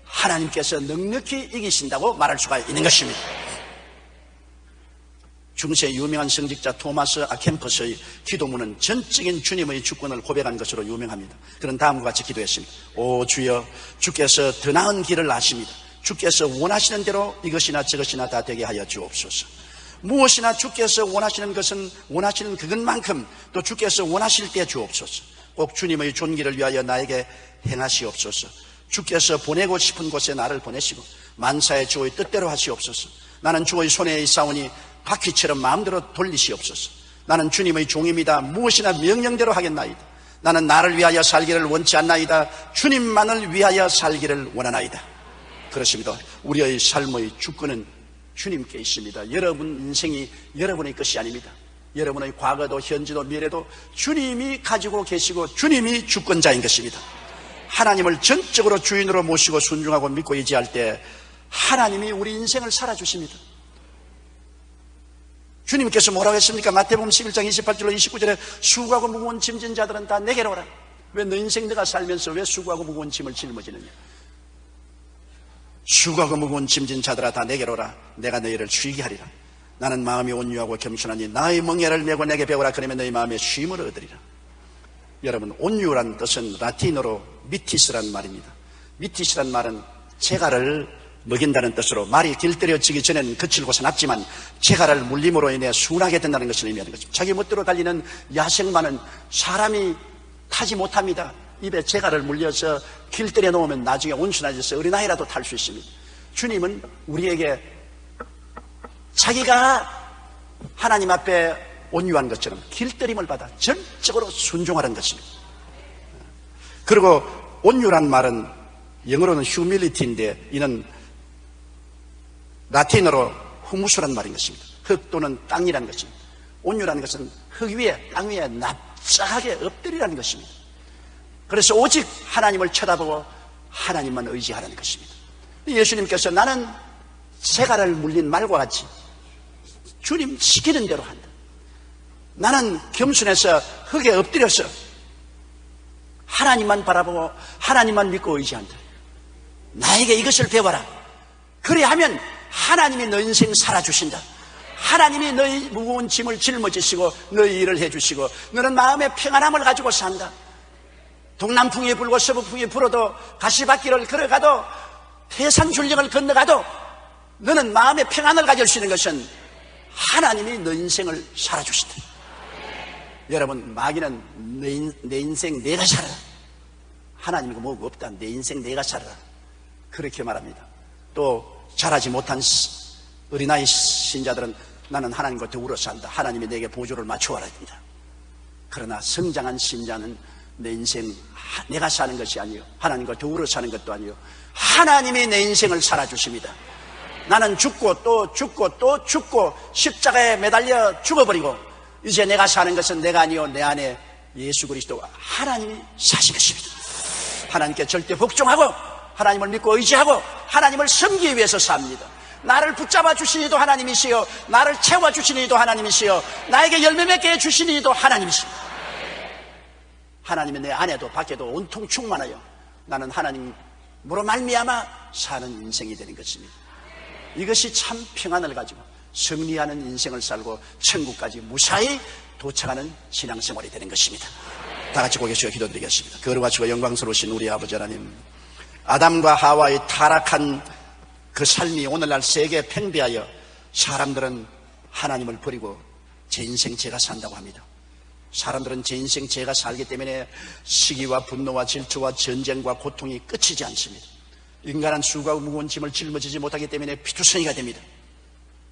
하나님께서 넉넉히 이기신다고 말할 수가 있는 것입니다. 중세 유명한 성직자 토마스 아켐퍼스의 기도문은 전적인 주님의 주권을 고백한 것으로 유명합니다. 그는 다음과 같이 기도했습니다. 오 주여 주께서 더 나은 길을 아십니다. 주께서 원하시는 대로 이것이나 저것이나 다 되게 하여 주옵소서. 무엇이나 주께서 원하시는 것은 원하시는 그것만큼 또 주께서 원하실 때 주옵소서. 꼭 주님의 존귀를 위하여 나에게 행하시옵소서. 주께서 보내고 싶은 곳에 나를 보내시고 만사의 주의 뜻대로 하시옵소서. 나는 주의 손에 있사오니 바퀴처럼 마음대로 돌리시옵소서. 나는 주님의 종입니다. 무엇이나 명령대로 하겠나이다. 나는 나를 위하여 살기를 원치 않나이다. 주님만을 위하여 살기를 원하나이다. 그렇습니다. 우리의 삶의 주권은 주님께 있습니다. 여러분 인생이 여러분의 것이 아닙니다. 여러분의 과거도 현재도 미래도 주님이 가지고 계시고 주님이 주권자인 것입니다. 하나님을 전적으로 주인으로 모시고 순종하고 믿고 의지할 때 하나님이 우리 인생을 살아주십니다. 주님께서 뭐라고 했습니까? 마태복음 11장 28절로 29절에 수고하고 무거운 짐진 자들은 다 내게로 오라. 왜 너 인생 내가 살면서 왜 수고하고 무거운 짐을 짊어지느냐? 수고하고 무거운 짐진 자들아 다 내게로 오라. 내가 너희를 쉬게 하리라. 나는 마음이 온유하고 겸손하니 나의 멍에를 메고 내게 배우라. 그러면 너희 마음에 쉼을 얻으리라. 여러분 온유란 뜻은 라틴어로 미티스란 말입니다. 미티스란 말은 재갈을 먹인다는 뜻으로 말이 길들여지기 전에는 거칠고 사납지만 재갈을 물림으로 인해 순하게 된다는 것을 의미하는 것입니다. 자기 멋대로 달리는 야생마는 사람이 타지 못합니다. 입에 재갈을 물려서 길들여 놓으면 나중에 온순해져서 어린아이라도 탈 수 있습니다. 주님은 우리에게 자기가 하나님 앞에 온유한 것처럼 길들임을 받아 전적으로 순종하는 것입니다. 그리고 온유란 말은 영어로는 humility인데 이는 라틴어로 후무스란 말인 것입니다. 흙 또는 땅이라는 것입니다. 온유라는 것은 흙 위에 땅 위에 납작하게 엎드리라는 것입니다. 그래서 오직 하나님을 쳐다보고 하나님만 의지하라는 것입니다. 예수님께서 나는 재갈을 물린 말과 같이 주님 시키는 대로 한다. 나는 겸손해서 흙에 엎드려서 하나님만 바라보고 하나님만 믿고 의지한다. 나에게 이것을 배워라. 그래야하면 하나님이 너 인생 살아주신다. 하나님이 너의 무거운 짐을 짊어지시고 너의 일을 해주시고 너는 마음의 평안함을 가지고 산다. 동남풍이 불고 서북풍이 불어도 가시밭길을 걸어가도 태산줄령을 건너가도 너는 마음의 평안을 가질 수 있는 것은 하나님이 너 인생을 살아주신다. 여러분, 마귀는 내 인생 내가 살아라. 하나님이고 뭐고 없다. 내 인생 내가 살아라. 그렇게 말합니다. 또 자라지 못한 어린아이 신자들은 나는 하나님과 더불어 산다. 하나님이 내게 보조를 맞춰와라 합니다. 그러나 성장한 신자는 내 인생 내가 사는 것이 아니요 하나님과 더불어 사는 것도 아니요 하나님이 내 인생을 살아주십니다. 나는 죽고 또 죽고 또 죽고 십자가에 매달려 죽어버리고 이제 내가 사는 것은 내가 아니요 내 안에 예수 그리스도가 하나님이 사신 것입니다. 하나님께 절대 복종하고 하나님을 믿고 의지하고 하나님을 섬기기 위해서 삽니다. 나를 붙잡아 주신 이도 하나님이시요 나를 채워 주신 이도 하나님이시요 나에게 열매 맺게 해 주신 이도 하나님이십니다. 하나님은 내 안에도 밖에도 온통 충만하여 나는 하나님으로 말미암아 사는 인생이 되는 것입니다. 이것이 참 평안을 가지고 승리하는 인생을 살고 천국까지 무사히 도착하는 신앙생활이 되는 것입니다. 다 같이 고개 숙여 기도드리겠습니다. 거룩하시고 영광스러우신 우리 아버지 하나님, 아담과 하와의 타락한 그 삶이 오늘날 세계에 팽배하여 사람들은 하나님을 버리고 제 인생 제가 산다고 합니다. 사람들은 제 인생 제가 살기 때문에 시기와 분노와 질투와 전쟁과 고통이 끝이지 않습니다. 인간한 수가 무거운 짐을 짊어지지 못하기 때문에 피투성이가 됩니다.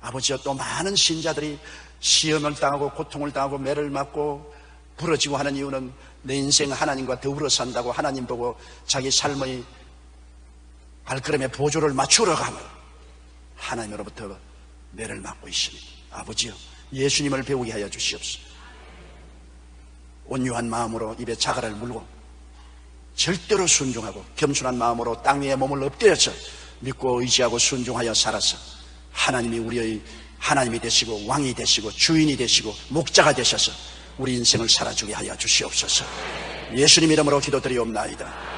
아버지여, 또 많은 신자들이 시험을 당하고 고통을 당하고 매를 맞고 부러지고 하는 이유는 내 인생 하나님과 더불어 산다고 하나님 보고 자기 삶의 발걸음에 보조를 맞추러 가면 하나님으로부터 매를 맞고 있습니다. 아버지여, 예수님을 배우게 하여 주시옵소서. 온유한 마음으로 입에 자갈을 물고 절대로 순종하고 겸손한 마음으로 땅 위에 몸을 엎드려서 믿고 의지하고 순종하여 살아서 하나님이 우리의 하나님이 되시고 왕이 되시고 주인이 되시고 목자가 되셔서 우리 인생을 살아주게 하여 주시옵소서. 예수님 이름으로 기도드리옵나이다.